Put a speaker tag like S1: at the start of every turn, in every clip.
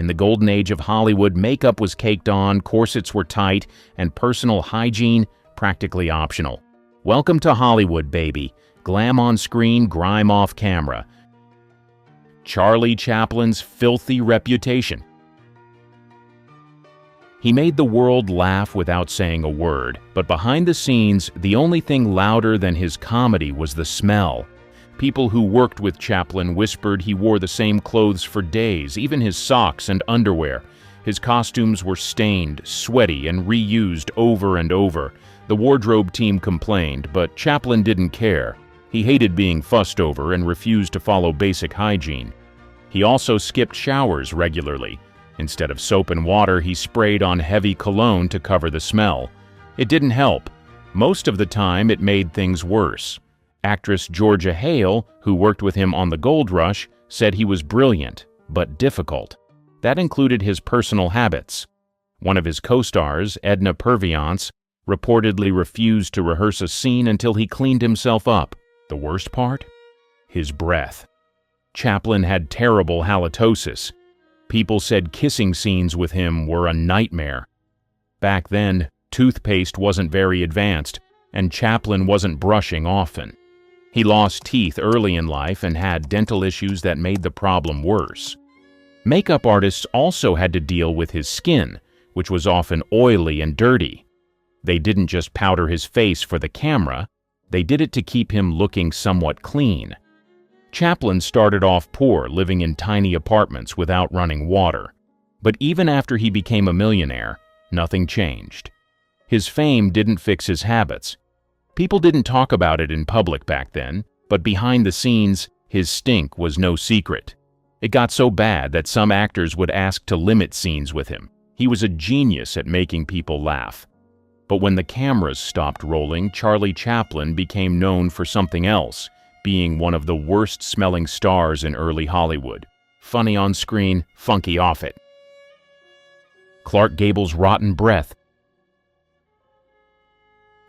S1: In the golden age of Hollywood, makeup was caked on, corsets were tight, and personal hygiene practically optional. Welcome to Hollywood, baby. Glam on screen, grime off camera. Charlie Chaplin's filthy reputation. He made the world laugh without saying a word, but behind the scenes, the only thing louder than his comedy was the smell. People who worked with Chaplin whispered he wore the same clothes for days, even his socks and underwear. His costumes were stained, sweaty, and reused over and over. The wardrobe team complained, but Chaplin didn't care. He hated being fussed over and refused to follow basic hygiene. He also skipped showers regularly. Instead of soap and water, he sprayed on heavy cologne to cover the smell. It didn't help. Most of the time, it made things worse. Actress Georgia Hale, who worked with him on The Gold Rush, said he was brilliant, but difficult. That included his personal habits. One of his co-stars, Edna Purviance, reportedly refused to rehearse a scene until he cleaned himself up. The worst part? His breath. Chaplin had terrible halitosis. People said kissing scenes with him were a nightmare. Back then, toothpaste wasn't very advanced, and Chaplin wasn't brushing often. He lost teeth early in life and had dental issues that made the problem worse. Makeup artists also had to deal with his skin, which was often oily and dirty. They didn't just powder his face for the camera, they did it to keep him looking somewhat clean. Chaplin started off poor, living in tiny apartments without running water. But even after he became a millionaire, nothing changed. His fame didn't fix his habits. People didn't talk about it in public back then, but behind the scenes, his stink was no secret. It got so bad that some actors would ask to limit scenes with him. He was a genius at making people laugh. But when the cameras stopped rolling, Charlie Chaplin became known for something else, being one of the worst-smelling stars in early Hollywood. Funny on screen, funky off it. Clark Gable's rotten breath.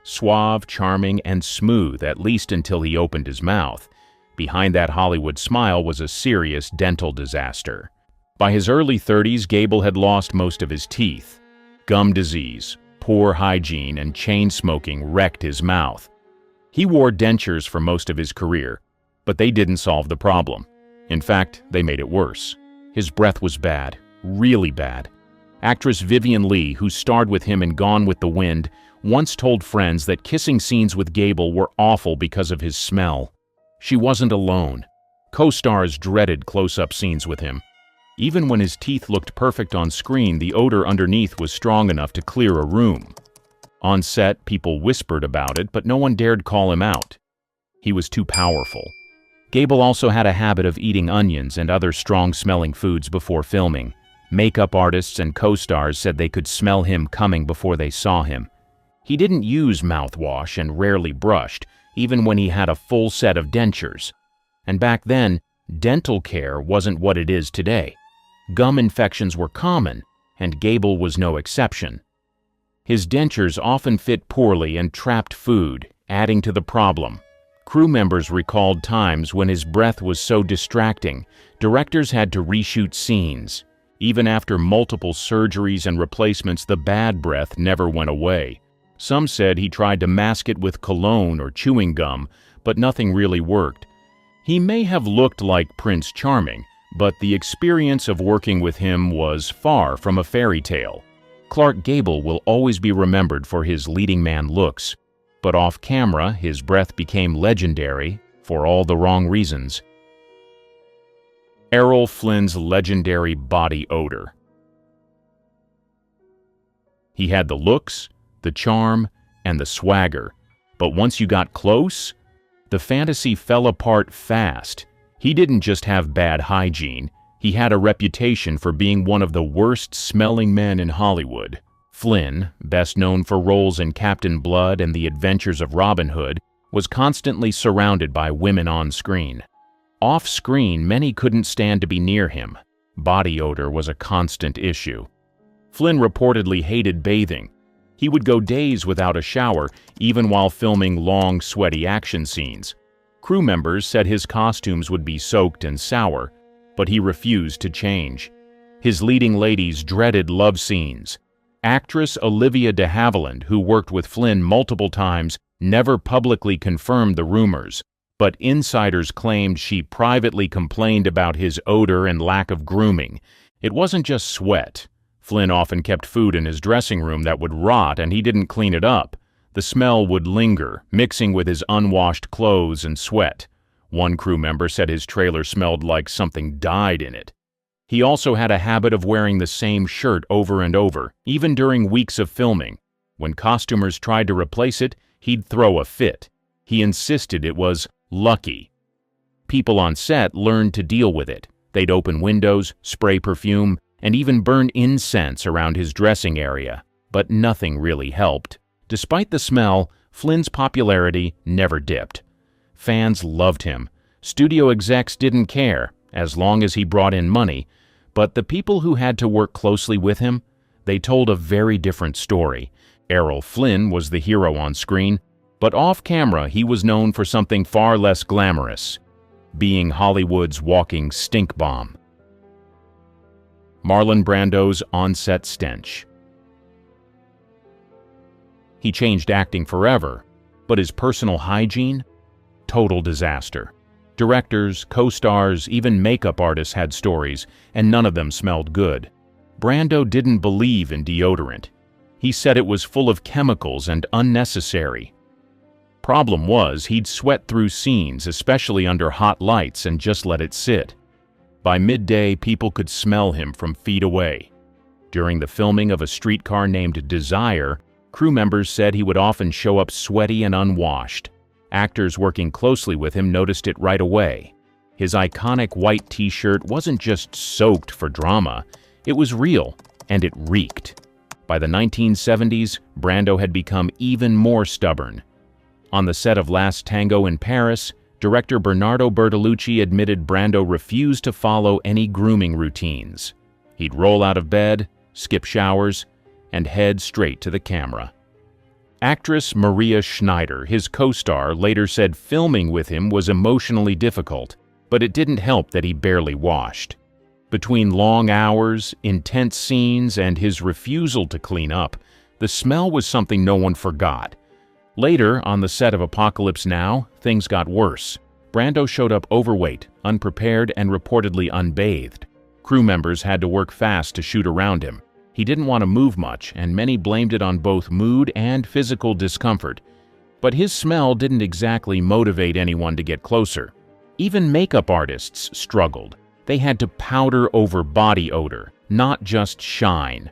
S1: Suave, charming, and smooth, at least until he opened his mouth. Behind that Hollywood smile was a serious dental disaster. By his early 30s, Gable had lost most of his teeth. Gum disease, poor hygiene, and chain smoking wrecked his mouth. He wore dentures for most of his career, but they didn't solve the problem. In fact, they made it worse. His breath was bad, really bad. Actress Vivien Leigh, who starred with him in Gone with the Wind, once told friends that kissing scenes with Gable were awful because of his smell. She wasn't alone. Co-stars dreaded close-up scenes with him. Even when his teeth looked perfect on screen, the odor underneath was strong enough to clear a room. On set, people whispered about it, but no one dared call him out. He was too powerful. Gable also had a habit of eating onions and other strong-smelling foods before filming. Makeup artists and co-stars said they could smell him coming before they saw him. He didn't use mouthwash and rarely brushed, even when he had a full set of dentures. And back then, dental care wasn't what it is today. Gum infections were common, and Gable was no exception. His dentures often fit poorly and trapped food, adding to the problem. Crew members recalled times when his breath was so distracting, directors had to reshoot scenes. Even after multiple surgeries and replacements, the bad breath never went away. Some said he tried to mask it with cologne or chewing gum, but nothing really worked. He may have looked like Prince Charming, but the experience of working with him was far from a fairy tale. Clark Gable will always be remembered for his leading man looks, but off camera, his breath became legendary for all the wrong reasons. Errol Flynn's legendary body odor. He had the looks, the charm, and the swagger, but once you got close, the fantasy fell apart fast. He didn't just have bad hygiene, he had a reputation for being one of the worst-smelling men in Hollywood. Flynn, best known for roles in Captain Blood and The Adventures of Robin Hood, was constantly surrounded by women on screen. Off-screen, many couldn't stand to be near him. Body odor was a constant issue. Flynn reportedly hated bathing. He would go days without a shower, even while filming long, sweaty action scenes. Crew members said his costumes would be soaked and sour, but he refused to change. His leading ladies dreaded love scenes. Actress Olivia de Havilland, who worked with Flynn multiple times, never publicly confirmed the rumors, but insiders claimed she privately complained about his odor and lack of grooming. It wasn't just sweat. Flynn often kept food in his dressing room that would rot, and he didn't clean it up. The smell would linger, mixing with his unwashed clothes and sweat. One crew member said his trailer smelled like something died in it. He also had a habit of wearing the same shirt over and over, even during weeks of filming. When costumers tried to replace it, he'd throw a fit. He insisted it was lucky. People on set learned to deal with it. They'd open windows, spray perfume, and even burn incense around his dressing area. But nothing really helped. Despite the smell, Flynn's popularity never dipped. Fans loved him. Studio execs didn't care, as long as he brought in money. But the people who had to work closely with him, they told a very different story. Errol Flynn was the hero on screen, but off-camera he was known for something far less glamorous, being Hollywood's walking stink bomb. Marlon Brando's on-set stench. He changed acting forever, but his personal hygiene? Total disaster. Directors, co-stars, even makeup artists had stories, and none of them smelled good. Brando didn't believe in deodorant. He said it was full of chemicals and unnecessary. Problem was, he'd sweat through scenes, especially under hot lights, and just let it sit. By midday, people could smell him from feet away. During the filming of A Streetcar Named Desire, crew members said he would often show up sweaty and unwashed. Actors working closely with him noticed it right away. His iconic white t-shirt wasn't just soaked for drama, it was real, and it reeked. By the 1970s, Brando had become even more stubborn. On the set of Last Tango in Paris, director Bernardo Bertolucci admitted Brando refused to follow any grooming routines. He'd roll out of bed, skip showers, and head straight to the camera. Actress Maria Schneider, his co-star, later said filming with him was emotionally difficult, but it didn't help that he barely washed. Between long hours, intense scenes, and his refusal to clean up, the smell was something no one forgot. Later, on the set of Apocalypse Now, things got worse. Brando showed up overweight, unprepared, and reportedly unbathed. Crew members had to work fast to shoot around him. He didn't want to move much, and many blamed it on both mood and physical discomfort. But his smell didn't exactly motivate anyone to get closer. Even makeup artists struggled. They had to powder over body odor, not just shine.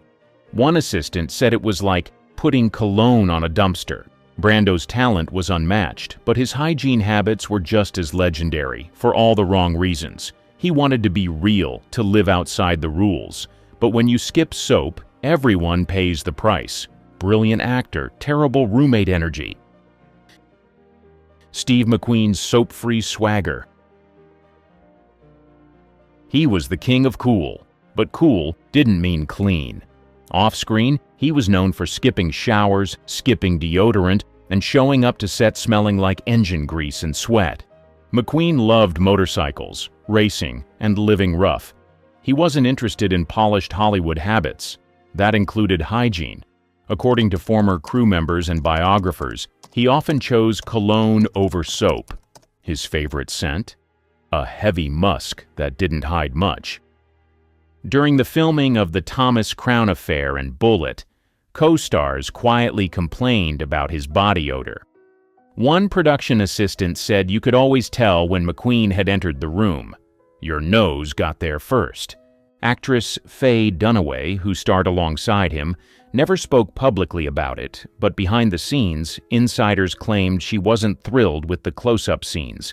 S1: One assistant said it was like putting cologne on a dumpster. Brando's talent was unmatched, but his hygiene habits were just as legendary, for all the wrong reasons. He wanted to be real, to live outside the rules. But when you skip soap, everyone pays the price. Brilliant actor, terrible roommate energy. Steve McQueen's soap-free swagger. He was the king of cool, but cool didn't mean clean. Off-screen, he was known for skipping showers, skipping deodorant, and showing up to set smelling like engine grease and sweat. McQueen loved motorcycles, racing, and living rough. He wasn't interested in polished Hollywood habits. That included hygiene. According to former crew members and biographers, he often chose cologne over soap. His favorite scent? A heavy musk that didn't hide much. During the filming of The Thomas Crown Affair and Bullet, co-stars quietly complained about his body odor. One production assistant said you could always tell when McQueen had entered the room. Your nose got there first. Actress Faye Dunaway, who starred alongside him, never spoke publicly about it, but behind the scenes, insiders claimed she wasn't thrilled with the close-up scenes,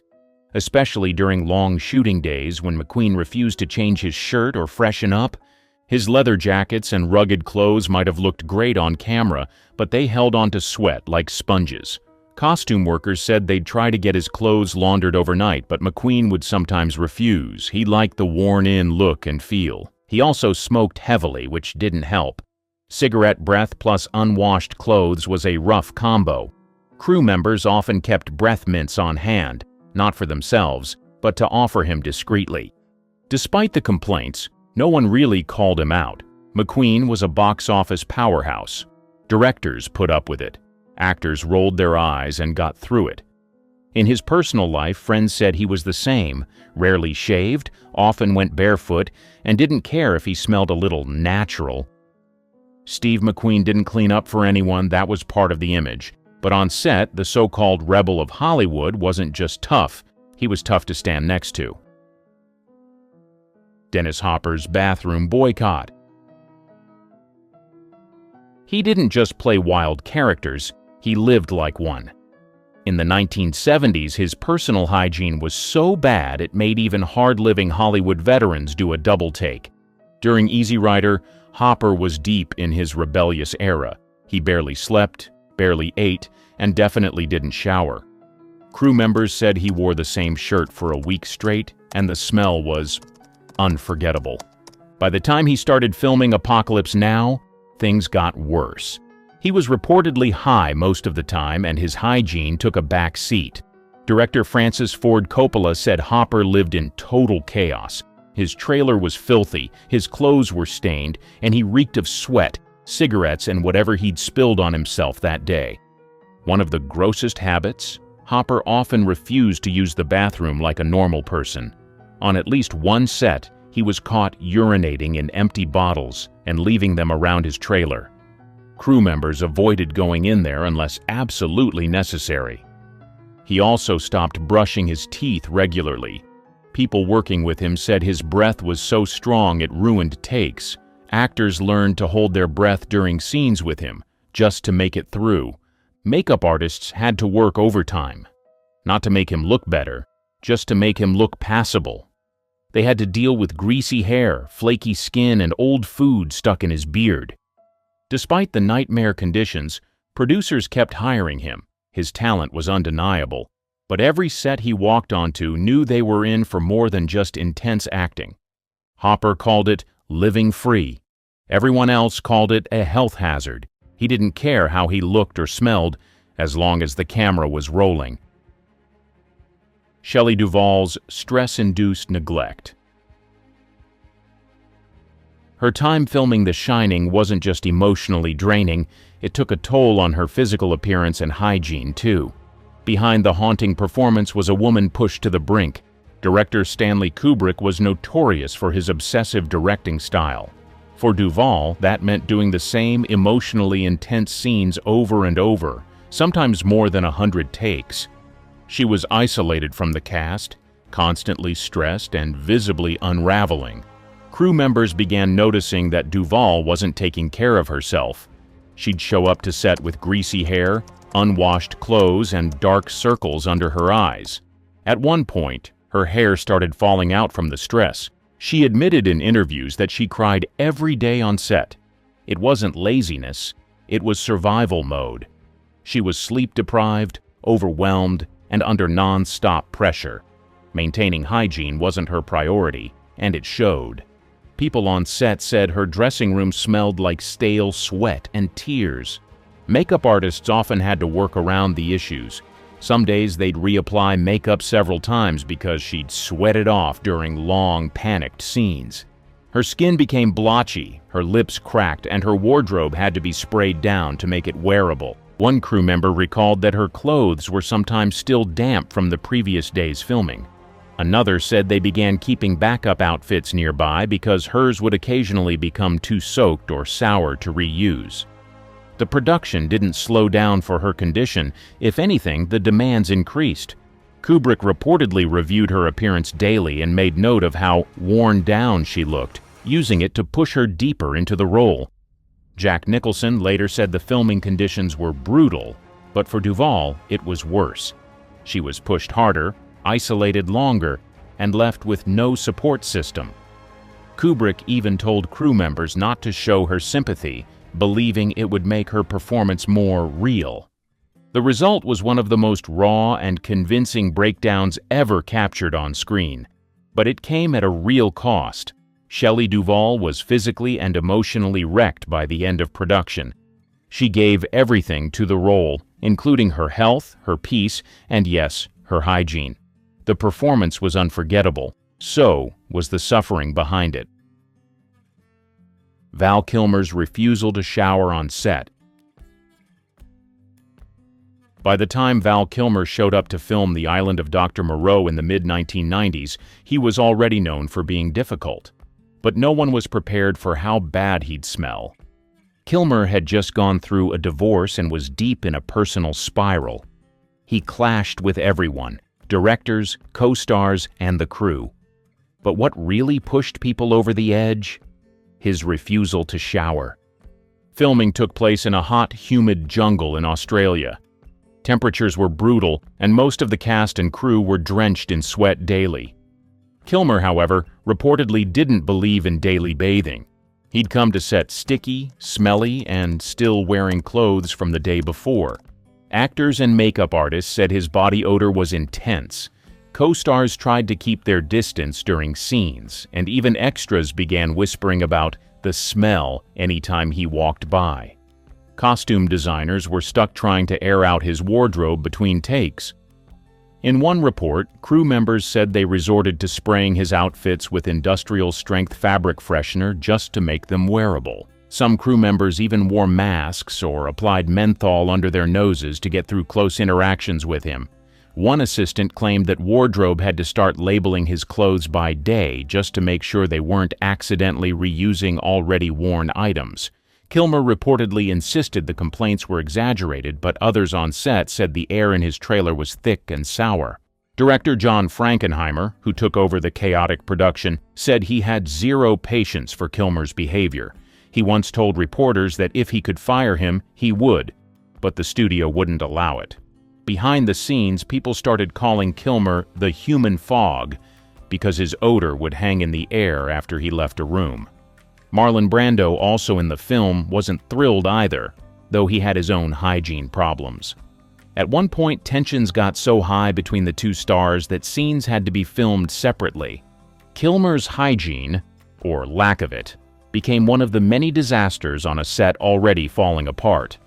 S1: especially during long shooting days when McQueen refused to change his shirt or freshen up. His leather jackets and rugged clothes might have looked great on camera, but they held on to sweat like sponges. Costume workers said they'd try to get his clothes laundered overnight, but McQueen would sometimes refuse. He liked the worn-in look and feel. He also smoked heavily, which didn't help. Cigarette breath plus unwashed clothes was a rough combo. Crew members often kept breath mints on hand, not for themselves, but to offer him discreetly. Despite the complaints, No one really called him out. McQueen was a box office powerhouse. Directors put up with it. Actors rolled their eyes and got through it. In his personal life, friends said he was the same, rarely shaved, often went barefoot, and didn't care if he smelled a little natural. Steve McQueen didn't clean up for anyone, that was part of the image. But on set, the so-called rebel of Hollywood wasn't just tough, he was tough to stand next to. Dennis Hopper's bathroom boycott. He didn't just play wild characters, he lived like one. In the 1970s, his personal hygiene was so bad it made even hard-living Hollywood veterans do a double take. During Easy Rider, Hopper was deep in his rebellious era. He barely slept, barely ate, and definitely didn't shower. Crew members said he wore the same shirt for a week straight, and the smell was unforgettable. By the time he started filming Apocalypse Now, things got worse. He was reportedly high most of the time, and his hygiene took a back seat. Director Francis Ford Coppola said Hopper lived in total chaos. His trailer was filthy, his clothes were stained, and he reeked of sweat, cigarettes, and whatever he'd spilled on himself that day. One of the grossest habits? Hopper often refused to use the bathroom like a normal person. On at least one set, he was caught urinating in empty bottles and leaving them around his trailer. Crew members avoided going in there unless absolutely necessary. He also stopped brushing his teeth regularly. People working with him said his breath was so strong it ruined takes. Actors learned to hold their breath during scenes with him, just to make it through. Makeup artists had to work overtime. Not to make him look better, just to make him look passable. They had to deal with greasy hair, flaky skin, and old food stuck in his beard. Despite the nightmare conditions, producers kept hiring him. His talent was undeniable, but every set he walked onto knew they were in for more than just intense acting. Hopper called it living free. Everyone else called it a health hazard. He didn't care how he looked or smelled, as long as the camera was rolling. Shelley Duvall's stress-induced neglect. Her time filming The Shining wasn't just emotionally draining, it took a toll on her physical appearance and hygiene, too. Behind the haunting performance was a woman pushed to the brink. Director Stanley Kubrick was notorious for his obsessive directing style. For Duvall, that meant doing the same emotionally intense scenes over and over, sometimes more than 100 takes. She was isolated from the cast, constantly stressed and visibly unraveling. Crew members began noticing that Duvall wasn't taking care of herself. She'd show up to set with greasy hair, unwashed clothes, and dark circles under her eyes. At one point, her hair started falling out from the stress. She admitted in interviews that she cried every day on set. It wasn't laziness, it was survival mode. She was sleep-deprived, overwhelmed, and under non-stop pressure. Maintaining hygiene wasn't her priority, and it showed. People on set said her dressing room smelled like stale sweat and tears. Makeup artists often had to work around the issues. Some days they'd reapply makeup several times because she'd sweat it off during long, panicked scenes. Her skin became blotchy, her lips cracked, and her wardrobe had to be sprayed down to make it wearable. One crew member recalled that her clothes were sometimes still damp from the previous day's filming. Another said they began keeping backup outfits nearby because hers would occasionally become too soaked or sour to reuse. The production didn't slow down for her condition. If anything, the demands increased. Kubrick reportedly reviewed her appearance daily and made note of how worn down she looked, using it to push her deeper into the role. Jack Nicholson later said the filming conditions were brutal, but for Duvall, it was worse. She was pushed harder, isolated longer, and left with no support system. Kubrick even told crew members not to show her sympathy, believing it would make her performance more real. The result was one of the most raw and convincing breakdowns ever captured on screen, but it came at a real cost. Shelley Duvall was physically and emotionally wrecked by the end of production. She gave everything to the role, including her health, her peace, and yes, her hygiene. The performance was unforgettable. So was the suffering behind it. Val Kilmer's refusal to shower on set. By the time Val Kilmer showed up to film The Island of Dr. Moreau in the mid-1990s, he was already known for being difficult. But no one was prepared for how bad he'd smell. Kilmer had just gone through a divorce and was deep in a personal spiral. He clashed with everyone, directors, co-stars, and the crew. But what really pushed people over the edge? His refusal to shower. Filming took place in a hot, humid jungle in Australia. Temperatures were brutal, and most of the cast and crew were drenched in sweat daily. Kilmer, however, reportedly didn't believe in daily bathing. He'd come to set sticky, smelly, and still wearing clothes from the day before. Actors and makeup artists said his body odor was intense. Co-stars tried to keep their distance during scenes, and even extras began whispering about the smell anytime he walked by. Costume designers were stuck trying to air out his wardrobe between takes. In one report, crew members said they resorted to spraying his outfits with industrial-strength fabric freshener just to make them wearable. Some crew members even wore masks or applied menthol under their noses to get through close interactions with him. One assistant claimed that wardrobe had to start labeling his clothes by day just to make sure they weren't accidentally reusing already worn items. Kilmer reportedly insisted the complaints were exaggerated, but others on set said the air in his trailer was thick and sour. Director John Frankenheimer, who took over the chaotic production, said he had zero patience for Kilmer's behavior. He once told reporters that if he could fire him, he would, but the studio wouldn't allow it. Behind the scenes, people started calling Kilmer the human fog because his odor would hang in the air after he left a room. Marlon Brando, also in the film, wasn't thrilled either, though he had his own hygiene problems. At one point, tensions got so high between the two stars that scenes had to be filmed separately. Kilmer's hygiene, or lack of it, became one of the many disasters on a set already falling apart.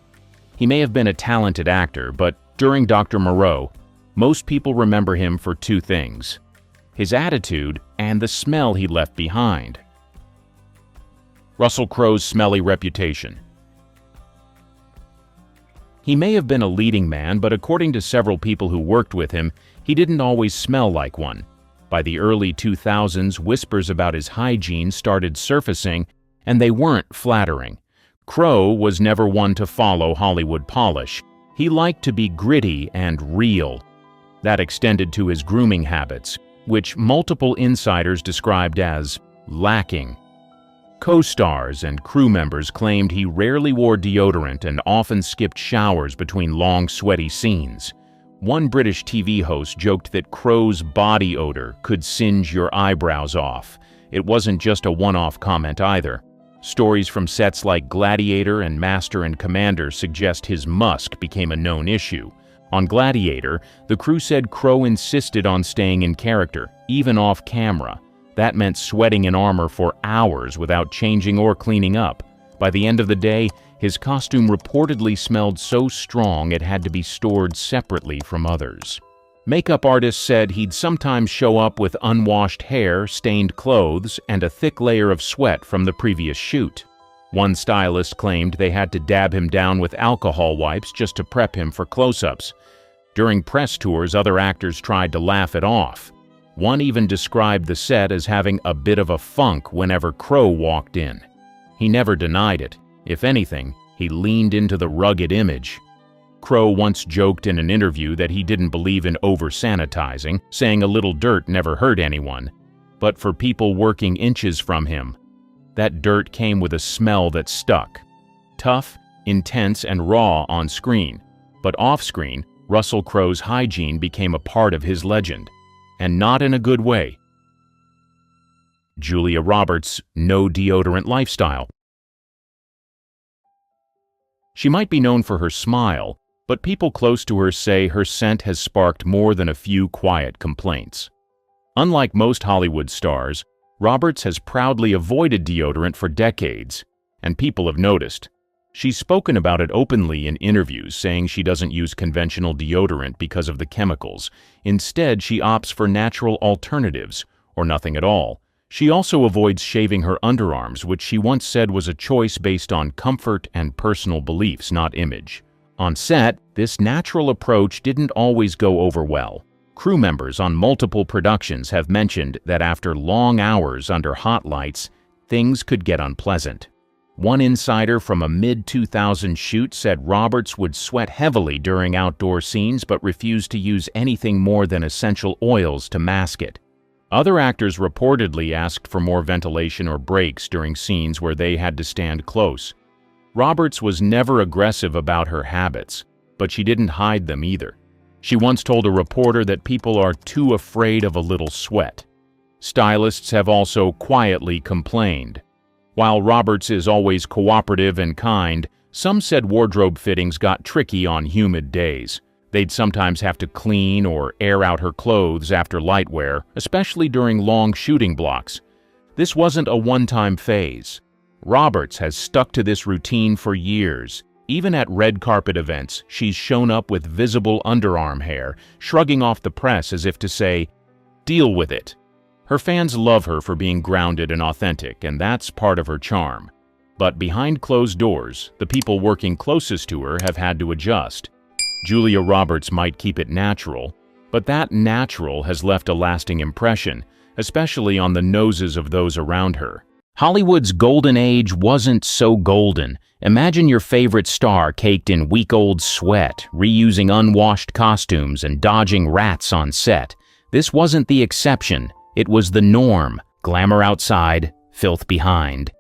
S1: He may have been a talented actor, but during Dr. Moreau, most people remember him for two things: his attitude and the smell he left behind. Russell Crowe's smelly reputation. He may have been a leading man, but according to several people who worked with him, he didn't always smell like one. By the early 2000s, whispers about his hygiene started surfacing, and they weren't flattering. Crowe was never one to follow Hollywood polish. He liked to be gritty and real. That extended to his grooming habits, which multiple insiders described as lacking. Co-stars and crew members claimed he rarely wore deodorant and often skipped showers between long, sweaty scenes. One British TV host joked that Crowe's body odor could singe your eyebrows off. It wasn't just a one-off comment either. Stories from sets like Gladiator and Master and Commander suggest his musk became a known issue. On Gladiator, the crew said Crowe insisted on staying in character, even off camera. That meant sweating in armor for hours without changing or cleaning up. By the end of the day, his costume reportedly smelled so strong it had to be stored separately from others. Makeup artists said he'd sometimes show up with unwashed hair, stained clothes, and a thick layer of sweat from the previous shoot. One stylist claimed they had to dab him down with alcohol wipes just to prep him for close-ups. During press tours, other actors tried to laugh it off. One even described the set as having a bit of a funk whenever Crowe walked in. He never denied it. If anything, he leaned into the rugged image. Crowe once joked in an interview that he didn't believe in over-sanitizing, saying a little dirt never hurt anyone. But for people working inches from him, that dirt came with a smell that stuck. Tough, intense, and raw on screen. But off-screen, Russell Crowe's hygiene became a part of his legend. And not in a good way. Julia Roberts' no deodorant lifestyle. She might be known for her smile, but people close to her say her scent has sparked more than a few quiet complaints. Unlike most Hollywood stars, Roberts has proudly avoided deodorant for decades, and people have noticed. She's spoken about it openly in interviews, saying she doesn't use conventional deodorant because of the chemicals. Instead, she opts for natural alternatives, or nothing at all. She also avoids shaving her underarms, which she once said was a choice based on comfort and personal beliefs, not image. On set, this natural approach didn't always go over well. Crew members on multiple productions have mentioned that after long hours under hot lights, things could get unpleasant. One insider from a mid-2000s shoot said Roberts would sweat heavily during outdoor scenes but refused to use anything more than essential oils to mask it. Other actors reportedly asked for more ventilation or breaks during scenes where they had to stand close. Roberts was never aggressive about her habits, but she didn't hide them either. She once told a reporter that people are too afraid of a little sweat. Stylists have also quietly complained. While Roberts is always cooperative and kind, some said wardrobe fittings got tricky on humid days. They'd sometimes have to clean or air out her clothes after light wear, especially during long shooting blocks. This wasn't a one-time phase. Roberts has stuck to this routine for years. Even at red carpet events, she's shown up with visible underarm hair, shrugging off the press as if to say, "Deal with it." Her fans love her for being grounded and authentic, and that's part of her charm. But behind closed doors, the people working closest to her have had to adjust. Julia Roberts might keep it natural, but that natural has left a lasting impression, especially on the noses of those around her. Hollywood's golden age wasn't so golden. Imagine your favorite star caked in week-old sweat, reusing unwashed costumes and dodging rats on set. This wasn't the exception. It was the norm. Glamour outside, filth behind.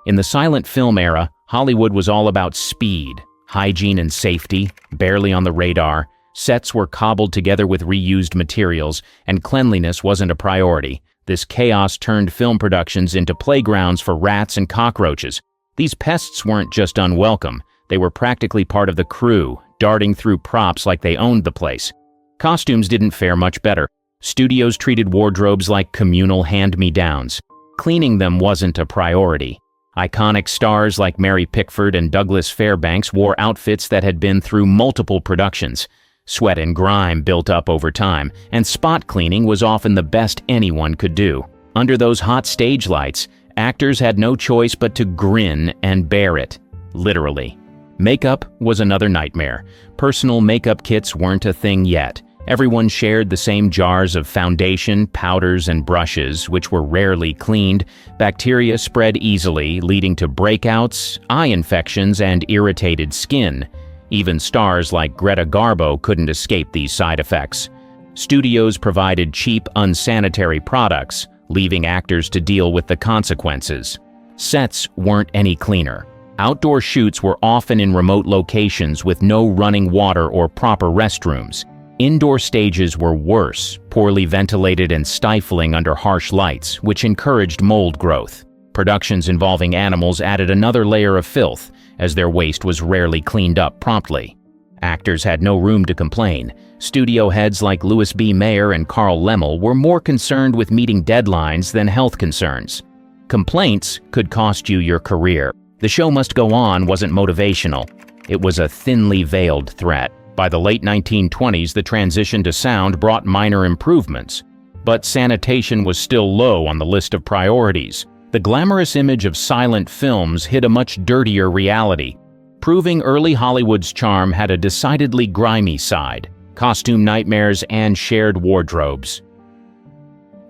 S1: In the silent film era, Hollywood was all about speed, hygiene and safety, barely on the radar. Sets were cobbled together with reused materials, and cleanliness wasn't a priority. This chaos turned film productions into playgrounds for rats and cockroaches. These pests weren't just unwelcome, they were practically part of the crew, darting through props like they owned the place. Costumes didn't fare much better. Studios treated wardrobes like communal hand-me-downs. Cleaning them wasn't a priority. Iconic stars like Mary Pickford and Douglas Fairbanks wore outfits that had been through multiple productions. Sweat and grime built up over time, and spot cleaning was often the best anyone could do. Under those hot stage lights, actors had no choice but to grin and bear it, literally. Makeup was another nightmare. Personal makeup kits weren't a thing yet. Everyone shared the same jars of foundation, powders, and brushes, which were rarely cleaned. Bacteria spread easily, leading to breakouts, eye infections, and irritated skin. Even stars like Greta Garbo couldn't escape these side effects. Studios provided cheap, unsanitary products, leaving actors to deal with the consequences. Sets weren't any cleaner. Outdoor shoots were often in remote locations with no running water or proper restrooms. Indoor stages were worse, poorly ventilated and stifling under harsh lights, which encouraged mold growth. Productions involving animals added another layer of filth, as their waste was rarely cleaned up promptly. Actors had no room to complain. Studio heads like Louis B. Mayer and Carl Laemmle were more concerned with meeting deadlines than health concerns. Complaints could cost you your career. The show must go on wasn't motivational. It was a thinly veiled threat. By the late 1920s, the transition to sound brought minor improvements, but sanitation was still low on the list of priorities. The glamorous image of silent films hid a much dirtier reality, proving early Hollywood's charm had a decidedly grimy side: costume nightmares and shared wardrobes.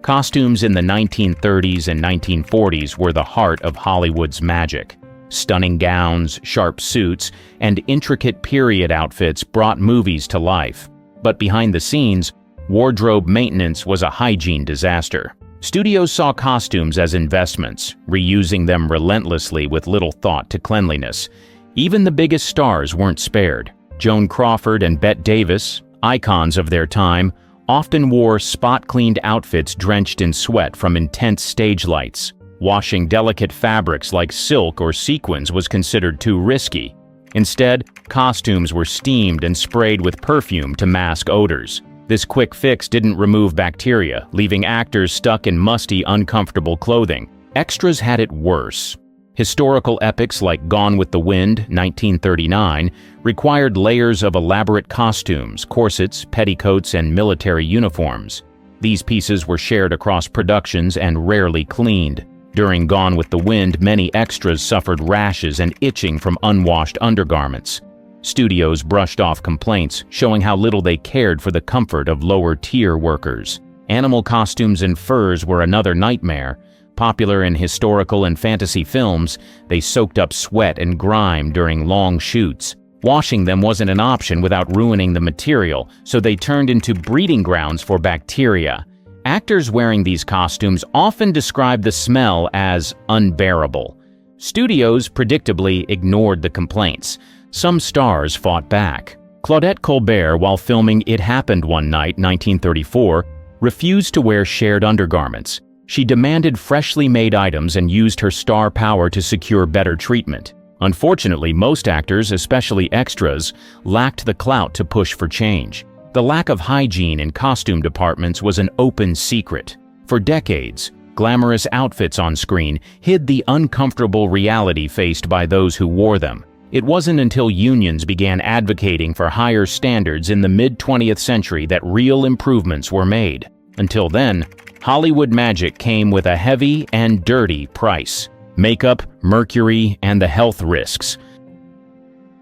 S1: Costumes in the 1930s and 1940s were the heart of Hollywood's magic. Stunning gowns, sharp suits, and intricate period outfits brought movies to life. But behind the scenes, wardrobe maintenance was a hygiene disaster. Studios saw costumes as investments, reusing them relentlessly with little thought to cleanliness. Even the biggest stars weren't spared. Joan Crawford and Bette Davis, icons of their time, often wore spot-cleaned outfits drenched in sweat from intense stage lights. Washing delicate fabrics like silk or sequins was considered too risky. Instead, costumes were steamed and sprayed with perfume to mask odors. This quick fix didn't remove bacteria, leaving actors stuck in musty, uncomfortable clothing. Extras had it worse. Historical epics like Gone with the Wind, 1939, required layers of elaborate costumes, corsets, petticoats, and military uniforms. These pieces were shared across productions and rarely cleaned. During Gone with the Wind, many extras suffered rashes and itching from unwashed undergarments. Studios brushed off complaints, showing how little they cared for the comfort of lower-tier workers. Animal costumes and furs were another nightmare. Popular in historical and fantasy films, they soaked up sweat and grime during long shoots. Washing them wasn't an option without ruining the material, so they turned into breeding grounds for bacteria. Actors wearing these costumes often described the smell as unbearable. Studios predictably ignored the complaints. Some stars fought back. Claudette Colbert, while filming It Happened One Night, 1934, refused to wear shared undergarments. She demanded freshly made items and used her star power to secure better treatment. Unfortunately, most actors, especially extras, lacked the clout to push for change. The lack of hygiene in costume departments was an open secret. For decades, glamorous outfits on screen hid the uncomfortable reality faced by those who wore them. It wasn't until unions began advocating for higher standards in the mid-20th century that real improvements were made. Until then, Hollywood magic came with a heavy and dirty price: makeup, mercury, and the health risks.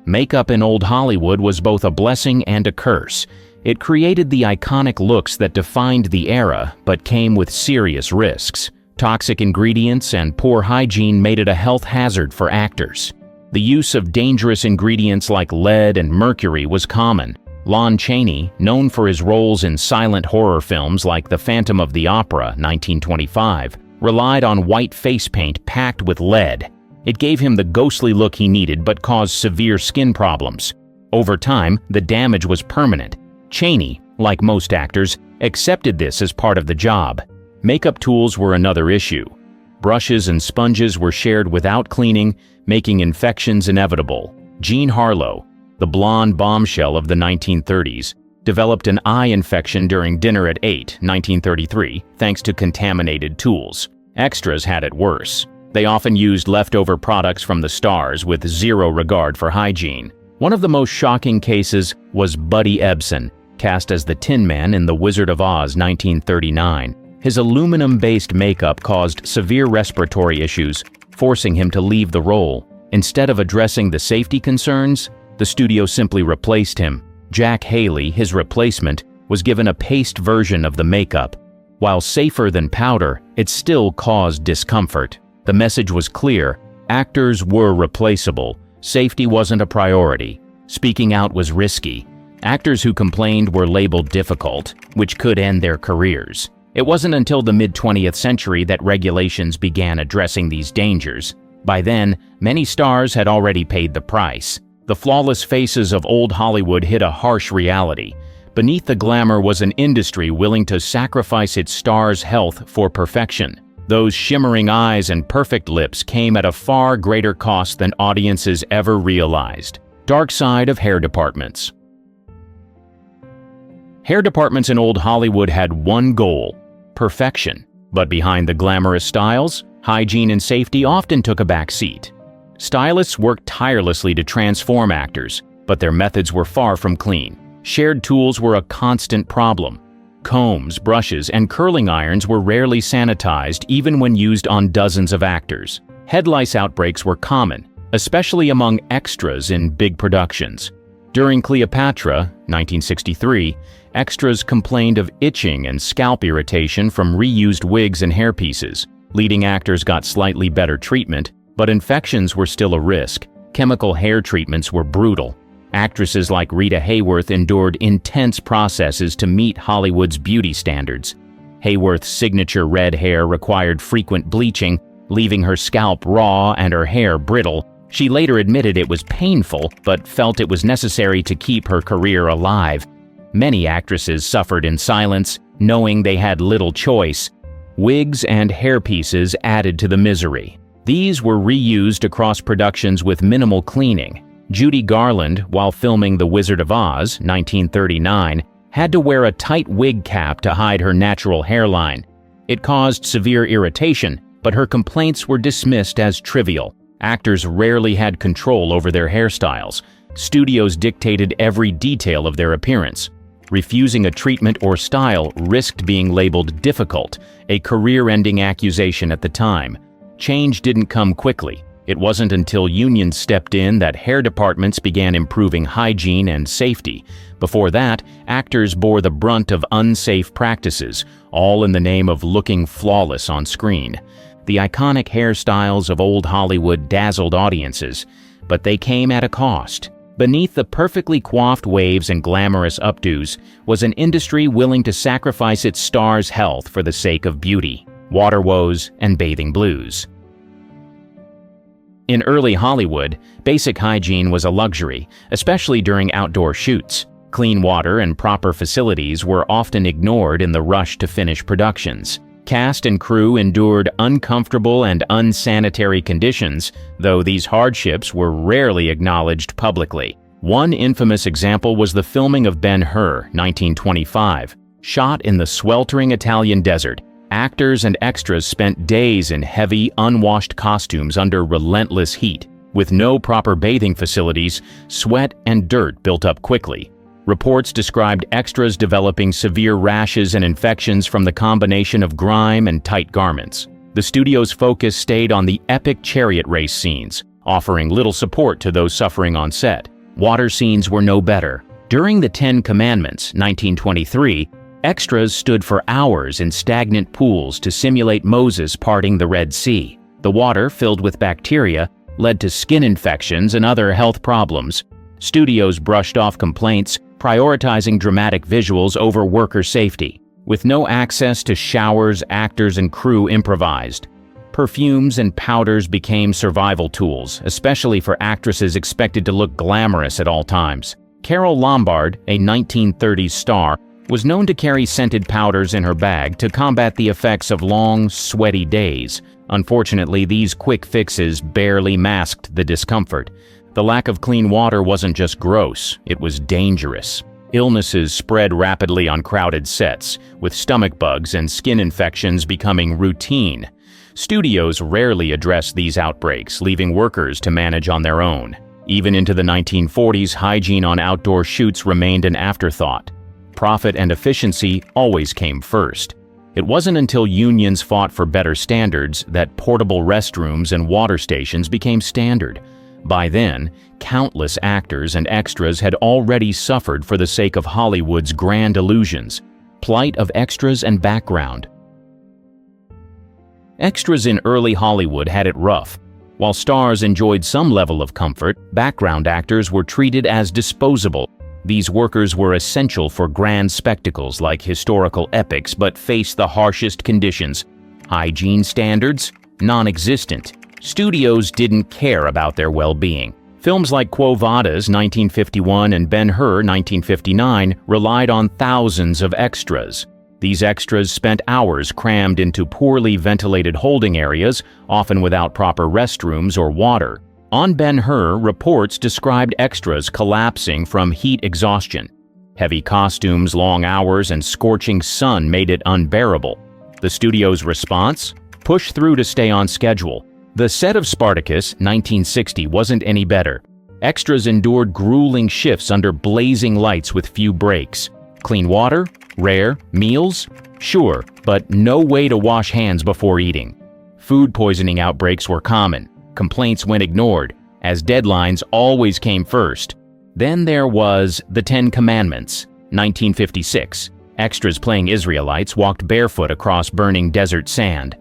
S1: Makeup in old Hollywood was both a blessing and a curse. It created the iconic looks that defined the era, but came with serious risks. Toxic ingredients and poor hygiene made it a health hazard for actors. The use of dangerous ingredients like lead and mercury was common. Lon Chaney, known for his roles in silent horror films like The Phantom of the Opera, 1925, relied on white face paint packed with lead. It gave him the ghostly look he needed but caused severe skin problems. Over time, the damage was permanent. Chaney, like most actors, accepted this as part of the job. Makeup tools were another issue. Brushes and sponges were shared without cleaning, making infections inevitable. Jean Harlow, the blonde bombshell of the 1930s, developed an eye infection during Dinner at 8, 1933, thanks to contaminated tools. Extras had it worse. They often used leftover products from the stars with zero regard for hygiene. One of the most shocking cases was Buddy Ebsen, cast as the Tin Man in The Wizard of Oz, 1939. His aluminum-based makeup caused severe respiratory issues, forcing him to leave the role. Instead of addressing the safety concerns, the studio simply replaced him. Jack Haley, his replacement, was given a paste version of the makeup. While safer than powder, it still caused discomfort. The message was clear: actors were replaceable. Safety wasn't a priority. Speaking out was risky. Actors who complained were labeled difficult, which could end their careers. It wasn't until the mid-20th century that regulations began addressing these dangers. By then, many stars had already paid the price. The flawless faces of old Hollywood hid a harsh reality. Beneath the glamour was an industry willing to sacrifice its stars' health for perfection. Those shimmering eyes and perfect lips came at a far greater cost than audiences ever realized. Dark side of hair departments. Hair departments in old Hollywood had one goal: perfection. But behind the glamorous styles, hygiene and safety often took a back seat. Stylists worked tirelessly to transform actors, but their methods were far from clean. Shared tools were a constant problem. Combs, brushes, and curling irons were rarely sanitized even when used on dozens of actors. Head lice outbreaks were common, especially among extras in big productions. During Cleopatra, 1963, extras complained of itching and scalp irritation from reused wigs and hairpieces. Leading actors got slightly better treatment, but infections were still a risk. Chemical hair treatments were brutal. Actresses like Rita Hayworth endured intense processes to meet Hollywood's beauty standards. Hayworth's signature red hair required frequent bleaching, leaving her scalp raw and her hair brittle. She later admitted it was painful, but felt it was necessary to keep her career alive. Many actresses suffered in silence, knowing they had little choice. Wigs and hairpieces added to the misery. These were reused across productions with minimal cleaning. Judy Garland, while filming The Wizard of Oz, 1939, had to wear a tight wig cap to hide her natural hairline. It caused severe irritation, but her complaints were dismissed as trivial. Actors rarely had control over their hairstyles. Studios dictated every detail of their appearance. Refusing a treatment or style risked being labeled difficult, a career-ending accusation at the time. Change didn't come quickly. It wasn't until unions stepped in that hair departments began improving hygiene and safety. Before that, actors bore the brunt of unsafe practices, all in the name of looking flawless on screen. The iconic hairstyles of old Hollywood dazzled audiences, but they came at a cost. Beneath the perfectly coiffed waves and glamorous updos was an industry willing to sacrifice its stars' health for the sake of beauty, water woes, and bathing blues. In early Hollywood, basic hygiene was a luxury, especially during outdoor shoots. Clean water and proper facilities were often ignored in the rush to finish productions. Cast and crew endured uncomfortable and unsanitary conditions, though these hardships were rarely acknowledged publicly. One infamous example was the filming of Ben-Hur, 1925. Shot in the sweltering Italian desert, actors and extras spent days in heavy, unwashed costumes under relentless heat. With no proper bathing facilities, sweat and dirt built up quickly. Reports described extras developing severe rashes and infections from the combination of grime and tight garments. The studio's focus stayed on the epic chariot race scenes, offering little support to those suffering on set. Water scenes were no better. During the Ten Commandments, 1923, extras stood for hours in stagnant pools to simulate Moses parting the Red Sea. The water, filled with bacteria, led to skin infections and other health problems. Studios brushed off complaints, prioritizing dramatic visuals over worker safety. With no access to showers, actors and crew improvised. Perfumes and powders became survival tools, especially for actresses expected to look glamorous at all times. Carole Lombard, a 1930s star, was known to carry scented powders in her bag to combat the effects of long, sweaty days. Unfortunately, these quick fixes barely masked the discomfort. The lack of clean water wasn't just gross, it was dangerous. Illnesses spread rapidly on crowded sets, with stomach bugs and skin infections becoming routine. Studios rarely addressed these outbreaks, leaving workers to manage on their own. Even into the 1940s, hygiene on outdoor shoots remained an afterthought. Profit and efficiency always came first. It wasn't until unions fought for better standards that portable restrooms and water stations became standard. By then, countless actors and extras had already suffered for the sake of Hollywood's grand illusions. Plight of extras and background. Extras in early Hollywood had it rough. While stars enjoyed some level of comfort, background actors were treated as disposable. These workers were essential for grand spectacles like historical epics, but faced the harshest conditions. Hygiene standards? Non-existent. Studios didn't care about their well-being. Films like Quo Vadis 1951 and Ben-Hur 1959 relied on thousands of extras. These extras spent hours crammed into poorly ventilated holding areas, often without proper restrooms or water. On Ben-Hur, reports described extras collapsing from heat exhaustion. Heavy costumes, long hours, and scorching sun made it unbearable. The studio's response? Push through to stay on schedule. The set of Spartacus, 1960, wasn't any better. Extras endured grueling shifts under blazing lights with few breaks. Clean water? Rare. Meals? Sure, but no way to wash hands before eating. Food poisoning outbreaks were common. Complaints went ignored, as deadlines always came first. Then there was the Ten Commandments, 1956. Extras playing Israelites walked barefoot across burning desert sand.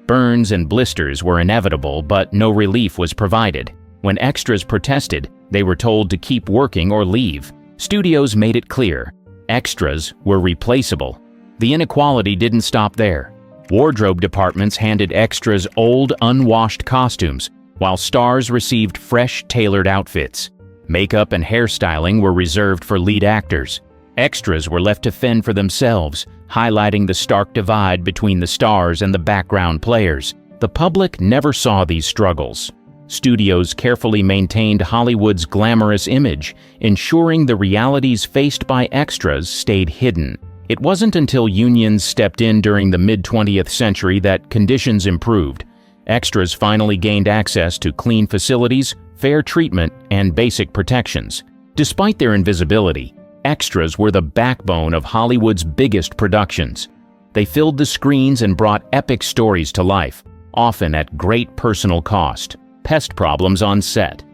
S1: Burns and blisters were inevitable, but no relief was provided. When extras protested, they were told to keep working or leave. Studios made it clear. Extras were replaceable. The inequality didn't stop there. Wardrobe departments handed extras old, unwashed costumes, while stars received fresh, tailored outfits. Makeup and hairstyling were reserved for lead actors. Extras were left to fend for themselves, highlighting the stark divide between the stars and the background players. The public never saw these struggles. Studios carefully maintained Hollywood's glamorous image, ensuring the realities faced by extras stayed hidden. It wasn't until unions stepped in during the mid-20th century that conditions improved. Extras finally gained access to clean facilities, fair treatment, and basic protections. Despite their invisibility, extras were the backbone of Hollywood's biggest productions. They filled the screens and brought epic stories to life, often at great personal cost. Pest problems on set.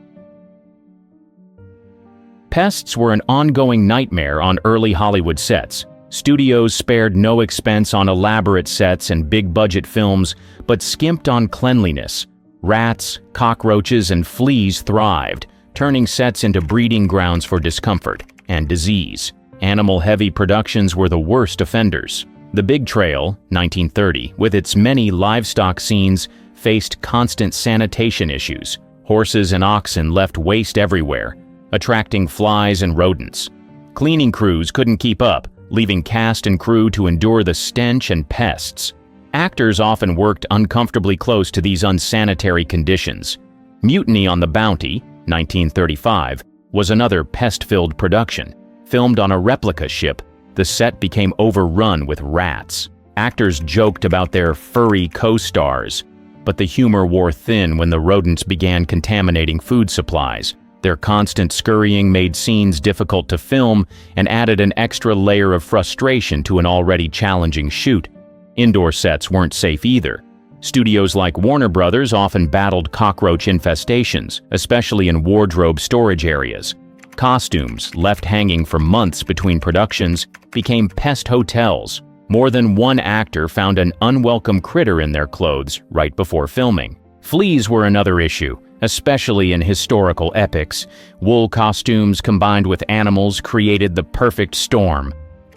S1: Pests were an ongoing nightmare on early Hollywood sets. Studios spared no expense on elaborate sets and big-budget films, but skimped on cleanliness. Rats, cockroaches, and fleas thrived, turning sets into breeding grounds for discomfort and disease. Animal-heavy productions were the worst offenders. The Big Trail, 1930, with its many livestock scenes, faced constant sanitation issues. Horses and oxen left waste everywhere, attracting flies and rodents. Cleaning crews couldn't keep up, leaving cast and crew to endure the stench and pests. Actors often worked uncomfortably close to these unsanitary conditions. Mutiny on the Bounty, 1935, was another pest-filled production. Filmed on a replica ship, the set became overrun with rats. Actors joked about their furry co-stars, but the humor wore thin when the rodents began contaminating food supplies. Their constant scurrying made scenes difficult to film and added an extra layer of frustration to an already challenging shoot. Indoor sets weren't safe either. Studios like Warner Brothers often battled cockroach infestations, especially in wardrobe storage areas. Costumes, left hanging for months between productions, became pest hotels. More than one actor found an unwelcome critter in their clothes right before filming. Fleas were another issue, especially in historical epics. Wool costumes combined with animals created the perfect storm.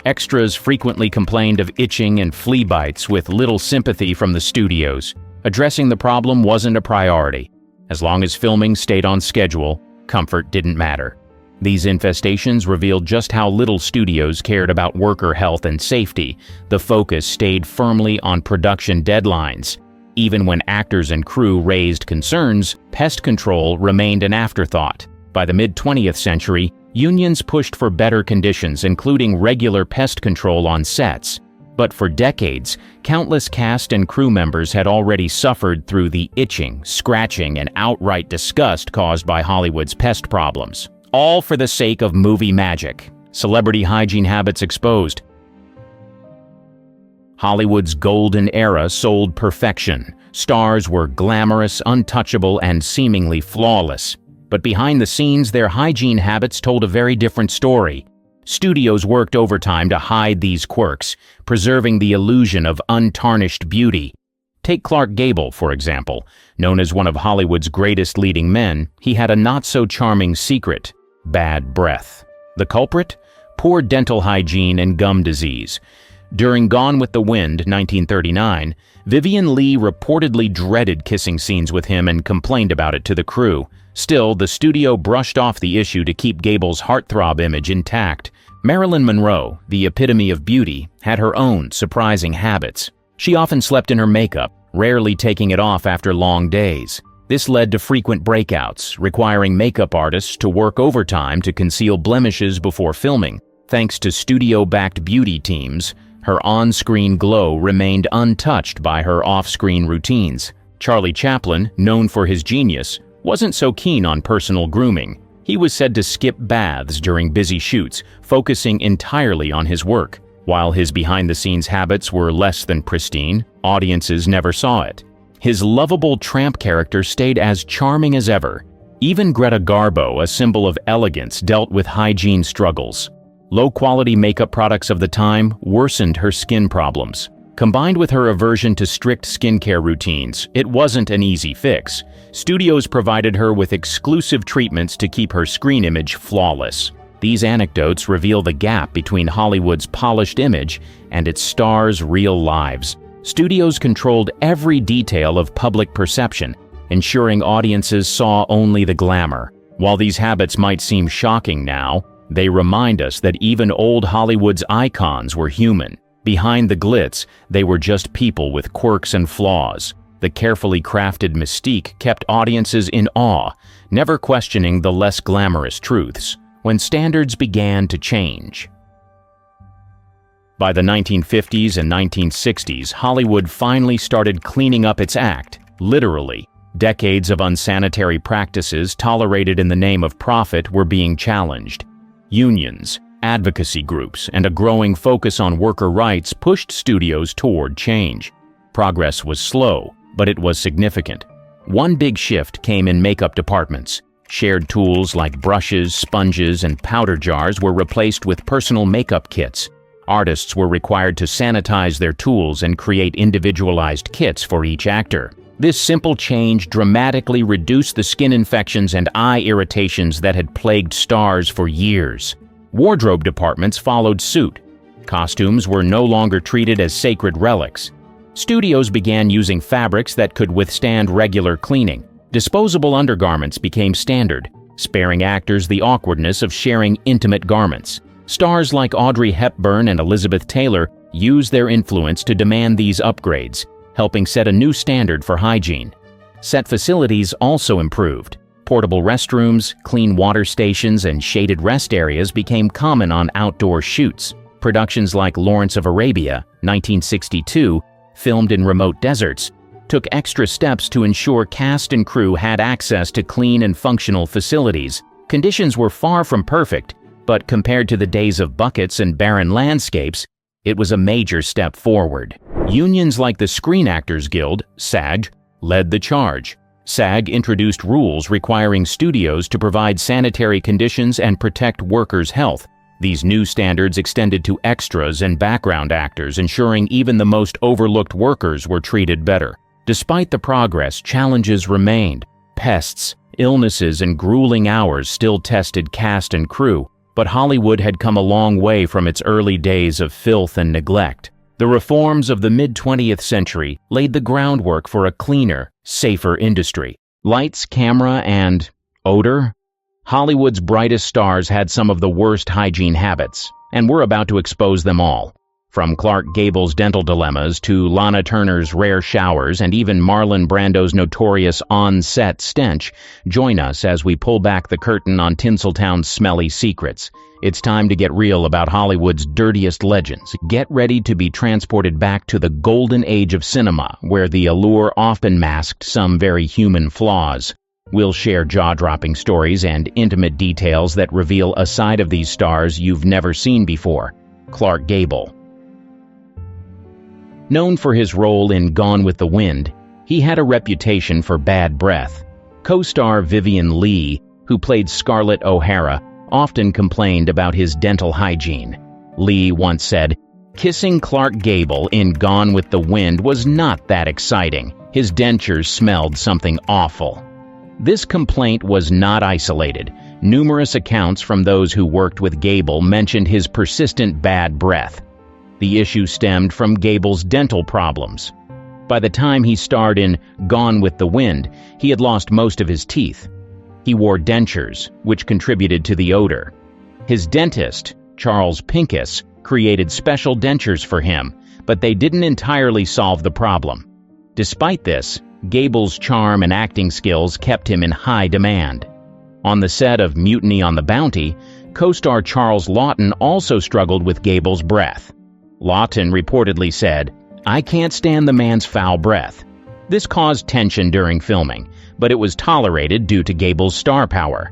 S1: Extras frequently complained of itching and flea bites with little sympathy from the studios. Addressing the problem wasn't a priority. As long as filming stayed on schedule, comfort didn't matter. These infestations revealed just how little studios cared about worker health and safety. The focus stayed firmly on production deadlines. Even when actors and crew raised concerns, pest control remained an afterthought. By the mid-20th century, unions pushed for better conditions, including regular pest control on sets. But for decades, countless cast and crew members had already suffered through the itching, scratching, and outright disgust caused by Hollywood's pest problems. All for the sake of movie magic. Celebrity hygiene habits exposed. Hollywood's golden era sold perfection. Stars were glamorous, untouchable, and seemingly flawless. But behind the scenes, their hygiene habits told a very different story. Studios worked overtime to hide these quirks, preserving the illusion of untarnished beauty. Take Clark Gable, for example. Known as one of Hollywood's greatest leading men, he had a not-so-charming secret: bad breath. The culprit? Poor dental hygiene and gum disease. During Gone with the Wind, 1939, Vivien Leigh reportedly dreaded kissing scenes with him and complained about it to the crew. Still, the studio brushed off the issue to keep Gable's heartthrob image intact. Marilyn Monroe, the epitome of beauty, had her own surprising habits. She often slept in her makeup, rarely taking it off after long days. This led to frequent breakouts, requiring makeup artists to work overtime to conceal blemishes before filming. Thanks to studio-backed beauty teams, her on-screen glow remained untouched by her off-screen routines. Charlie Chaplin, known for his genius, wasn't so keen on personal grooming. He was said to skip baths during busy shoots, focusing entirely on his work. While his behind-the-scenes habits were less than pristine, audiences never saw it. His lovable tramp character stayed as charming as ever. Even Greta Garbo, a symbol of elegance, dealt with hygiene struggles. Low-quality makeup products of the time worsened her skin problems. Combined with her aversion to strict skincare routines, it wasn't an easy fix. Studios provided her with exclusive treatments to keep her screen image flawless. These anecdotes reveal the gap between Hollywood's polished image and its stars' real lives. Studios controlled every detail of public perception, ensuring audiences saw only the glamour. While these habits might seem shocking now, they remind us that even old Hollywood's icons were human. Behind the glitz, they were just people with quirks and flaws. The carefully crafted mystique kept audiences in awe, never questioning the less glamorous truths. When standards began to change. By the 1950s and 1960s, Hollywood finally started cleaning up its act, literally. Decades of unsanitary practices tolerated in the name of profit were being challenged. Unions, advocacy groups, and a growing focus on worker rights pushed studios toward change. Progress was slow, but it was significant. One big shift came in makeup departments. Shared tools like brushes, sponges, and powder jars were replaced with personal makeup kits. Artists were required to sanitize their tools and create individualized kits for each actor. This simple change dramatically reduced the skin infections and eye irritations that had plagued stars for years. Wardrobe departments followed suit. Costumes were no longer treated as sacred relics. Studios began using fabrics that could withstand regular cleaning. Disposable undergarments became standard, sparing actors the awkwardness of sharing intimate garments. Stars like Audrey Hepburn and Elizabeth Taylor used their influence to demand these upgrades, helping set a new standard for hygiene. Set facilities also improved. Portable restrooms, clean water stations, and shaded rest areas became common on outdoor shoots. Productions like Lawrence of Arabia, 1962, filmed in remote deserts, took extra steps to ensure cast and crew had access to clean and functional facilities. Conditions were far from perfect, but compared to the days of buckets and barren landscapes, it was a major step forward. Unions like the Screen Actors Guild, SAG, led the charge. SAG introduced rules requiring studios to provide sanitary conditions and protect workers' health. These new standards extended to extras and background actors, ensuring even the most overlooked workers were treated better. Despite the progress, challenges remained. Pests, illnesses, and grueling hours still tested cast and crew, but Hollywood had come a long way from its early days of filth and neglect. The reforms of the mid-20th century laid the groundwork for a cleaner, safer industry. Lights, camera, and odor? Hollywood's brightest stars had some of the worst hygiene habits, and we're about to expose them all. From Clark Gable's dental dilemmas to Lana Turner's rare showers and even Marlon Brando's notorious on-set stench, join us as we pull back the curtain on Tinseltown's smelly secrets. It's time to get real about Hollywood's dirtiest legends. Get ready to be transported back to the golden age of cinema, where the allure often masked some very human flaws. We'll share jaw-dropping stories and intimate details that reveal a side of these stars you've never seen before. Clark Gable. Known for his role in Gone with the Wind, he had a reputation for bad breath. Co-star Vivien Leigh, who played Scarlett O'Hara, often complained about his dental hygiene. Leigh once said, "Kissing Clark Gable in Gone with the Wind was not that exciting. His dentures smelled something awful." This complaint was not isolated. Numerous accounts from those who worked with Gable mentioned his persistent bad breath. The issue stemmed from Gable's dental problems. By the time he starred in Gone with the Wind, he had lost most of his teeth. He wore dentures, which contributed to the odor. His dentist, Charles Pincus, created special dentures for him, but they didn't entirely solve the problem. Despite this, Gable's charm and acting skills kept him in high demand. On the set of Mutiny on the Bounty, co-star Charles Laughton also struggled with Gable's breath. Laughton reportedly said, "I can't stand the man's foul breath." This caused tension during filming, but it was tolerated due to Gable's star power.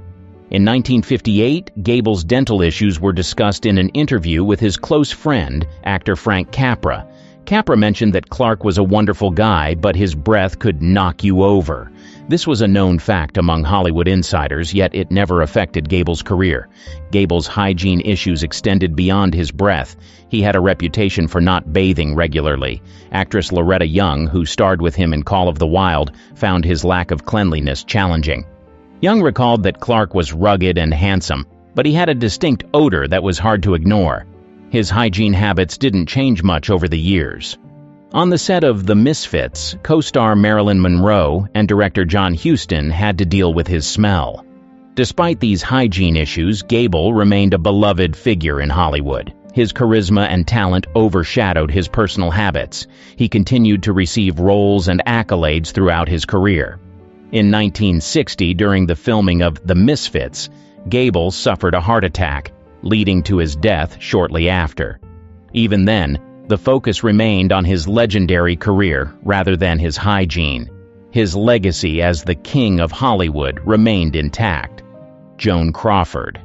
S1: In 1958, Gable's dental issues were discussed in an interview with his close friend, actor Frank Capra. Capra mentioned that Clark was a wonderful guy, but his breath could knock you over. This was a known fact among Hollywood insiders, yet it never affected Gable's career. Gable's hygiene issues extended beyond his breath. He had a reputation for not bathing regularly. Actress Loretta Young, who starred with him in Call of the Wild, found his lack of cleanliness challenging. Young recalled that Clark was rugged and handsome, but he had a distinct odor that was hard to ignore. His hygiene habits didn't change much over the years. On the set of The Misfits, co-star Marilyn Monroe and director John Huston had to deal with his smell. Despite these hygiene issues, Gable remained a beloved figure in Hollywood. His charisma and talent overshadowed his personal habits. He continued to receive roles and accolades throughout his career. In 1960, during the filming of The Misfits, Gable suffered a heart attack, leading to his death shortly after. Even then, the focus remained on his legendary career rather than his hygiene. His legacy as the king of Hollywood remained intact. Joan Crawford.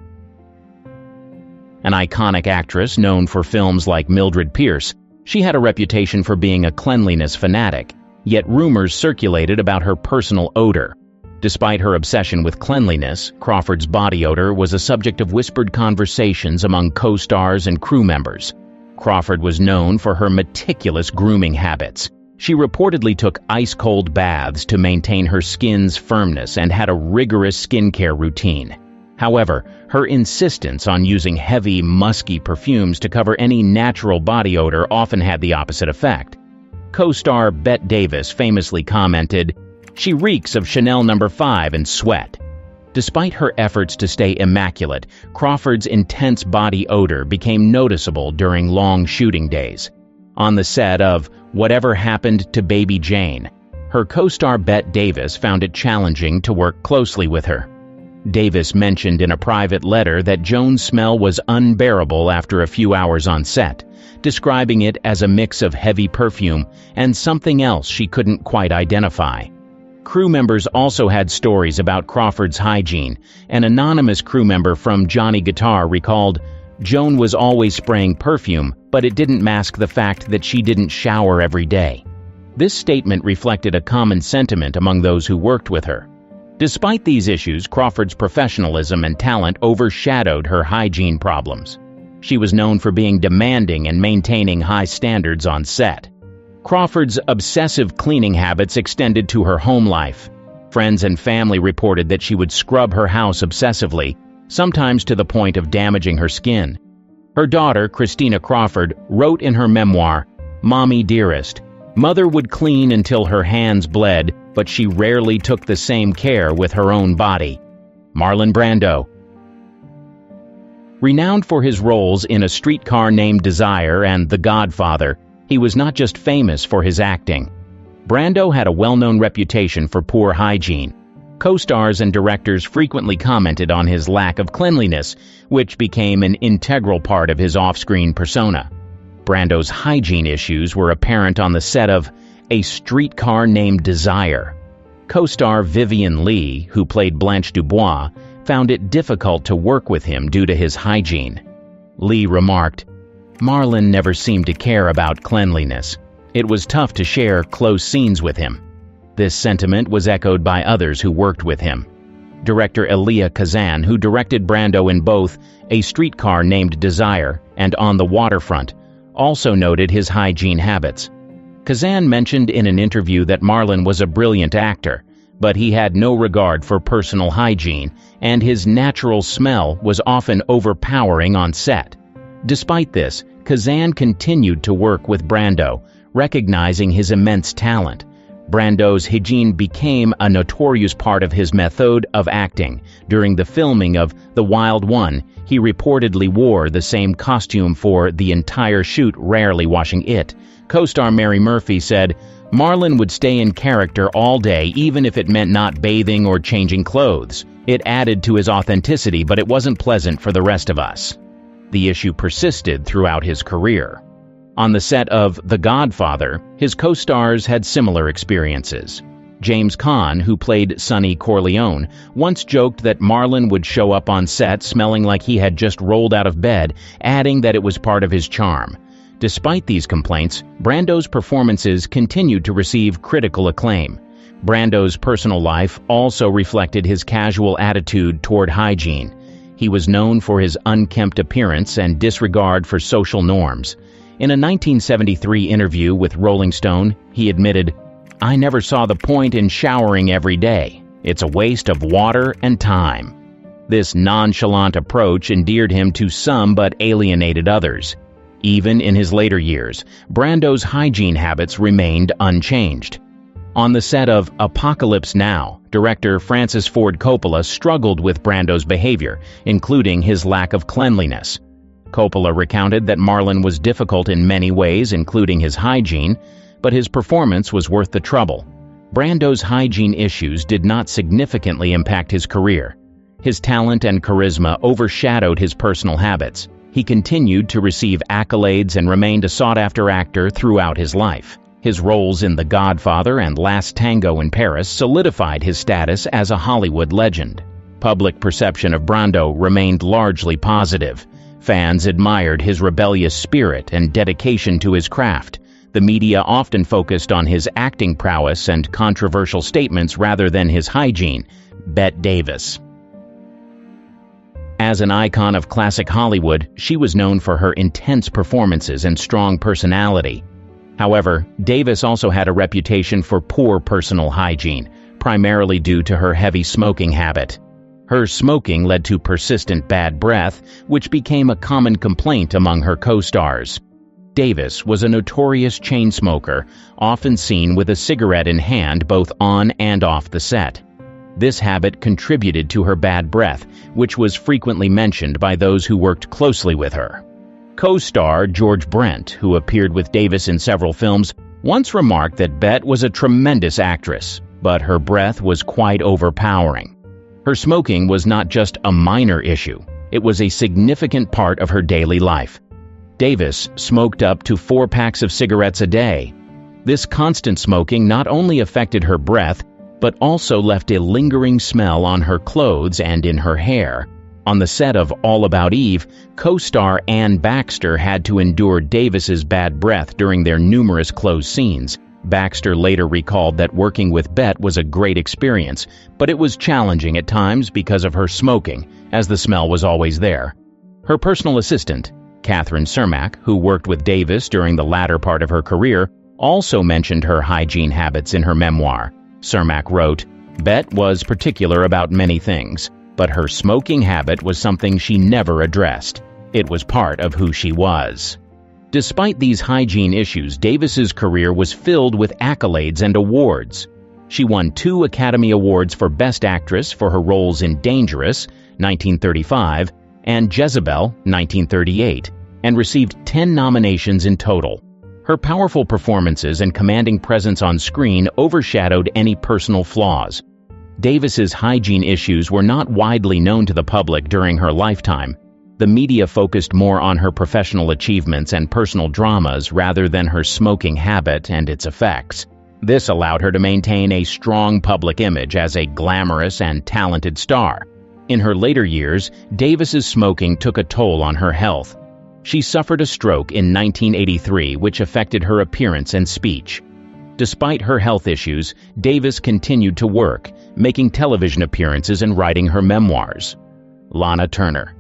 S1: An iconic actress known for films like Mildred Pierce, she had a reputation for being a cleanliness fanatic, yet rumors circulated about her personal odor. Despite her obsession with cleanliness, Crawford's body odor was a subject of whispered conversations among co-stars and crew members. Crawford was known for her meticulous grooming habits. She reportedly took ice-cold baths to maintain her skin's firmness and had a rigorous skincare routine. However, her insistence on using heavy, musky perfumes to cover any natural body odor often had the opposite effect. Co-star Bette Davis famously commented, "She reeks of Chanel No. 5 and sweat." Despite her efforts to stay immaculate, Crawford's intense body odor became noticeable during long shooting days. On the set of Whatever Happened to Baby Jane, her co-star Bette Davis found it challenging to work closely with her. Davis mentioned in a private letter that Joan's smell was unbearable after a few hours on set, describing it as a mix of heavy perfume and something else she couldn't quite identify. Crew members also had stories about Crawford's hygiene. An anonymous crew member from Johnny Guitar recalled, "Joan was always spraying perfume, but it didn't mask the fact that she didn't shower every day." This statement reflected a common sentiment among those who worked with her. Despite these issues, Crawford's professionalism and talent overshadowed her hygiene problems. She was known for being demanding and maintaining high standards on set. Crawford's obsessive cleaning habits extended to her home life. Friends and family reported that she would scrub her house obsessively, sometimes to the point of damaging her skin. Her daughter, Christina Crawford, wrote in her memoir, "Mommy dearest, Mother would clean until her hands bled, but she rarely took the same care with her own body." Marlon Brando. Renowned for his roles in A Streetcar Named Desire and The Godfather, he was not just famous for his acting. Brando had a well-known reputation for poor hygiene. Co-stars and directors frequently commented on his lack of cleanliness, which became an integral part of his off-screen persona. Brando's hygiene issues were apparent on the set of A Streetcar Named Desire. Co-star Vivien Leigh, who played Blanche Dubois, found it difficult to work with him due to his hygiene. Leigh remarked, "Marlon never seemed to care about cleanliness. It was tough to share close scenes with him." This sentiment was echoed by others who worked with him. Director Elia Kazan, who directed Brando in both A Streetcar Named Desire and On the Waterfront, also noted his hygiene habits. Kazan mentioned in an interview that Marlon was a brilliant actor, but he had no regard for personal hygiene, and his natural smell was often overpowering on set. Despite this, Kazan continued to work with Brando, recognizing his immense talent. Brando's hygiene became a notorious part of his method of acting. During the filming of The Wild One, he reportedly wore the same costume for the entire shoot, rarely washing it. Co-star Mary Murphy said, "Marlon would stay in character all day, even if it meant not bathing or changing clothes. It added to his authenticity, but it wasn't pleasant for the rest of us." The issue persisted throughout his career. On the set of The Godfather, his co-stars had similar experiences. James Caan, who played Sonny Corleone, once joked that Marlon would show up on set smelling like he had just rolled out of bed, adding that it was part of his charm. Despite these complaints, Brando's performances continued to receive critical acclaim. Brando's personal life also reflected his casual attitude toward hygiene. He was known for his unkempt appearance and disregard for social norms. In a 1973 interview with Rolling Stone, he admitted, "I never saw the point in showering every day. It's a waste of water and time." This nonchalant approach endeared him to some but alienated others. Even in his later years, Brando's hygiene habits remained unchanged. On the set of Apocalypse Now, director Francis Ford Coppola struggled with Brando's behavior, including his lack of cleanliness. Coppola recounted that Marlon was difficult in many ways, including his hygiene, but his performance was worth the trouble. Brando's hygiene issues did not significantly impact his career. His talent and charisma overshadowed his personal habits. He continued to receive accolades and remained a sought-after actor throughout his life. His roles in The Godfather and Last Tango in Paris solidified his status as a Hollywood legend. Public perception of Brando remained largely positive. Fans admired his rebellious spirit and dedication to his craft. The media often focused on his acting prowess and controversial statements rather than his hygiene. Bette Davis. As an icon of classic Hollywood, she was known for her intense performances and strong personality. However, Davis also had a reputation for poor personal hygiene, primarily due to her heavy smoking habit. Her smoking led to persistent bad breath, which became a common complaint among her co-stars. Davis was a notorious chain smoker, often seen with a cigarette in hand both on and off the set. This habit contributed to her bad breath, which was frequently mentioned by those who worked closely with her. Co-star George Brent, who appeared with Davis in several films, once remarked that Bette was a tremendous actress, but her breath was quite overpowering. Her smoking was not just a minor issue, it was a significant part of her daily life. Davis smoked up to 4 packs of cigarettes a day. This constant smoking not only affected her breath, but also left a lingering smell on her clothes and in her hair. On the set of All About Eve, co-star Ann Baxter had to endure Davis's bad breath during their numerous close scenes. Baxter later recalled that working with Bette was a great experience, but it was challenging at times because of her smoking, as the smell was always there. Her personal assistant, Catherine Cermak, who worked with Davis during the latter part of her career, also mentioned her hygiene habits in her memoir. Cermak wrote, "Bette was particular about many things, but her smoking habit was something she never addressed. It was part of who she was." Despite these hygiene issues, Davis's career was filled with accolades and awards. She won 2 Academy Awards for Best Actress for her roles in Dangerous, 1935, and Jezebel, 1938, and received 10 nominations in total. Her powerful performances and commanding presence on screen overshadowed any personal flaws. Davis's hygiene issues were not widely known to the public during her lifetime. The media focused more on her professional achievements and personal dramas rather than her smoking habit and its effects. This allowed her to maintain a strong public image as a glamorous and talented star. In her later years, Davis's smoking took a toll on her health. She suffered a stroke in 1983, which affected her appearance and speech. Despite her health issues, Davis continued to work, making television appearances and writing her memoirs. Lana Turner.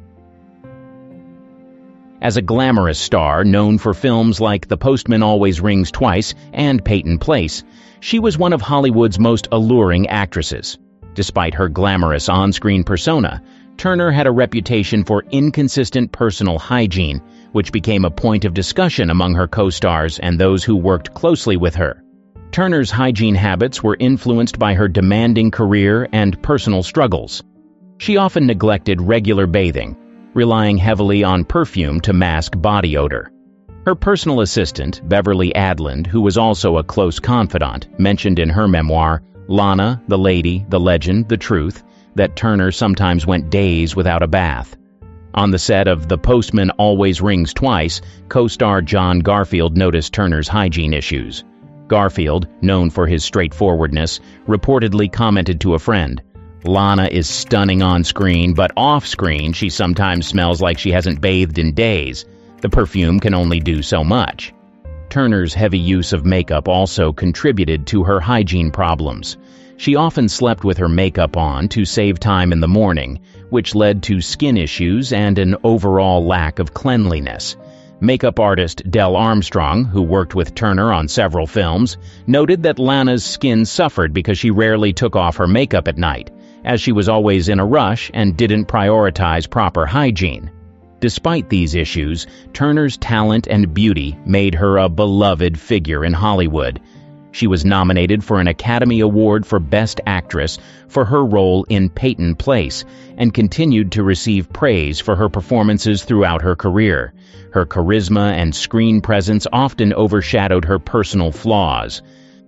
S1: As a glamorous star known for films like The Postman Always Rings Twice and Peyton Place, she was one of Hollywood's most alluring actresses. Despite her glamorous on-screen persona, Turner had a reputation for inconsistent personal hygiene, which became a point of discussion among her co-stars and those who worked closely with her. Turner's hygiene habits were influenced by her demanding career and personal struggles. She often neglected regular bathing, relying heavily on perfume to mask body odor. Her personal assistant, Beverly Adland, who was also a close confidant, mentioned in her memoir, Lana, the Lady, the Legend, the Truth, that Turner sometimes went days without a bath. On the set of The Postman Always Rings Twice, co-star John Garfield noticed Turner's hygiene issues. Garfield, known for his straightforwardness, reportedly commented to a friend, "Lana is stunning on screen, but off screen she sometimes smells like she hasn't bathed in days. The perfume can only do so much." Turner's heavy use of makeup also contributed to her hygiene problems. She often slept with her makeup on to save time in the morning, which led to skin issues and an overall lack of cleanliness. Makeup artist Del Armstrong, who worked with Turner on several films, noted that Lana's skin suffered because she rarely took off her makeup at night, as she was always in a rush and didn't prioritize proper hygiene. Despite these issues, Turner's talent and beauty made her a beloved figure in Hollywood. She was nominated for an Academy Award for Best Actress for her role in Peyton Place and continued to receive praise for her performances throughout her career. Her charisma and screen presence often overshadowed her personal flaws.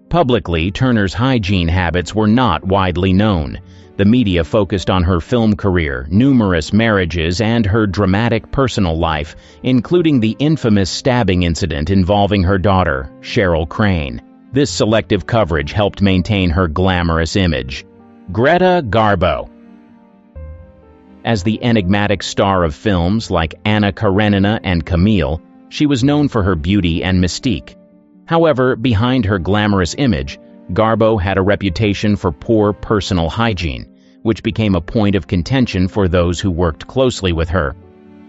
S1: Publicly, Turner's hygiene habits were not widely known. The media focused on her film career, numerous marriages, and her dramatic personal life, including the infamous stabbing incident involving her daughter, Cheryl Crane. This selective coverage helped maintain her glamorous image. Greta Garbo. As the enigmatic star of films like Anna Karenina and Camille, she was known for her beauty and mystique. However, behind her glamorous image, Garbo had a reputation for poor personal hygiene, which became a point of contention for those who worked closely with her.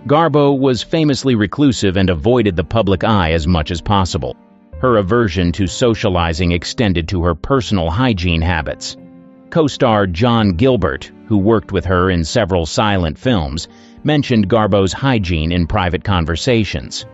S1: Garbo was famously reclusive and avoided the public eye as much as possible. Her aversion to socializing extended to her personal hygiene habits. Co-star John Gilbert, who worked with her in several silent films, mentioned Garbo's hygiene in private conversations.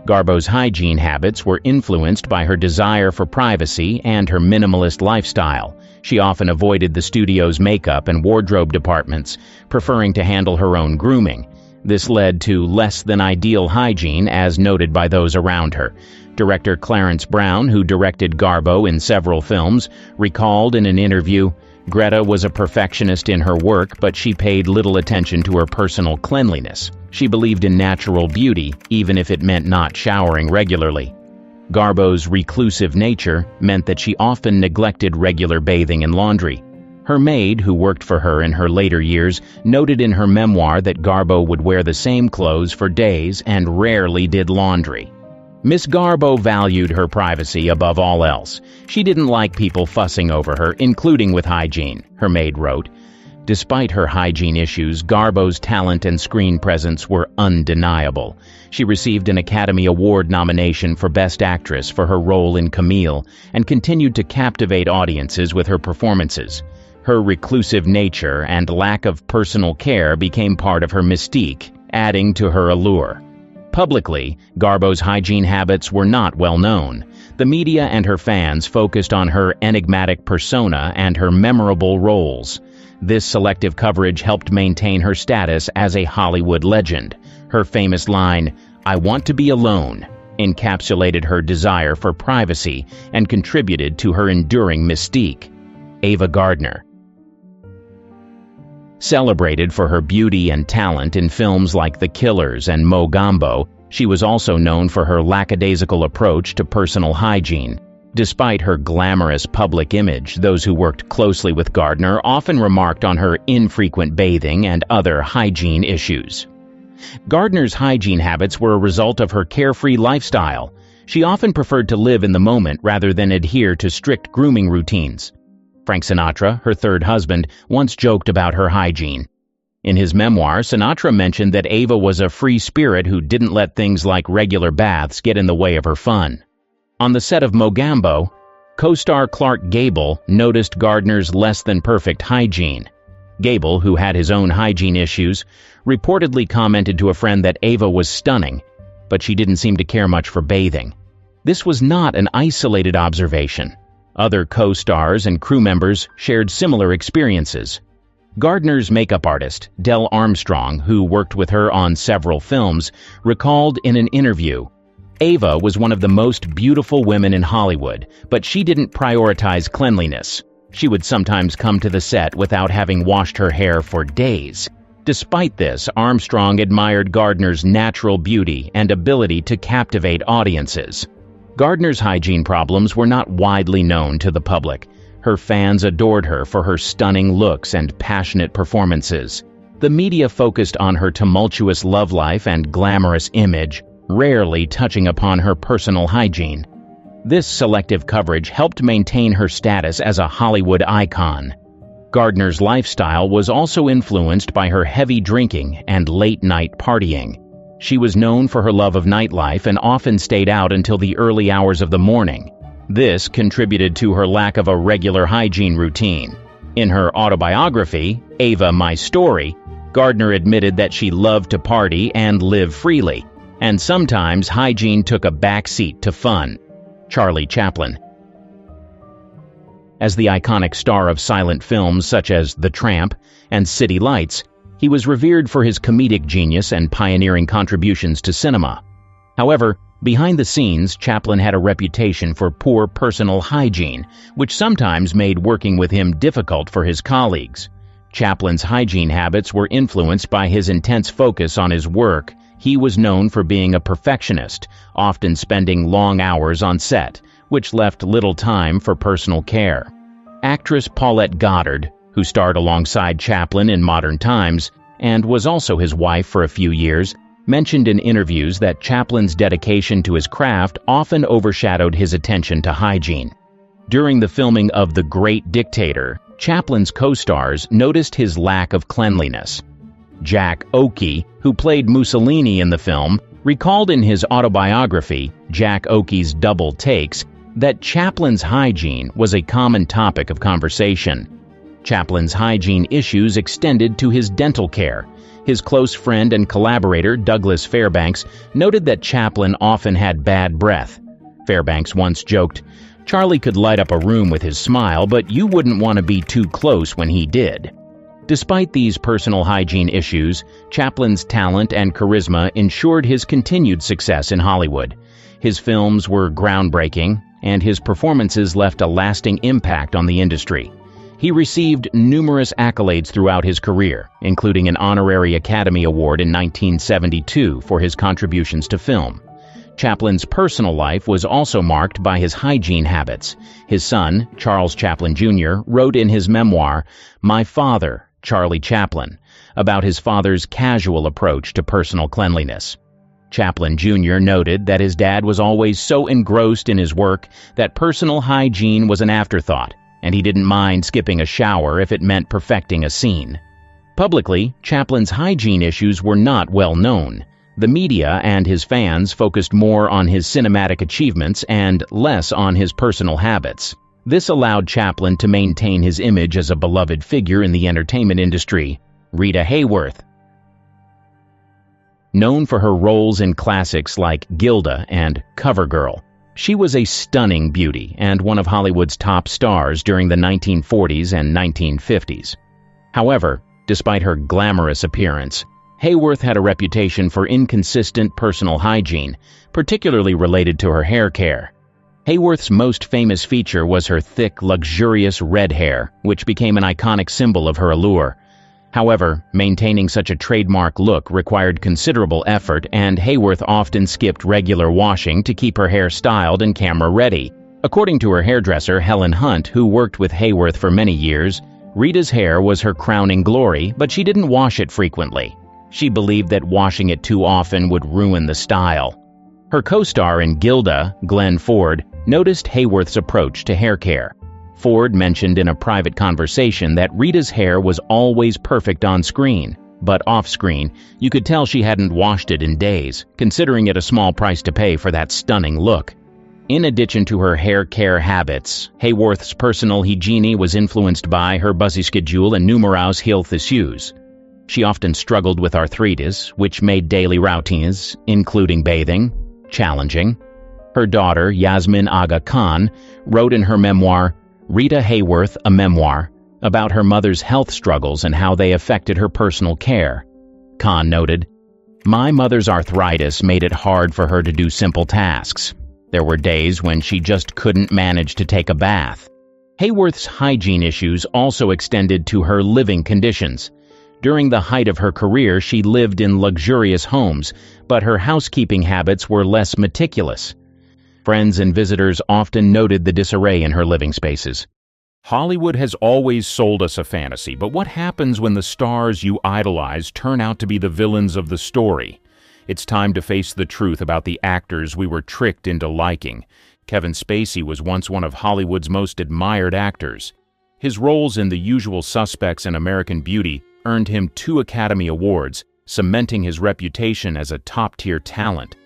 S1: Garbo's hygiene habits were influenced by her desire for privacy and her minimalist lifestyle. She often avoided the studio's makeup and wardrobe departments, preferring to handle her own grooming. This led to less than ideal hygiene, as noted by those around her. Director Clarence Brown, who directed Garbo in several films, recalled in an interview, "Greta was a perfectionist in her work, but she paid little attention to her personal cleanliness. She believed in natural beauty, even if it meant not showering regularly." Garbo's reclusive nature meant that she often neglected regular bathing and laundry. Her maid, who worked for her in her later years, noted in her memoir that Garbo would wear the same clothes for days and rarely did laundry. Miss Garbo valued her privacy above all else. She didn't like people fussing over her, including with hygiene, her maid wrote. Despite her hygiene issues, Garbo's talent and screen presence were undeniable. She received an Academy Award nomination for Best Actress for her role in Camille and continued to captivate audiences with her performances. Her reclusive nature and lack of personal care became part of her mystique, adding to her allure. Publicly, Garbo's hygiene habits were not well known. The media and her fans focused on her enigmatic persona and her memorable roles. This selective coverage helped maintain her status as a Hollywood legend. Her famous line, "I want to be alone," encapsulated her desire for privacy and contributed to her enduring mystique. Ava Gardner. Celebrated for her beauty and talent in films like The Killers and Mogambo, she was also known for her lackadaisical approach to personal hygiene. Despite her glamorous public image, those who worked closely with Gardner often remarked on her infrequent bathing and other hygiene issues. Gardner's hygiene habits were a result of her carefree lifestyle. She often preferred to live in the moment rather than adhere to strict grooming routines. Frank Sinatra, her third husband, once joked about her hygiene. In his memoir, Sinatra mentioned that Ava was a free spirit who didn't let things like regular baths get in the way of her fun. On the set of Mogambo, co-star Clark Gable noticed Gardner's less-than-perfect hygiene. Gable, who had his own hygiene issues, reportedly commented to a friend that Ava was stunning, but she didn't seem to care much for bathing. This was not an isolated observation. Other co-stars and crew members shared similar experiences. Gardner's makeup artist, Del Armstrong, who worked with her on several films, recalled in an interview, "Ava was one of the most beautiful women in Hollywood, but she didn't prioritize cleanliness. She would sometimes come to the set without having washed her hair for days." Despite this, Armstrong admired Gardner's natural beauty and ability to captivate audiences. Gardner's hygiene problems were not widely known to the public. Her fans adored her for her stunning looks and passionate performances. The media focused on her tumultuous love life and glamorous image, rarely touching upon her personal hygiene. This selective coverage helped maintain her status as a Hollywood icon. Gardner's lifestyle was also influenced by her heavy drinking and late-night partying. She was known for her love of nightlife and often stayed out until the early hours of the morning. This contributed to her lack of a regular hygiene routine. In her autobiography, Ava, My Story, Gardner admitted that she loved to party and live freely, and sometimes hygiene took a backseat to fun. Charlie Chaplin. As the iconic star of silent films such as The Tramp and City Lights, he was revered for his comedic genius and pioneering contributions to cinema. However, behind the scenes, Chaplin had a reputation for poor personal hygiene, which sometimes made working with him difficult for his colleagues. Chaplin's hygiene habits were influenced by his intense focus on his work. He was known for being a perfectionist, often spending long hours on set, which left little time for personal care. Actress Paulette Goddard, who starred alongside Chaplin in Modern Times, and was also his wife for a few years, mentioned in interviews that Chaplin's dedication to his craft often overshadowed his attention to hygiene. During the filming of The Great Dictator, Chaplin's co-stars noticed his lack of cleanliness. Jack Oakey, who played Mussolini in the film, recalled in his autobiography, Jack Oakey's Double Takes, that Chaplin's hygiene was a common topic of conversation. Chaplin's hygiene issues extended to his dental care. His close friend and collaborator, Douglas Fairbanks, noted that Chaplin often had bad breath. Fairbanks once joked, "Charlie could light up a room with his smile, but you wouldn't want to be too close when he did." Despite these personal hygiene issues, Chaplin's talent and charisma ensured his continued success in Hollywood. His films were groundbreaking, and his performances left a lasting impact on the industry. He received numerous accolades throughout his career, including an honorary Academy Award in 1972 for his contributions to film. Chaplin's personal life was also marked by his hygiene habits. His son, Charles Chaplin Jr., wrote in his memoir, "My Father, Charlie Chaplin," about his father's casual approach to personal cleanliness. Chaplin Jr. noted that his dad was always so engrossed in his work that personal hygiene was an afterthought, and he didn't mind skipping a shower if it meant perfecting a scene. Publicly, Chaplin's hygiene issues were not well known. The media and his fans focused more on his cinematic achievements and less on his personal habits. This allowed Chaplin to maintain his image as a beloved figure in the entertainment industry. Rita Hayworth. Known for her roles in classics like Gilda and Covergirl, she was a stunning beauty and one of Hollywood's top stars during the 1940s and 1950s. However, despite her glamorous appearance, Hayworth had a reputation for inconsistent personal hygiene, particularly related to her hair care. Hayworth's most famous feature was her thick, luxurious red hair, which became an iconic symbol of her allure. However, maintaining such a trademark look required considerable effort, and Hayworth often skipped regular washing to keep her hair styled and camera-ready. According to her hairdresser, Helen Hunt, who worked with Hayworth for many years, Rita's hair was her crowning glory, but she didn't wash it frequently. She believed that washing it too often would ruin the style. Her co-star in Gilda, Glenn Ford, noticed Hayworth's approach to hair care. Ford mentioned in a private conversation that Rita's hair was always perfect on screen, but off-screen, you could tell she hadn't washed it in days, considering it a small price to pay for that stunning look. In addition to her hair care habits, Hayworth's personal hygiene was influenced by her busy schedule and numerous health issues. She often struggled with arthritis, which made daily routines, including bathing, challenging. Her daughter, Yasmin Aga Khan, wrote in her memoir, Rita Hayworth, a Memoir, about her mother's health struggles and how they affected her personal care. Khan noted, "My mother's arthritis made it hard for her to do simple tasks. There were days when she just couldn't manage to take a bath." Hayworth's hygiene issues also extended to her living conditions. During the height of her career, she lived in luxurious homes, but her housekeeping habits were less meticulous. Friends and visitors often noted the disarray in her living spaces. Hollywood has always sold us a fantasy, but what happens when the stars you idolize turn out to be the villains of the story? It's time to face the truth about the actors we were tricked into liking. Kevin Spacey was once one of Hollywood's most admired actors. His roles in The Usual Suspects and American Beauty earned him 2 Academy Awards, cementing his reputation as a top-tier talent.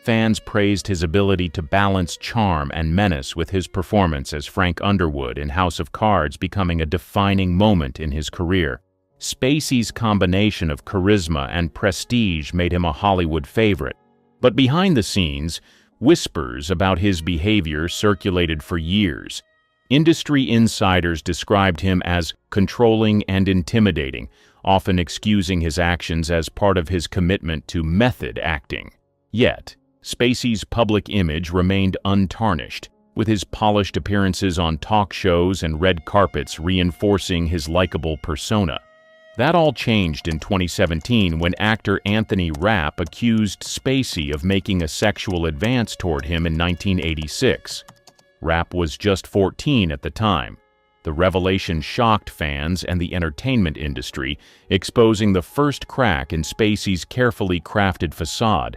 S1: Fans praised his ability to balance charm and menace, with his performance as Frank Underwood in House of Cards becoming a defining moment in his career. Spacey's combination of charisma and prestige made him a Hollywood favorite. But behind the scenes, whispers about his behavior circulated for years. Industry insiders described him as controlling and intimidating, often excusing his actions as part of his commitment to method acting. Yet, Spacey's public image remained untarnished, with his polished appearances on talk shows and red carpets reinforcing his likable persona. That all changed in 2017 when actor Anthony Rapp accused Spacey of making a sexual advance toward him in 1986. Rapp was just 14 at the time. The revelation shocked fans and the entertainment industry, exposing the first crack in Spacey's carefully crafted facade.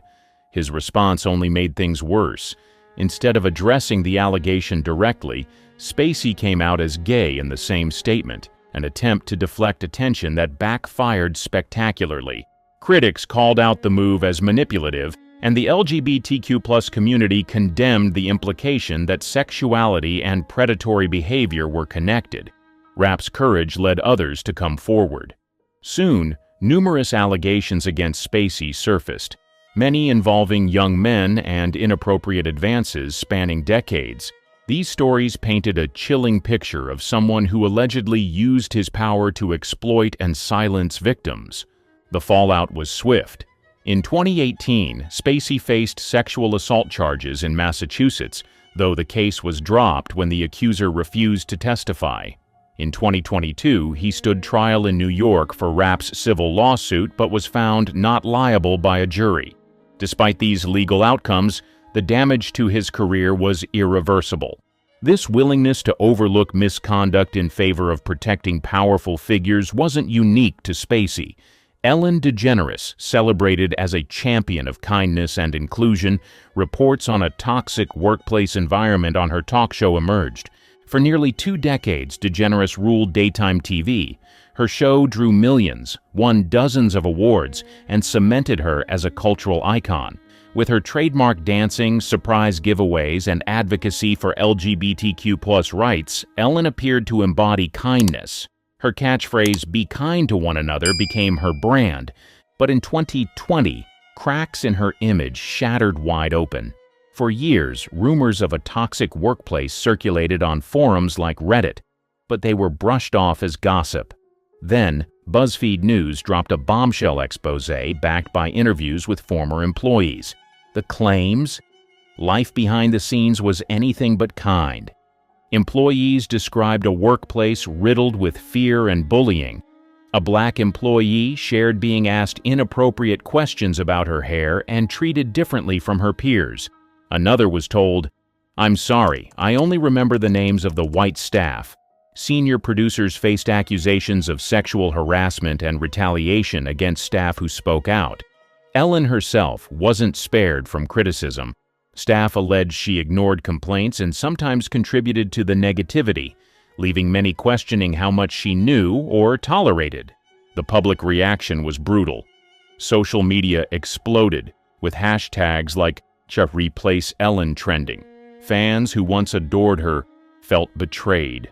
S1: His response only made things worse. Instead of addressing the allegation directly, Spacey came out as gay in the same statement, an attempt to deflect attention that backfired spectacularly. Critics called out the move as manipulative, and the LGBTQ+ community condemned the implication that sexuality and predatory behavior were connected. Rapp's courage led others to come forward. Soon, numerous allegations against Spacey surfaced, many involving young men and inappropriate advances spanning decades. These stories painted a chilling picture of someone who allegedly used his power to exploit and silence victims. The fallout was swift. In 2018, Spacey faced sexual assault charges in Massachusetts, though the case was dropped when the accuser refused to testify. In 2022, he stood trial in New York for Rapp's civil lawsuit but was found not liable by a jury. Despite these legal outcomes, the damage to his career was irreversible. This willingness to overlook misconduct in favor of protecting powerful figures wasn't unique to Spacey. Ellen DeGeneres, celebrated as a champion of kindness and inclusion, reports on a toxic workplace environment on her talk show emerged. For nearly 2 decades, DeGeneres ruled daytime TV. Her show drew millions, won dozens of awards, and cemented her as a cultural icon. With her trademark dancing, surprise giveaways, and advocacy for LGBTQ+ rights, Ellen appeared to embody kindness. Her catchphrase, "Be kind to one another," became her brand. But in 2020, cracks in her image shattered wide open. For years, rumors of a toxic workplace circulated on forums like Reddit, but they were brushed off as gossip. Then, BuzzFeed News dropped a bombshell expose backed by interviews with former employees. The claims? Life behind the scenes was anything but kind. Employees described a workplace riddled with fear and bullying. A black employee shared being asked inappropriate questions about her hair and treated differently from her peers. Another was told, "I'm sorry, I only remember the names of the white staff." Senior producers faced accusations of sexual harassment and retaliation against staff who spoke out. Ellen herself wasn't spared from criticism. Staff alleged she ignored complaints and sometimes contributed to the negativity, leaving many questioning how much she knew or tolerated. The public reaction was brutal. Social media exploded, with hashtags like #replace Ellen trending. Fans who once adored her felt betrayed.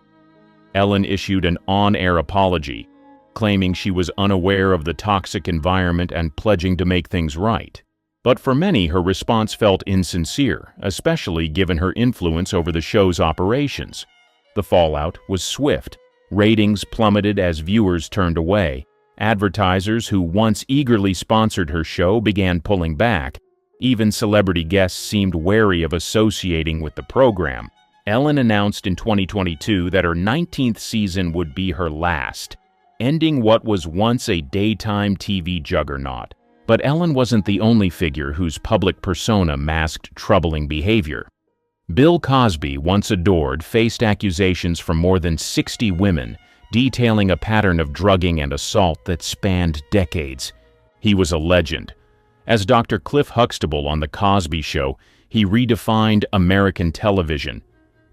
S1: Ellen issued an on-air apology, claiming she was unaware of the toxic environment and pledging to make things right. But for many, her response felt insincere, especially given her influence over the show's operations. The fallout was swift. Ratings plummeted as viewers turned away. Advertisers who once eagerly sponsored her show began pulling back. Even celebrity guests seemed wary of associating with the program. Ellen announced in 2022 that her 19th season would be her last, ending what was once a daytime TV juggernaut. But Ellen wasn't the only figure whose public persona masked troubling behavior. Bill Cosby, once adored, faced accusations from more than 60 women, detailing a pattern of drugging and assault that spanned decades. He was a legend. As Dr. Cliff Huxtable on The Cosby Show, he redefined American television.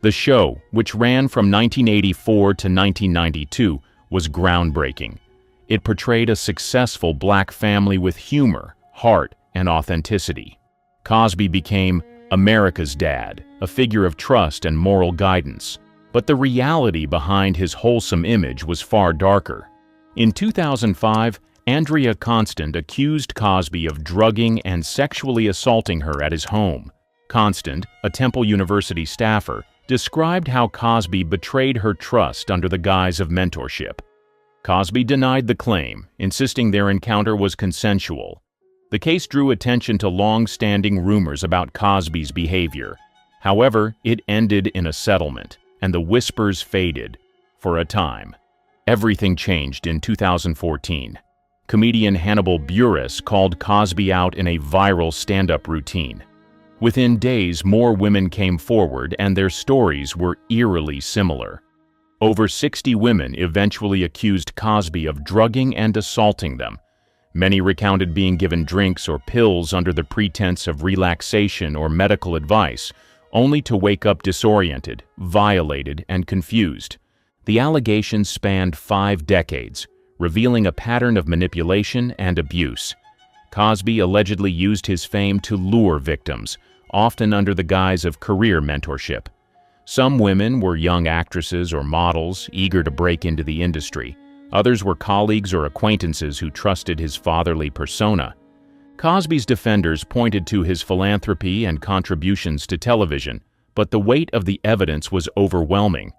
S1: The show, which ran from 1984 to 1992, was groundbreaking. It portrayed a successful black family with humor, heart, and authenticity. Cosby became America's dad, a figure of trust and moral guidance. But the reality behind his wholesome image was far darker. In 2005, Andrea Constant accused Cosby of drugging and sexually assaulting her at his home. Constant, a Temple University staffer, described how Cosby betrayed her trust under the guise of mentorship. Cosby denied the claim, insisting their encounter was consensual. The case drew attention to long-standing rumors about Cosby's behavior. However, it ended in a settlement, and the whispers faded for a time. Everything changed in 2014. Comedian Hannibal Buress called Cosby out in a viral stand-up routine. Within days, more women came forward, and their stories were eerily similar. Over 60 women eventually accused Cosby of drugging and assaulting them. Many recounted being given drinks or pills under the pretense of relaxation or medical advice, only to wake up disoriented, violated, and confused. The allegations spanned 5 decades, revealing a pattern of manipulation and abuse. Cosby allegedly used his fame to lure victims, often under the guise of career mentorship. Some women were young actresses or models eager to break into the industry. Others were colleagues or acquaintances who trusted his fatherly persona. Cosby's defenders pointed to his philanthropy and contributions to television, but the weight of the evidence was overwhelming.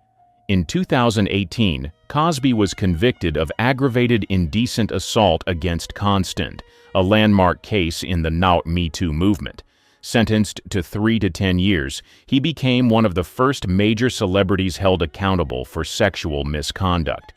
S1: In 2018, Cosby was convicted of aggravated indecent assault against Constant, a landmark case in the Now Me Too movement. Sentenced to 3 to 10 years, he became one of the first major celebrities held accountable for sexual misconduct.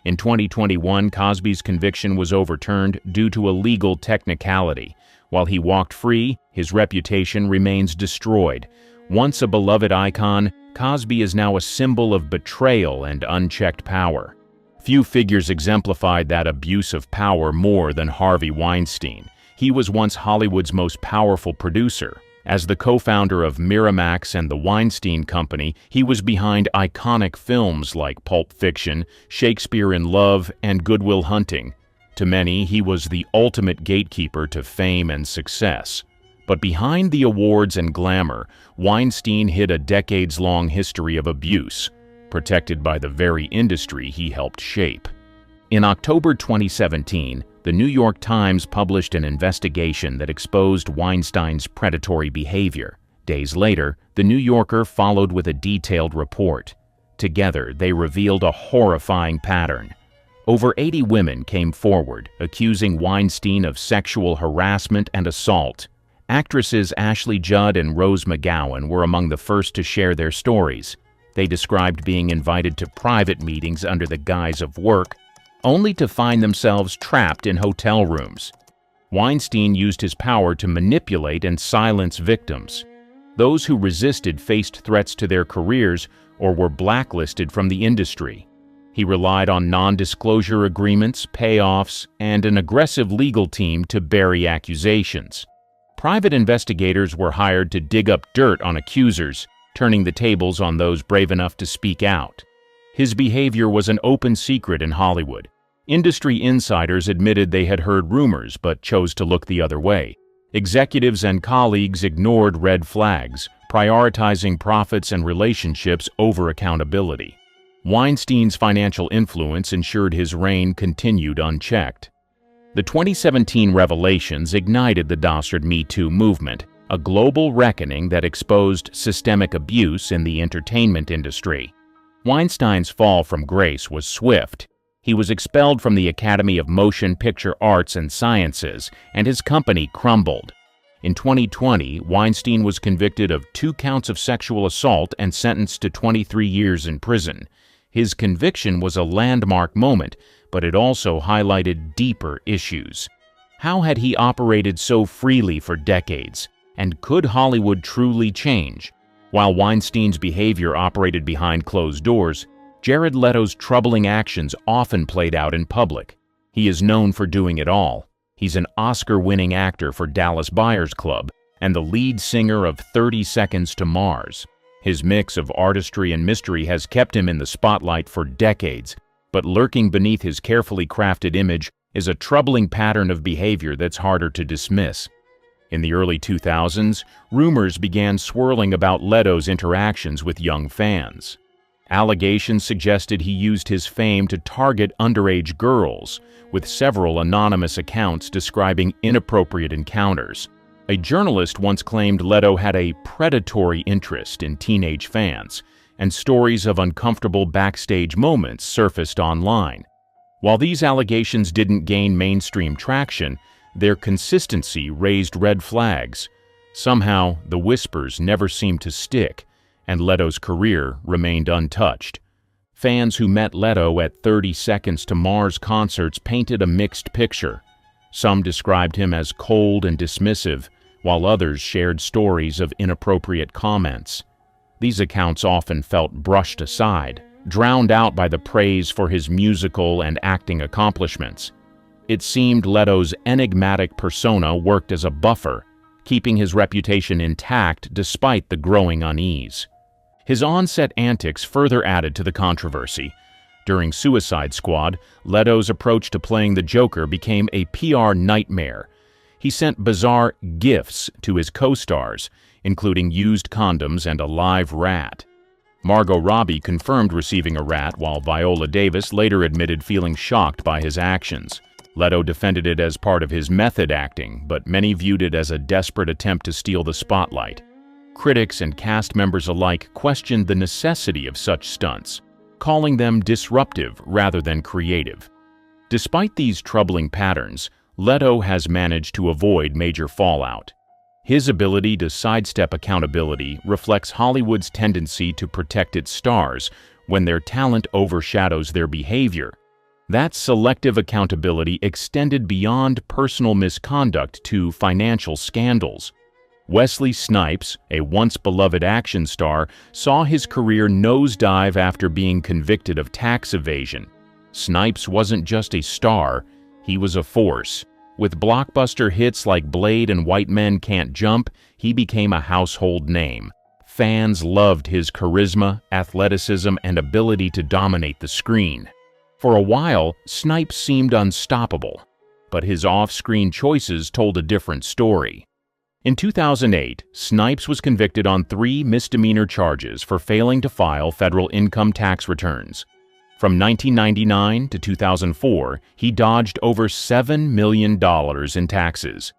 S1: In 2021, Cosby's conviction was overturned due to a legal technicality. While he walked free, his reputation remains destroyed. Once a beloved icon, Cosby is now a symbol of betrayal and unchecked power. Few figures exemplified that abuse of power more than Harvey Weinstein. He was once Hollywood's most powerful producer. As the co-founder of Miramax and the Weinstein Company, he was behind iconic films like Pulp Fiction, Shakespeare in Love, and Good Will Hunting. To many, he was the ultimate gatekeeper to fame and success. But behind the awards and glamour, Weinstein hid a decades-long history of abuse, protected by the very industry he helped shape. In October 2017, the New York Times published an investigation that exposed Weinstein's predatory behavior. Days later, The New Yorker followed with a detailed report. Together, they revealed a horrifying pattern. Over 80 women came forward, accusing Weinstein of sexual harassment and assault. Actresses Ashley Judd and Rose McGowan were among the first to share their stories. They described being invited to private meetings under the guise of work, only to find themselves trapped in hotel rooms. Weinstein used his power to manipulate and silence victims. Those who resisted faced threats to their careers or were blacklisted from the industry. He relied on non-disclosure agreements, payoffs, and an aggressive legal team to bury accusations. Private investigators were hired to dig up dirt on accusers, turning the tables on those brave enough to speak out. His behavior was an open secret in Hollywood. Industry insiders admitted they had heard rumors but chose to look the other way. Executives and colleagues ignored red flags, prioritizing profits and relationships over accountability. Weinstein's financial influence ensured his reign continued unchecked. The 2017 revelations ignited the dastard Me Too movement, a global reckoning that exposed systemic abuse in the entertainment industry. Weinstein's fall from grace was swift. He was expelled from the Academy of Motion Picture Arts and Sciences, and his company crumbled. In 2020, Weinstein was convicted of 2 counts of sexual assault and sentenced to 23 years in prison. His conviction was a landmark moment, but it also highlighted deeper issues. How had he operated so freely for decades? And could Hollywood truly change? While Weinstein's behavior operated behind closed doors, Jared Leto's troubling actions often played out in public. He is known for doing it all. He's an Oscar-winning actor for Dallas Buyers Club and the lead singer of 30 Seconds to Mars. His mix of artistry and mystery has kept him in the spotlight for decades, but lurking beneath his carefully crafted image is a troubling pattern of behavior that's harder to dismiss. In the early 2000s, rumors began swirling about Leto's interactions with young fans. Allegations suggested he used his fame to target underage girls, with several anonymous accounts describing inappropriate encounters. A journalist once claimed Leto had a predatory interest in teenage fans, and stories of uncomfortable backstage moments surfaced online. While these allegations didn't gain mainstream traction, their consistency raised red flags. Somehow, the whispers never seemed to stick, and Leto's career remained untouched. Fans who met Leto at 30 Seconds to Mars concerts painted a mixed picture. Some described him as cold and dismissive, while others shared stories of inappropriate comments. These accounts often felt brushed aside, drowned out by the praise for his musical and acting accomplishments. It seemed Leto's enigmatic persona worked as a buffer, keeping his reputation intact despite the growing unease. His on-set antics further added to the controversy. During Suicide Squad, Leto's approach to playing the Joker became a PR nightmare. He sent bizarre gifts to his co-stars, including used condoms and a live rat. Margot Robbie confirmed receiving a rat, while Viola Davis later admitted feeling shocked by his actions. Leto defended it as part of his method acting, but many viewed it as a desperate attempt to steal the spotlight. Critics and cast members alike questioned the necessity of such stunts, calling them disruptive rather than creative. Despite these troubling patterns, Leto has managed to avoid major fallout. His ability to sidestep accountability reflects Hollywood's tendency to protect its stars when their talent overshadows their behavior. That selective accountability extended beyond personal misconduct to financial scandals. Wesley Snipes, a once beloved action star, saw his career nosedive after being convicted of tax evasion. Snipes wasn't just a star, he was a force. With blockbuster hits like Blade and White Men Can't Jump, he became a household name. Fans loved his charisma, athleticism, and ability to dominate the screen. For a while, Snipes seemed unstoppable, but his off-screen choices told a different story. In 2008, Snipes was convicted on 3 misdemeanor charges for failing to file federal income tax returns. From 1999 to 2004, he dodged over $7 million in taxes.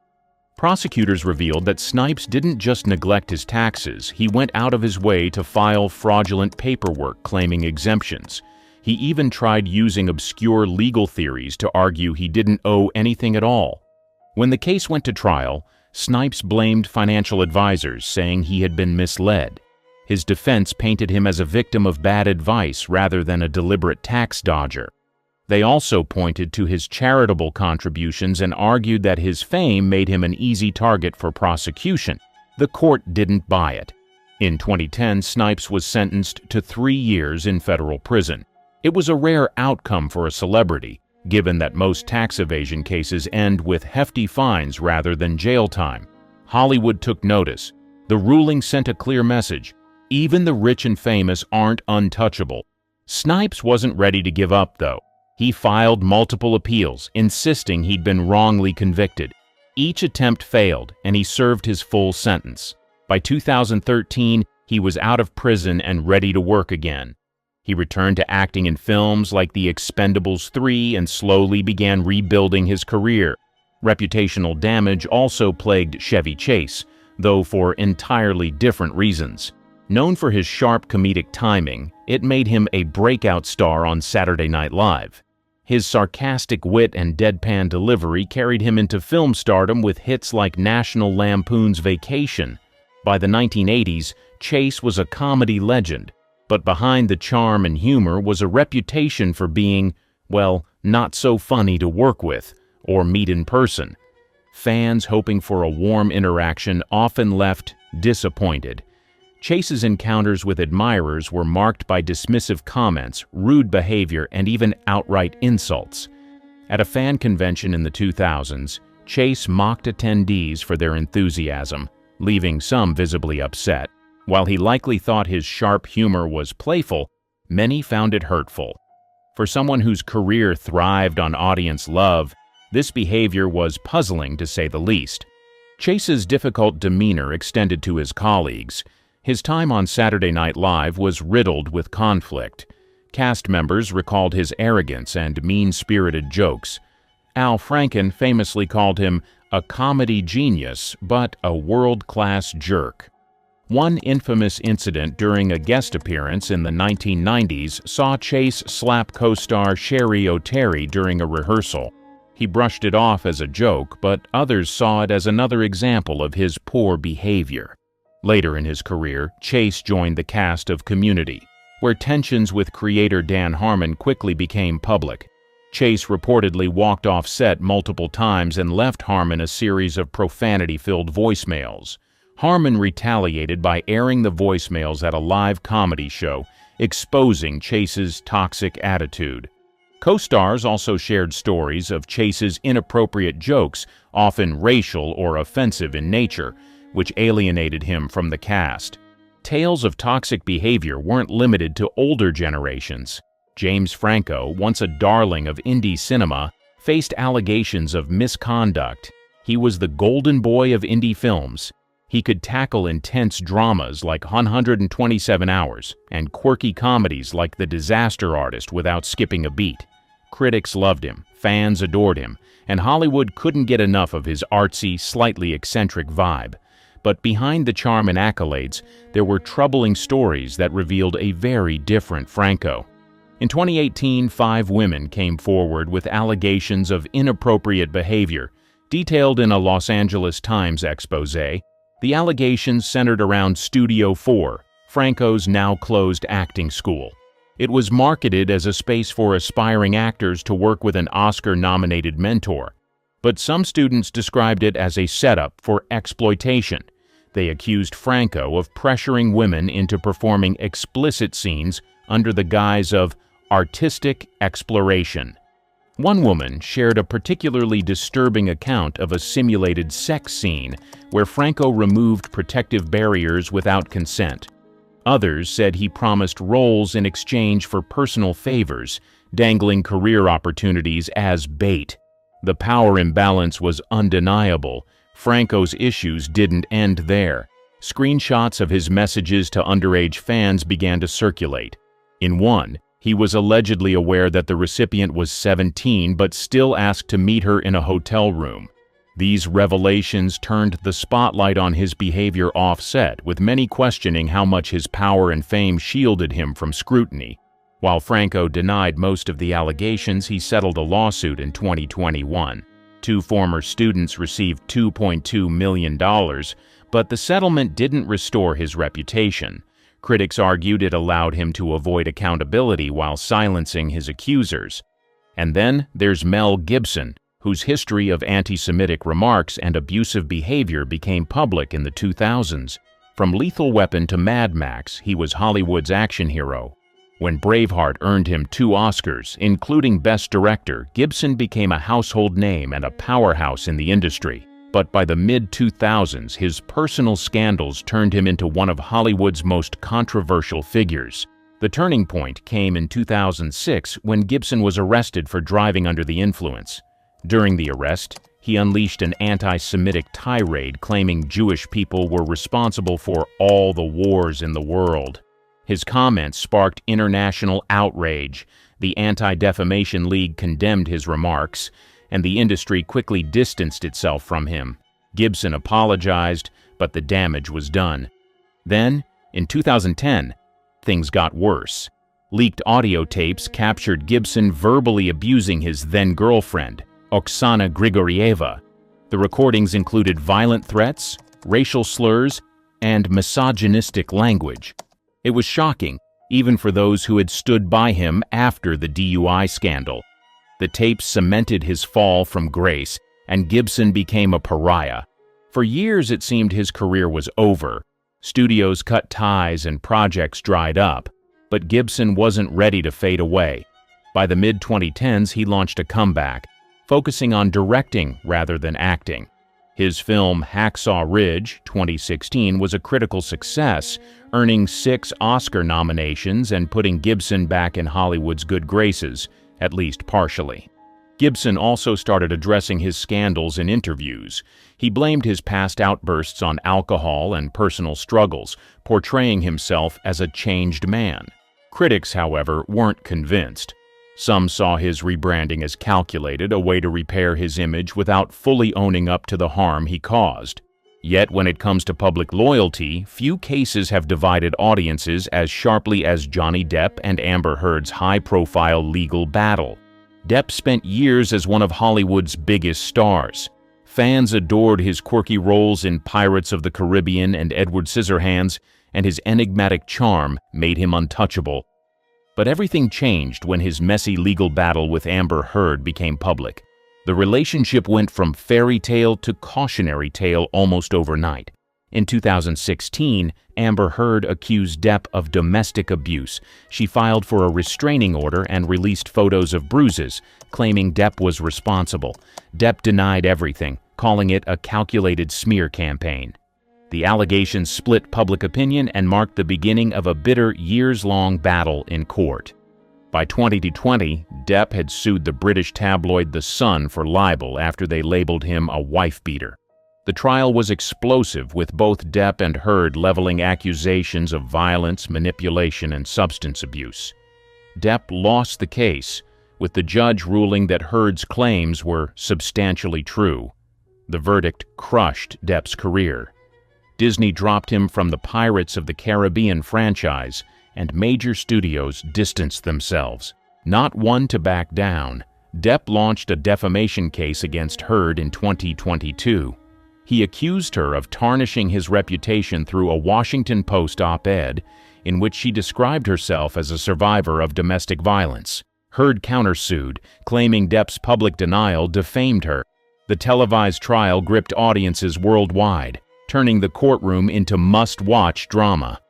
S1: Prosecutors revealed that Snipes didn't just neglect his taxes, he went out of his way to file fraudulent paperwork claiming exemptions. He even tried using obscure legal theories to argue he didn't owe anything at all. When the case went to trial, Snipes blamed financial advisors, saying he had been misled. His defense painted him as a victim of bad advice rather than a deliberate tax dodger. They also pointed to his charitable contributions and argued that his fame made him an easy target for prosecution. The court didn't buy it. In 2010, Snipes was sentenced to 3 years in federal prison. It was a rare outcome for a celebrity, given that most tax evasion cases end with hefty fines rather than jail time. Hollywood took notice. The ruling sent a clear message. Even the rich and famous aren't untouchable. Snipes wasn't ready to give up, though. He filed multiple appeals, insisting he'd been wrongly convicted. Each attempt failed, and he served his full sentence. By 2013, he was out of prison and ready to work again. He returned to acting in films like The Expendables 3 and slowly began rebuilding his career. Reputational damage also plagued Chevy Chase, though for entirely different reasons. Known for his sharp comedic timing, it made him a breakout star on Saturday Night Live. His sarcastic wit and deadpan delivery carried him into film stardom with hits like National Lampoon's Vacation. By the 1980s, Chase was a comedy legend, but behind the charm and humor was a reputation for being, well, not so funny to work with or meet in person. Fans hoping for a warm interaction often left disappointed. Chase's encounters with admirers were marked by dismissive comments, rude behavior, and even outright insults. At a fan convention in the 2000s, Chase mocked attendees for their enthusiasm, leaving some visibly upset. While he likely thought his sharp humor was playful, many found it hurtful. For someone whose career thrived on audience love, this behavior was puzzling to say the least. Chase's difficult demeanor extended to his colleagues. His time on Saturday Night Live was riddled with conflict. Cast members recalled his arrogance and mean-spirited jokes. Al Franken famously called him a comedy genius, but a world-class jerk. One infamous incident during a guest appearance in the 1990s saw Chase slap co-star Sherry O'Terry during a rehearsal. He brushed it off as a joke, but others saw it as another example of his poor behavior. Later in his career, Chase joined the cast of Community, where tensions with creator Dan Harmon quickly became public. Chase reportedly walked off set multiple times and left Harmon a series of profanity-filled voicemails. Harmon retaliated by airing the voicemails at a live comedy show exposing Chase's toxic attitude. Co-stars also shared stories of Chase's inappropriate jokes, often racial or offensive in nature, which alienated him from the cast. Tales of toxic behavior weren't limited to older generations. James Franco, once a darling of indie cinema, faced allegations of misconduct. He was the golden boy of indie films. He could tackle intense dramas like 127 Hours and quirky comedies like The Disaster Artist without skipping a beat. Critics loved him, fans adored him, and Hollywood couldn't get enough of his artsy, slightly eccentric vibe. But behind the charm and accolades, there were troubling stories that revealed a very different Franco. In 2018, 5 women came forward with allegations of inappropriate behavior, detailed in a Los Angeles Times exposé. The allegations centered around Studio 4, Franco's now-closed acting school. It was marketed as a space for aspiring actors to work with an Oscar-nominated mentor. But some students described it as a setup for exploitation. They accused Franco of pressuring women into performing explicit scenes under the guise of artistic exploration. One woman shared a particularly disturbing account of a simulated sex scene where Franco removed protective barriers without consent. Others said he promised roles in exchange for personal favors, dangling career opportunities as bait. The power imbalance was undeniable. Franco's issues didn't end there. Screenshots of his messages to underage fans began to circulate. In one, he was allegedly aware that the recipient was 17 but still asked to meet her in a hotel room. These revelations turned the spotlight on his behavior off-set, with many questioning how much his power and fame shielded him from scrutiny. While Franco denied most of the allegations, he settled a lawsuit in 2021. 2 former students received $2.2 million, but the settlement didn't restore his reputation. Critics argued it allowed him to avoid accountability while silencing his accusers. And then there's Mel Gibson, whose history of anti-Semitic remarks and abusive behavior became public in the 2000s. From Lethal Weapon to Mad Max, he was Hollywood's action hero. When Braveheart earned him 2 Oscars, including Best Director, Gibson became a household name and a powerhouse in the industry. But by the mid-2000s, his personal scandals turned him into one of Hollywood's most controversial figures. The turning point came in 2006 when Gibson was arrested for driving under the influence. During the arrest, he unleashed an anti-Semitic tirade claiming Jewish people were responsible for all the wars in the world. His comments sparked international outrage. The Anti-Defamation League condemned his remarks, and the industry quickly distanced itself from him. Gibson apologized, but the damage was done. Then, in 2010, things got worse. Leaked audio tapes captured Gibson verbally abusing his then-girlfriend, Oksana Grigorieva. The recordings included violent threats, racial slurs, and misogynistic language. It was shocking, even for those who had stood by him after the DUI scandal. The tapes cemented his fall from grace, and Gibson became a pariah. For years it seemed his career was over. Studios cut ties and projects dried up, but Gibson wasn't ready to fade away. By the mid-2010s, he launched a comeback, focusing on directing rather than acting. His film Hacksaw Ridge, 2016, was a critical success, earning 6 Oscar nominations and putting Gibson back in Hollywood's good graces, at least partially. Gibson also started addressing his scandals in interviews. He blamed his past outbursts on alcohol and personal struggles, portraying himself as a changed man. Critics, however, weren't convinced. Some saw his rebranding as calculated, a way to repair his image without fully owning up to the harm he caused. Yet when it comes to public loyalty, few cases have divided audiences as sharply as Johnny Depp and Amber Heard's high-profile legal battle. Depp spent years as one of Hollywood's biggest stars. Fans adored his quirky roles in Pirates of the Caribbean and Edward Scissorhands, and his enigmatic charm made him untouchable. But everything changed when his messy legal battle with Amber Heard became public. The relationship went from fairy tale to cautionary tale almost overnight. In 2016, Amber Heard accused Depp of domestic abuse. She filed for a restraining order and released photos of bruises, claiming Depp was responsible. Depp denied everything, calling it a calculated smear campaign. The allegations split public opinion and marked the beginning of a bitter, years-long battle in court. By 2020, Depp had sued the British tabloid The Sun for libel after they labeled him a wife-beater. The trial was explosive, with both Depp and Heard leveling accusations of violence, manipulation, and substance abuse. Depp lost the case, with the judge ruling that Heard's claims were substantially true. The verdict crushed Depp's career. Disney dropped him from the Pirates of the Caribbean franchise, and major studios distanced themselves. Not one to back down, Depp launched a defamation case against Heard in 2022. He accused her of tarnishing his reputation through a Washington Post op-ed in which she described herself as a survivor of domestic violence. Heard countersued, claiming Depp's public denial defamed her. The televised trial gripped audiences worldwide, turning the courtroom into must-watch drama.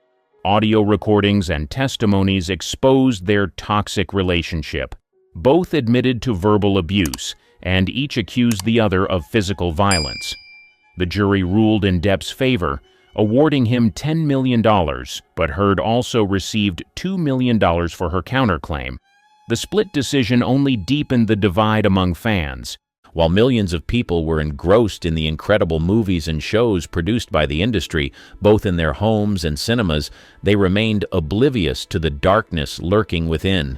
S1: Audio recordings and testimonies exposed their toxic relationship. Both admitted to verbal abuse, and each accused the other of physical violence. The jury ruled in Depp's favor, awarding him $10 million, but Heard also received $2 million for her counterclaim. The split decision only deepened the divide among fans. While millions of people were engrossed in the incredible movies and shows produced by the industry, both in their homes and cinemas, they remained oblivious to the darkness lurking within.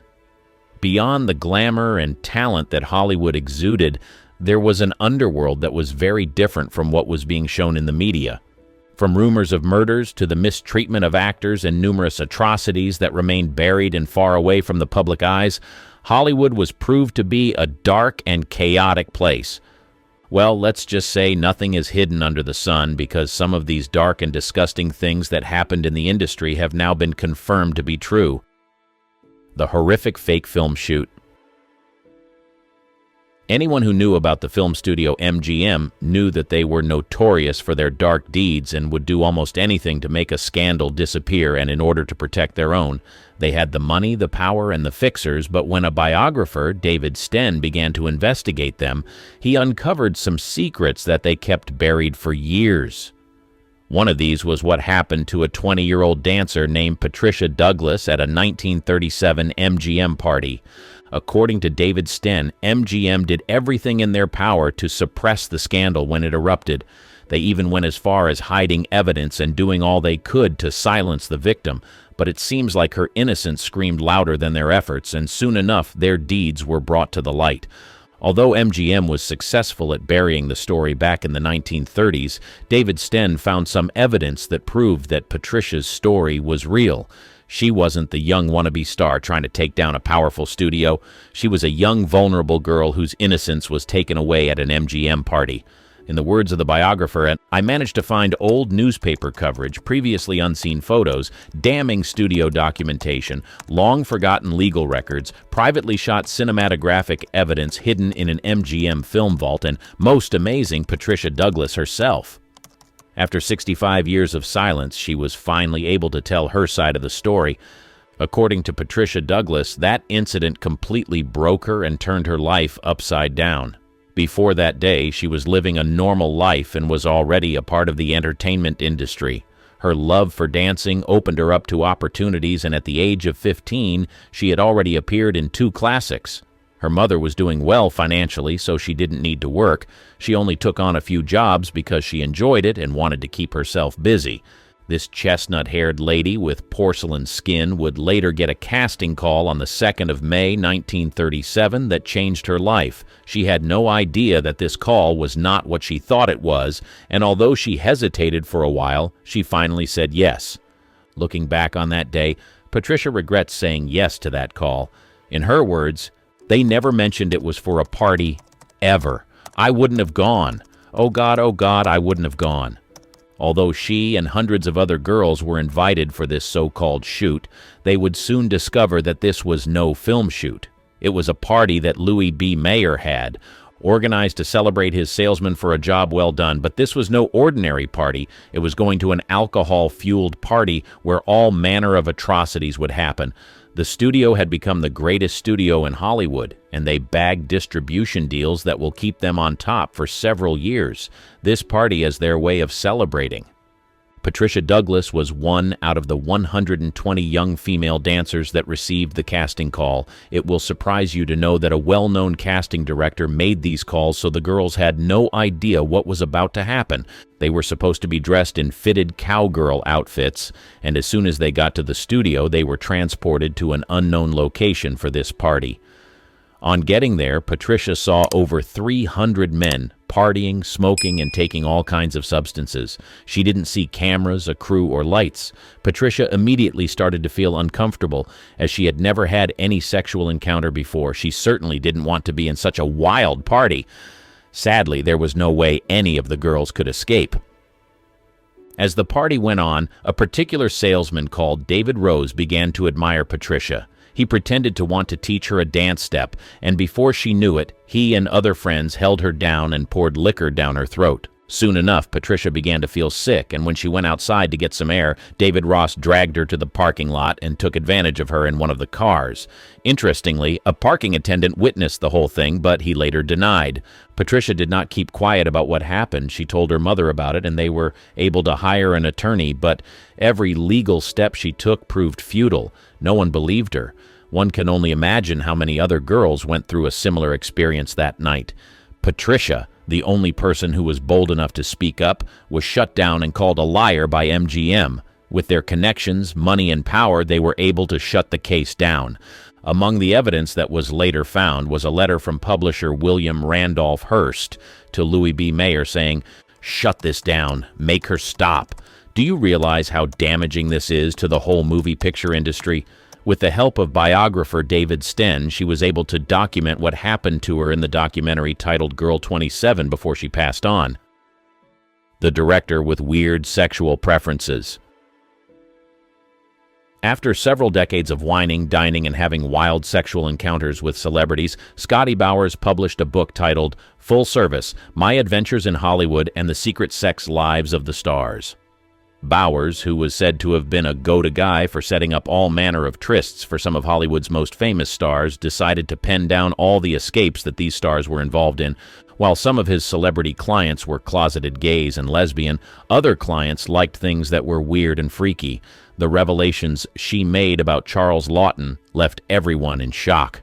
S1: Beyond the glamour and talent that Hollywood exuded, there was an underworld that was very different from what was being shown in the media. From rumors of murders to the mistreatment of actors and numerous atrocities that remained buried and far away from the public eyes, Hollywood was proved to be a dark and chaotic place. Well, let's just say nothing is hidden under the sun, because some of these dark and disgusting things that happened in the industry have now been confirmed to be true. The horrific fake film shoot. Anyone who knew about the film studio MGM knew that they were notorious for their dark deeds and would do almost anything to make a scandal disappear, and in order to protect their own. They had the money, the power, and the fixers, but when a biographer, David Sten, began to investigate them, he uncovered some secrets that they kept buried for years. One of these was what happened to a 20-year-old dancer named Patricia Douglas at a 1937 MGM party. According to David Sten, MGM did everything in their power to suppress the scandal when it erupted. They even went as far as hiding evidence and doing all they could to silence the victim, but it seems like her innocence screamed louder than their efforts, and soon enough their deeds were brought to the light. Although MGM was successful at burying the story back in the 1930s, David Sten found some evidence that proved that Patricia's story was real. She wasn't the young wannabe star trying to take down a powerful studio. She was a young, vulnerable girl whose innocence was taken away at an MGM party. In the words of the biographer, I managed to find old newspaper coverage, previously unseen photos, damning studio documentation, long-forgotten legal records, privately shot cinematographic evidence hidden in an MGM film vault, and, most amazing, Patricia Douglas herself. After 65 years of silence, she was finally able to tell her side of the story. According to Patricia Douglas, that incident completely broke her and turned her life upside down. Before that day, she was living a normal life and was already a part of the entertainment industry. Her love for dancing opened her up to opportunities, and at the age of 15, she had already appeared in 2 classics. Her mother was doing well financially, so she didn't need to work. She only took on a few jobs because she enjoyed it and wanted to keep herself busy. This chestnut-haired lady with porcelain skin would later get a casting call on the 2nd of May, 1937 that changed her life. She had no idea that this call was not what she thought it was, and although she hesitated for a while, she finally said yes. Looking back on that day, Patricia regrets saying yes to that call. In her words, "They never mentioned it was for a party, ever. I wouldn't have gone. Oh God, I wouldn't have gone." Although she and hundreds of other girls were invited for this so-called shoot, they would soon discover that this was no film shoot. It was a party that Louis B. Mayer had, organized to celebrate his salesman for a job well done. But this was no ordinary party. It was going to an alcohol-fueled party where all manner of atrocities would happen. The studio had become the greatest studio in Hollywood, and they bagged distribution deals that will keep them on top for several years. This party as their way of celebrating. Patricia Douglas was one out of the 120 young female dancers that received the casting call. It will surprise you to know that a well-known casting director made these calls so the girls had no idea what was about to happen. They were supposed to be dressed in fitted cowgirl outfits, and as soon as they got to the studio, they were transported to an unknown location for this party. On getting there, Patricia saw over 300 men partying, smoking, and taking all kinds of substances. She didn't see cameras, a crew, or lights. Patricia immediately started to feel uncomfortable, as she had never had any sexual encounter before. She certainly didn't want to be in such a wild party. Sadly, there was no way any of the girls could escape. As the party went on, a particular salesman called David Rose began to admire Patricia. He pretended to want to teach her a dance step, and before she knew it, he and other friends held her down and poured liquor down her throat. Soon enough, Patricia began to feel sick, and when she went outside to get some air, David Ross dragged her to the parking lot and took advantage of her in one of the cars. Interestingly, a parking attendant witnessed the whole thing, but he later denied. Patricia did not keep quiet about what happened. She told her mother about it, and they were able to hire an attorney, but every legal step she took proved futile. No one believed her. One can only imagine how many other girls went through a similar experience that night. Patricia, the only person who was bold enough to speak up, was shut down and called a liar by MGM. With their connections, money, and power, they were able to shut the case down. Among the evidence that was later found was a letter from publisher William Randolph Hearst to Louis B. Mayer saying, "Shut this down. Make her stop." Do you realize how damaging this is to the whole movie picture industry? With the help of biographer David Stench, she was able to document what happened to her in the documentary titled Girl 27 before she passed on. The director with weird sexual preferences. After several decades of whining, dining, and having wild sexual encounters with celebrities, Scotty Bowers published a book titled Full Service: My Adventures in Hollywood and the Secret Sex Lives of the Stars. Bowers, who was said to have been a go-to guy for setting up all manner of trysts for some of Hollywood's most famous stars, decided to pen down all the escapes that these stars were involved in. While some of his celebrity clients were closeted gays and lesbian, other clients liked things that were weird and freaky. The revelations she made about Charles Laughton left everyone in shock.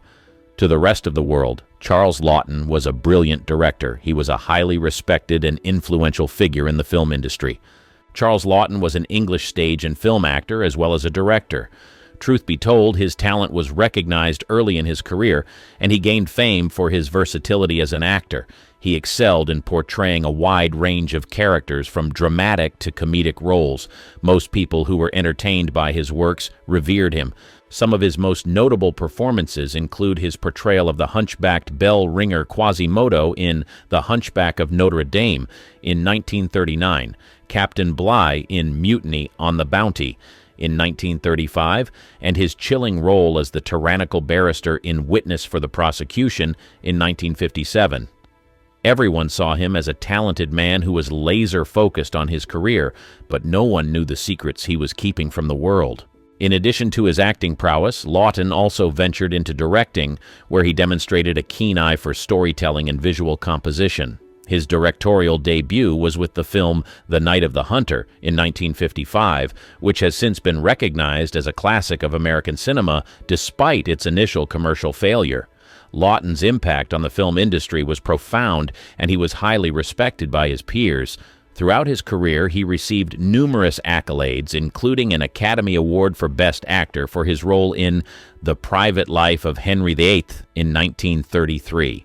S1: To the rest of the world, Charles Laughton was a brilliant director. He was a highly respected and influential figure in the film industry. Charles Laughton was an English stage and film actor as well as a director. Truth be told, his talent was recognized early in his career, and he gained fame for his versatility as an actor. He excelled in portraying a wide range of characters, from dramatic to comedic roles. Most people who were entertained by his works revered him. Some of his most notable performances include his portrayal of the hunchbacked bell ringer Quasimodo in The Hunchback of Notre Dame in 1939, Captain Bligh in Mutiny on the Bounty in 1935, and his chilling role as the tyrannical barrister in Witness for the Prosecution in 1957. Everyone saw him as a talented man who was laser-focused on his career, but no one knew the secrets he was keeping from the world. In addition to his acting prowess, Laughton also ventured into directing, where he demonstrated a keen eye for storytelling and visual composition. His directorial debut was with the film The Night of the Hunter in 1955, which has since been recognized as a classic of American cinema despite its initial commercial failure. Laughton's impact on the film industry was profound, and he was highly respected by his peers. Throughout his career, he received numerous accolades, including an Academy Award for Best Actor for his role in The Private Life of Henry VIII in 1933.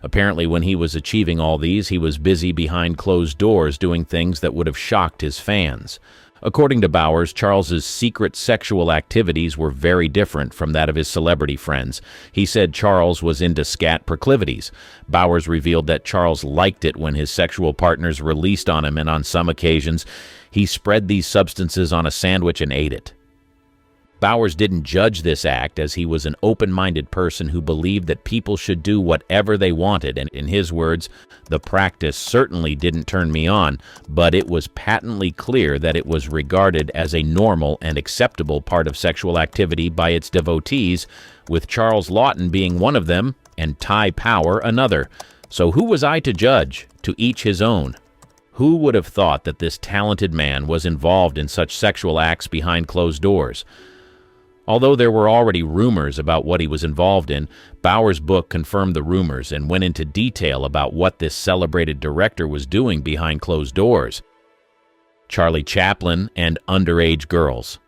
S1: Apparently, when he was achieving all these, he was busy behind closed doors doing things that would have shocked his fans. According to Bowers, Charles's secret sexual activities were very different from that of his celebrity friends. He said Charles was into scat proclivities. Bowers revealed that Charles liked it when his sexual partners released on him, and on some occasions, he spread these substances on a sandwich and ate it. Bowers didn't judge this act, as he was an open-minded person who believed that people should do whatever they wanted, and in his words, "The practice certainly didn't turn me on, but it was patently clear that it was regarded as a normal and acceptable part of sexual activity by its devotees, with Charles Laughton being one of them and Ty Power another. So who was I to judge? To each his own." Who would have thought that this talented man was involved in such sexual acts behind closed doors? Although there were already rumors about what he was involved in, Bowers' book confirmed the rumors and went into detail about what this celebrated director was doing behind closed doors. Charlie Chaplin and underage girls.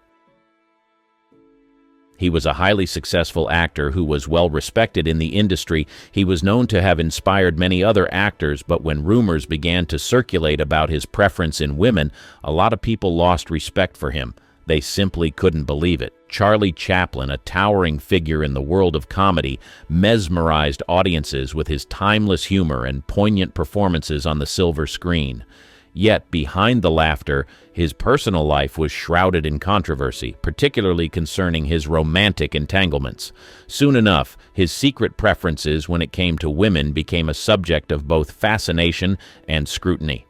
S1: He was a highly successful actor who was well respected in the industry. He was known to have inspired many other actors, but when rumors began to circulate about his preference in women, a lot of people lost respect for him. They simply couldn't believe it. Charlie Chaplin, a towering figure in the world of comedy, mesmerized audiences with his timeless humor and poignant performances on the silver screen. Yet, behind the laughter, his personal life was shrouded in controversy, particularly concerning his romantic entanglements. Soon enough, his secret preferences when it came to women became a subject of both fascination and scrutiny.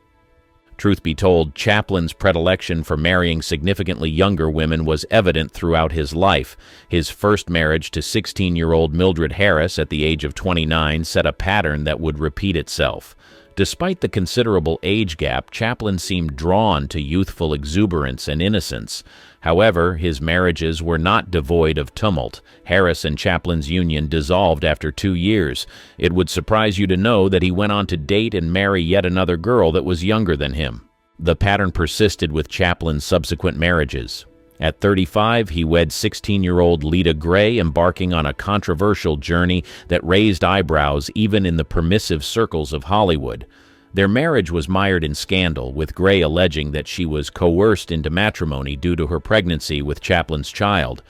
S1: Truth be told, Chaplin's predilection for marrying significantly younger women was evident throughout his life. His first marriage to 16-year-old Mildred Harris at the age of 29 set a pattern that would repeat itself. Despite the considerable age gap, Chaplin seemed drawn to youthful exuberance and innocence. However, his marriages were not devoid of tumult. Harris and Chaplin's union dissolved after 2 years. It would surprise you to know that he went on to date and marry yet another girl that was younger than him. The pattern persisted with Chaplin's subsequent marriages. At 35, he wed 16-year-old Lita Gray, embarking on a controversial journey that raised eyebrows even in the permissive circles of Hollywood. Their marriage was mired in scandal, with Gray alleging that she was coerced into matrimony due to her pregnancy with Chaplin's child.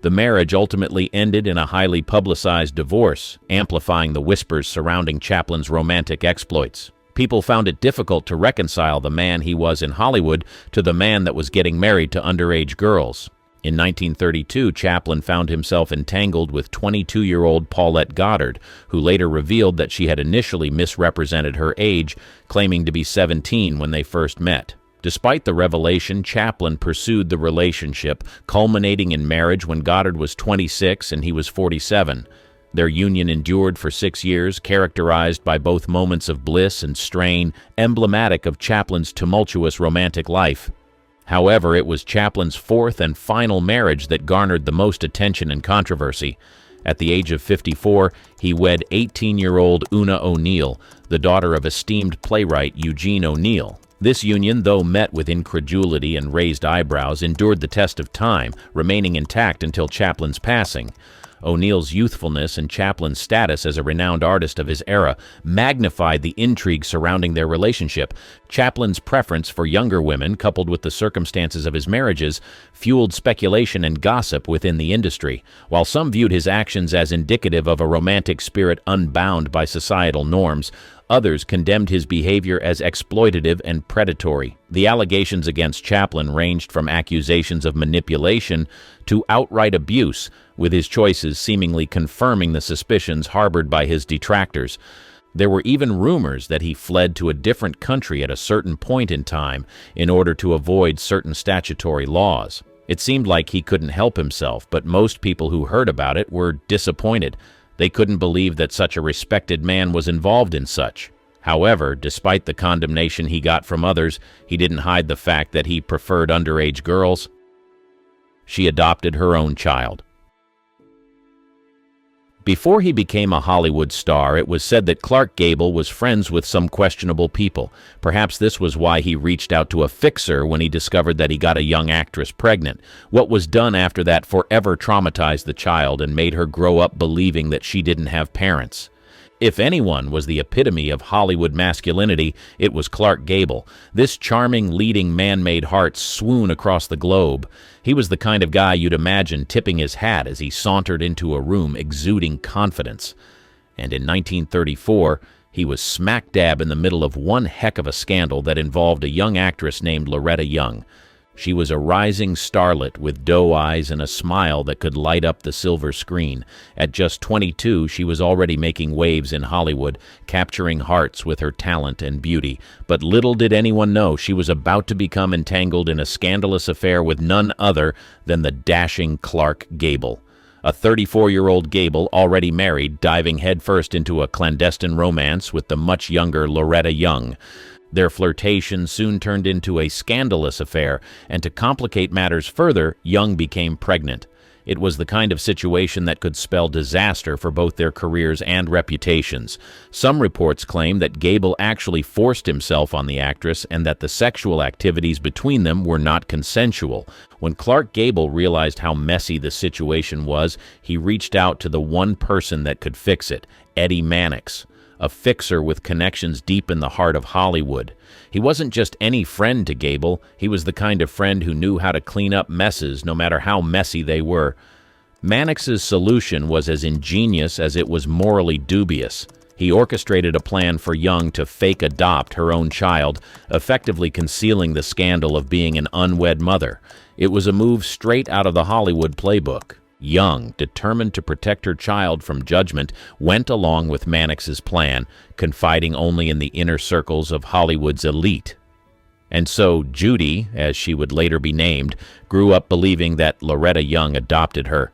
S1: The marriage ultimately ended in a highly publicized divorce, amplifying the whispers surrounding Chaplin's romantic exploits. People found it difficult to reconcile the man he was in Hollywood to the man that was getting married to underage girls. In 1932, Chaplin found himself entangled with 22-year-old Paulette Goddard, who later revealed that she had initially misrepresented her age, claiming to be 17 when they first met. Despite the revelation, Chaplin pursued the relationship, culminating in marriage when Goddard was 26 and he was 47. Their union endured for 6 years, characterized by both moments of bliss and strain, emblematic of Chaplin's tumultuous romantic life. However, it was Chaplin's fourth and final marriage that garnered the most attention and controversy. At the age of 54, he wed 18-year-old Una O'Neill, the daughter of esteemed playwright Eugene O'Neill. This union, though met with incredulity and raised eyebrows, endured the test of time, remaining intact until Chaplin's passing. O'Neill's youthfulness and Chaplin's status as a renowned artist of his era magnified the intrigue surrounding their relationship. Chaplin's preference for younger women, coupled with the circumstances of his marriages, fueled speculation and gossip within the industry. While some viewed his actions as indicative of a romantic spirit unbound by societal norms, others condemned his behavior as exploitative and predatory. The allegations against Chaplin ranged from accusations of manipulation to outright abuse, with his choices seemingly confirming the suspicions harbored by his detractors. There were even rumors that he fled to a different country at a certain point in time in order to avoid certain statutory laws. It seemed like he couldn't help himself, but most people who heard about it were disappointed. They couldn't believe that such a respected man was involved in such. However, despite the condemnation he got from others, he didn't hide the fact that he preferred underage girls. She adopted her own child. Before he became a Hollywood star, it was said that Clark Gable was friends with some questionable people. Perhaps this was why he reached out to a fixer when he discovered that he got a young actress pregnant. What was done after that forever traumatized the child and made her grow up believing that she didn't have parents. If anyone was the epitome of Hollywood masculinity, it was Clark Gable. This charming, leading man-made heart swooned across the globe. He was the kind of guy you'd imagine tipping his hat as he sauntered into a room exuding confidence. And in 1934, he was smack dab in the middle of one heck of a scandal that involved a young actress named Loretta Young. She was a rising starlet with doe eyes and a smile that could light up the silver screen. At just 22, she was already making waves in Hollywood, capturing hearts with her talent and beauty. But little did anyone know she was about to become entangled in a scandalous affair with none other than the dashing Clark Gable. A 34-year-old Gable, already married, diving headfirst into a clandestine romance with the much younger Loretta Young. Their flirtation soon turned into a scandalous affair, and to complicate matters further, Young became pregnant. It was the kind of situation that could spell disaster for both their careers and reputations. Some reports claim that Gable actually forced himself on the actress and that the sexual activities between them were not consensual. When Clark Gable realized how messy the situation was, he reached out to the one person that could fix it, Eddie Mannix, a fixer with connections deep in the heart of Hollywood. He wasn't just any friend to Gable, he was the kind of friend who knew how to clean up messes, no matter how messy they were. Mannix's solution was as ingenious as it was morally dubious. He orchestrated a plan for Young to fake adopt her own child, effectively concealing the scandal of being an unwed mother. It was a move straight out of the Hollywood playbook. Young, determined to protect her child from judgment, went along with Mannix's plan, confiding only in the inner circles of Hollywood's elite. And so Judy, as she would later be named, grew up believing that Loretta Young adopted her.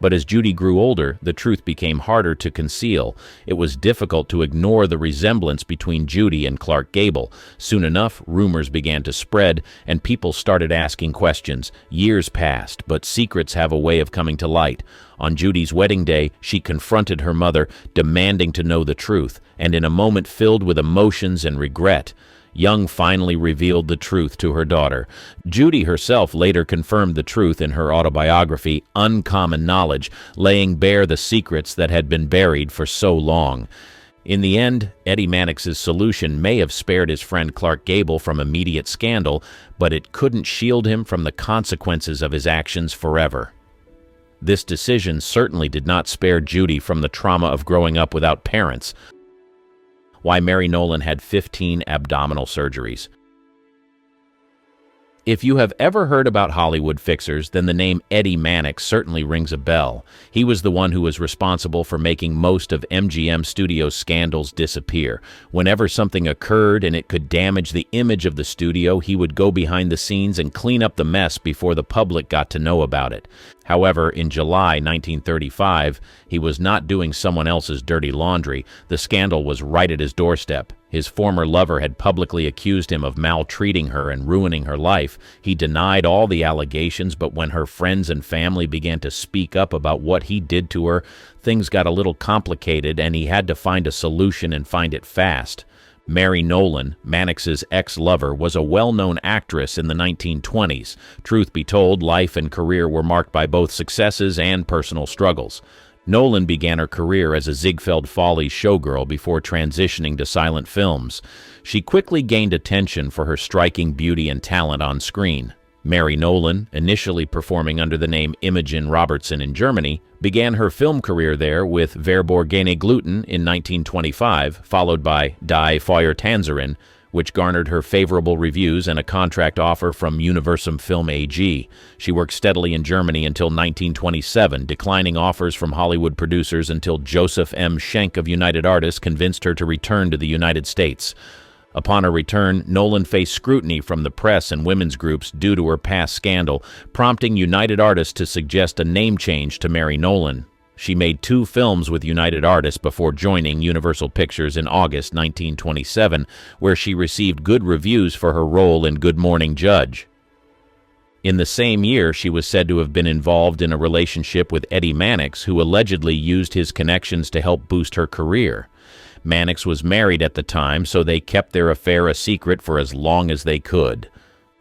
S1: But as Judy grew older, the truth became harder to conceal. It was difficult to ignore the resemblance between Judy and Clark Gable. Soon enough, rumors began to spread, and people started asking questions. Years passed, but secrets have a way of coming to light. On Judy's wedding day, she confronted her mother, demanding to know the truth, and in a moment filled with emotions and regret, Young finally revealed the truth to her daughter. Judy herself later confirmed the truth in her autobiography, Uncommon Knowledge, laying bare the secrets that had been buried for so long. In the end, Eddie Mannix's solution may have spared his friend Clark Gable from immediate scandal, but it couldn't shield him from the consequences of his actions forever. This decision certainly did not spare Judy from the trauma of growing up without parents. Why Mary Nolan had 15 abdominal surgeries. If you have ever heard about Hollywood fixers, then the name Eddie Mannix certainly rings a bell. He was the one who was responsible for making most of MGM Studios' scandals disappear. Whenever something occurred and it could damage the image of the studio, he would go behind the scenes and clean up the mess before the public got to know about it. However, in July 1935, he was not doing someone else's dirty laundry. The scandal was right at his doorstep. His former lover had publicly accused him of maltreating her and ruining her life. He denied all the allegations, but when her friends and family began to speak up about what he did to her, things got a little complicated and he had to find a solution and find it fast. Mary Nolan, Mannix's ex-lover, was a well-known actress in the 1920s. Truth be told, life and career were marked by both successes and personal struggles. Nolan began her career as a Ziegfeld Follies showgirl before transitioning to silent films. She quickly gained attention for her striking beauty and talent on screen. Mary Nolan, initially performing under the name Imogen Robertson in Germany, began her film career there with Verborgene Gluten in 1925, followed by Die Feuertanzerin, which garnered her favorable reviews and a contract offer from Universum Film AG. She worked steadily in Germany until 1927, declining offers from Hollywood producers until Joseph M. Schenck of United Artists convinced her to return to the United States. Upon her return, Nolan faced scrutiny from the press and women's groups due to her past scandal, prompting United Artists to suggest a name change to Mary Nolan. She made 2 films with United Artists before joining Universal Pictures in August 1927, where she received good reviews for her role in Good Morning Judge. In the same year, she was said to have been involved in a relationship with Eddie Mannix, who allegedly used his connections to help boost her career. Mannix was married at the time, so they kept their affair a secret for as long as they could.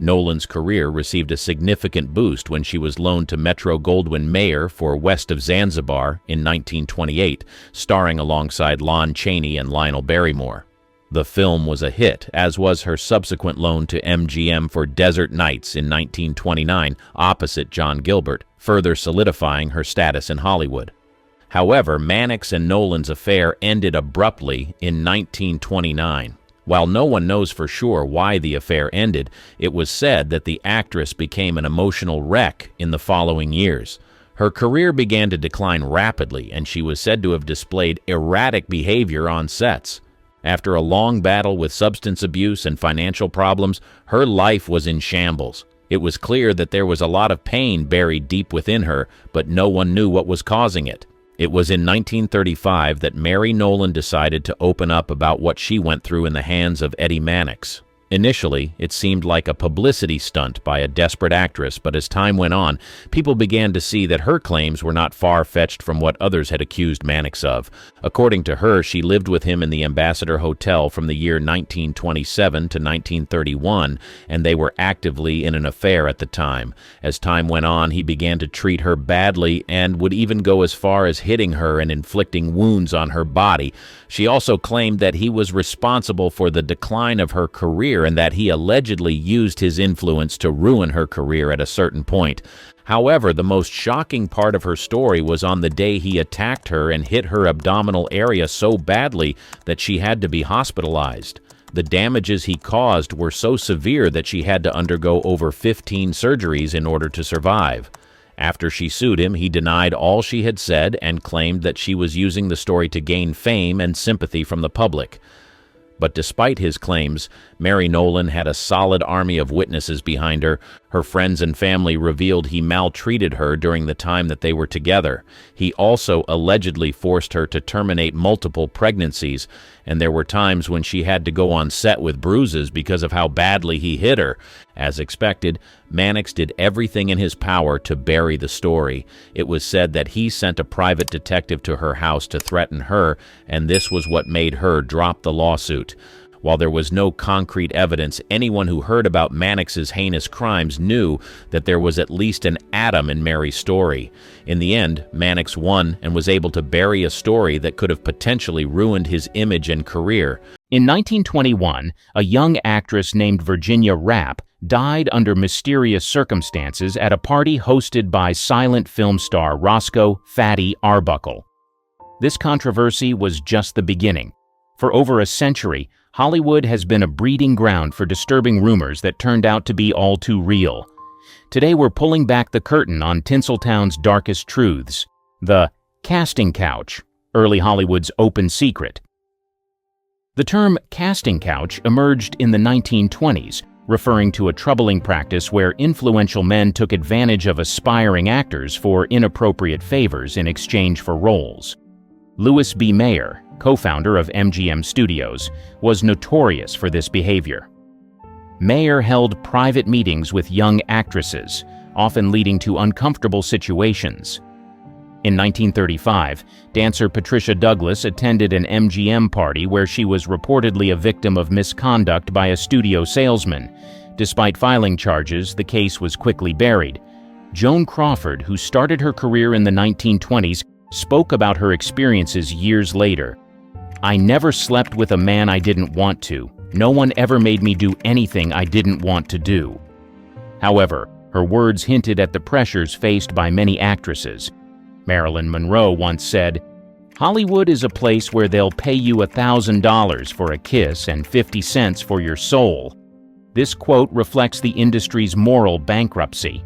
S1: Nolan's career received a significant boost when she was loaned to Metro-Goldwyn-Mayer for West of Zanzibar in 1928, starring alongside Lon Chaney and Lionel Barrymore. The film was a hit, as was her subsequent loan to MGM for Desert Nights in 1929, opposite John Gilbert, further solidifying her status in Hollywood. However, Mannix and Nolan's affair ended abruptly in 1929. While no one knows for sure why the affair ended, it was said that the actress became an emotional wreck in the following years. Her career began to decline rapidly, and she was said to have displayed erratic behavior on sets. After a long battle with substance abuse and financial problems, her life was in shambles. It was clear that there was a lot of pain buried deep within her, but no one knew what was causing it. It was in 1935 that Mary Nolan decided to open up about what she went through in the hands of Eddie Mannix. Initially, it seemed like a publicity stunt by a desperate actress, but as time went on, people began to see that her claims were not far-fetched from what others had accused Mannix of. According to her, she lived with him in the Ambassador Hotel from the year 1927 to 1931, and they were actively in an affair at the time. As time went on, he began to treat her badly and would even go as far as hitting her and inflicting wounds on her body. She also claimed that he was responsible for the decline of her career and that he allegedly used his influence to ruin her career at a certain point. However, the most shocking part of her story was on the day he attacked her and hit her abdominal area so badly that she had to be hospitalized. The damages he caused were so severe that she had to undergo over 15 surgeries in order to survive. After she sued him, he denied all she had said and claimed that she was using the story to gain fame and sympathy from the public. But despite his claims, Mary Nolan had a solid army of witnesses behind her. Her friends and family revealed he maltreated her during the time that they were together. He also allegedly forced her to terminate multiple pregnancies, and there were times when she had to go on set with bruises because of how badly he hit her. As expected, Mannix did everything in his power to bury the story. It was said that he sent a private detective to her house to threaten her, and this was what made her drop the lawsuit. While there was no concrete evidence, anyone who heard about Mannix's heinous crimes knew that there was at least an atom in Mary's story. In the end, Mannix won and was able to bury a story that could have potentially ruined his image and career. In 1921, a young actress named Virginia Rappe died under mysterious circumstances at a party hosted by silent film star Roscoe "Fatty" Arbuckle. This controversy was just the beginning. For over a century, Hollywood has been a breeding ground for disturbing rumors that turned out to be all too real. Today we're pulling back the curtain on Tinseltown's darkest truths. The casting couch, early Hollywood's open secret. The term casting couch emerged in the 1920s, referring to a troubling practice where influential men took advantage of aspiring actors for inappropriate favors in exchange for roles. Louis B. Mayer, co-founder of MGM Studios, was notorious for this behavior. Mayer held private meetings with young actresses, often leading to uncomfortable situations. In 1935, dancer Patricia Douglas attended an MGM party where she was reportedly a victim of misconduct by a studio salesman. Despite filing charges, the case was quickly buried. Joan Crawford, who started her career in the 1920s, spoke about her experiences years later. "I never slept with a man I didn't want to. No one ever made me do anything I didn't want to do." However, her words hinted at the pressures faced by many actresses. Marilyn Monroe once said, "Hollywood is a place where they'll pay you $1,000 for a kiss and 50 cents for your soul." This quote reflects the industry's moral bankruptcy.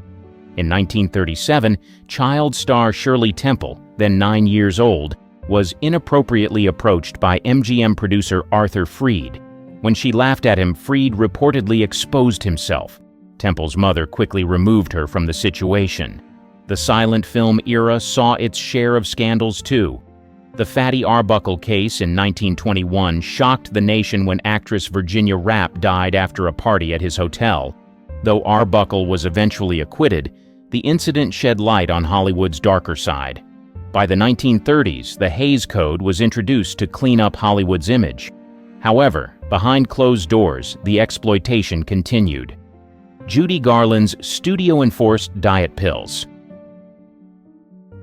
S1: In 1937, child star Shirley Temple, then 9 years old, was inappropriately approached by MGM producer Arthur Freed. When she laughed at him, Freed reportedly exposed himself. Temple's mother quickly removed her from the situation. The silent film era saw its share of scandals too. The Fatty Arbuckle case in 1921 shocked the nation when actress Virginia Rappe died after a party at his hotel. Though Arbuckle was eventually acquitted, the incident shed light on Hollywood's darker side. By the 1930s, the Hays Code was introduced to clean up Hollywood's image. However, behind closed doors, the exploitation continued. Judy Garland's studio-enforced diet pills.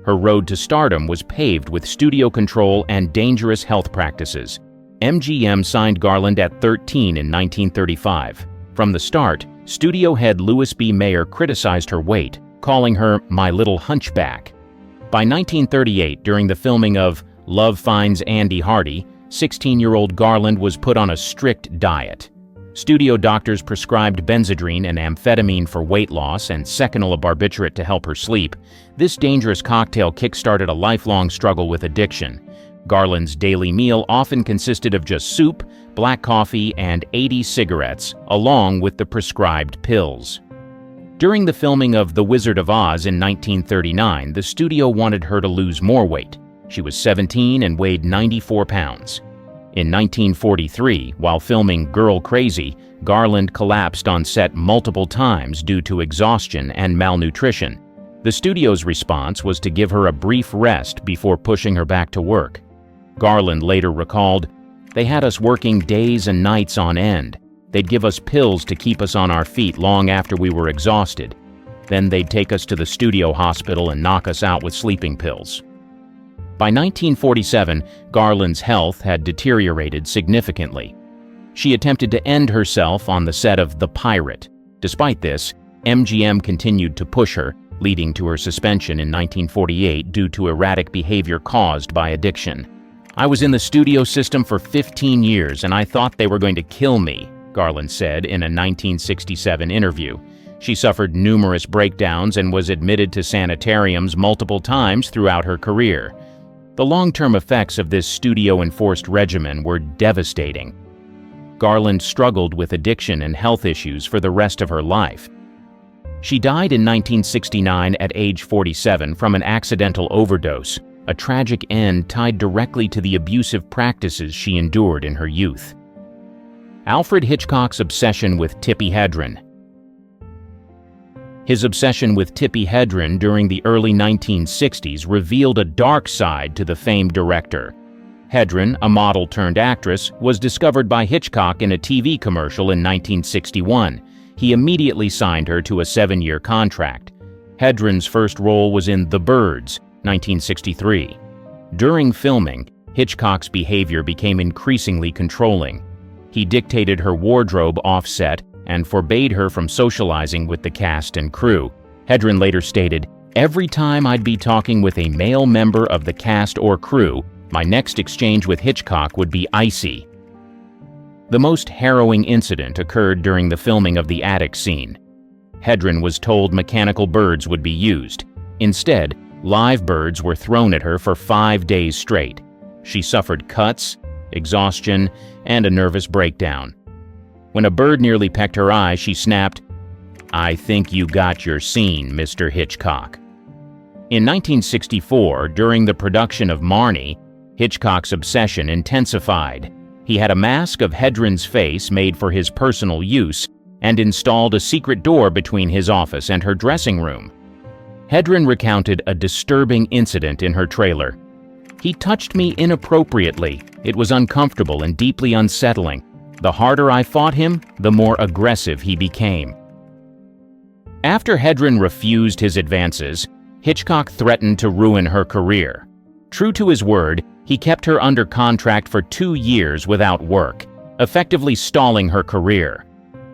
S1: Her road to stardom was paved with studio control and dangerous health practices. MGM signed Garland at 13 in 1935. From the start, studio head Louis B. Mayer criticized her weight, calling her "my little hunchback." By 1938, during the filming of Love Finds Andy Hardy, 16-year-old Garland was put on a strict diet. Studio doctors prescribed Benzedrine and amphetamine for weight loss and seconal barbiturate to help her sleep. This dangerous cocktail kick-started a lifelong struggle with addiction. Garland's daily meal often consisted of just soup, black coffee, and 80 cigarettes, along with the prescribed pills. During the filming of The Wizard of Oz in 1939, the studio wanted her to lose more weight. She was 17 and weighed 94 pounds. In 1943, while filming Girl Crazy, Garland collapsed on set multiple times due to exhaustion and malnutrition. The studio's response was to give her a brief rest before pushing her back to work. Garland later recalled, "They had us working days and nights on end. They'd give us pills to keep us on our feet long after we were exhausted. Then they'd take us to the studio hospital and knock us out with sleeping pills." By 1947, Garland's health had deteriorated significantly. She attempted to end herself on the set of The Pirate. Despite this, MGM continued to push her, leading to her suspension in 1948 due to erratic behavior caused by addiction. "I was in the studio system for 15 years and I thought they were going to kill me," Garland said in a 1967 interview. She suffered numerous breakdowns and was admitted to sanitariums multiple times throughout her career. The long-term effects of this studio-enforced regimen were devastating. Garland struggled with addiction and health issues for the rest of her life. She died in 1969 at age 47 from an accidental overdose, a tragic end tied directly to the abusive practices she endured in her youth. Alfred Hitchcock's obsession with Tippi Hedren. His obsession with Tippi Hedren during the early 1960s revealed a dark side to the famed director. Hedren, a model-turned-actress, was discovered by Hitchcock in a TV commercial in 1961. He immediately signed her to a 7-year contract. Hedren's first role was in The Birds, 1963. During filming, Hitchcock's behavior became increasingly controlling. He dictated her wardrobe off-set and forbade her from socializing with the cast and crew. Hedren later stated, "Every time I'd be talking with a male member of the cast or crew, my next exchange with Hitchcock would be icy." The most harrowing incident occurred during the filming of the attic scene. Hedren was told mechanical birds would be used. Instead, live birds were thrown at her for 5 days straight. She suffered cuts, exhaustion, and a nervous breakdown. When a bird nearly pecked her eye, she snapped, "I think you got your scene, Mr. Hitchcock." In 1964, during the production of Marnie, Hitchcock's obsession intensified. He had a mask of Hedren's face made for his personal use and installed a secret door between his office and her dressing room. Hedren recounted a disturbing incident in her trailer. "He touched me inappropriately. It was uncomfortable and deeply unsettling. The harder I fought him, the more aggressive he became." After Hedren refused his advances, Hitchcock threatened to ruin her career. True to his word, he kept her under contract for 2 years without work, effectively stalling her career.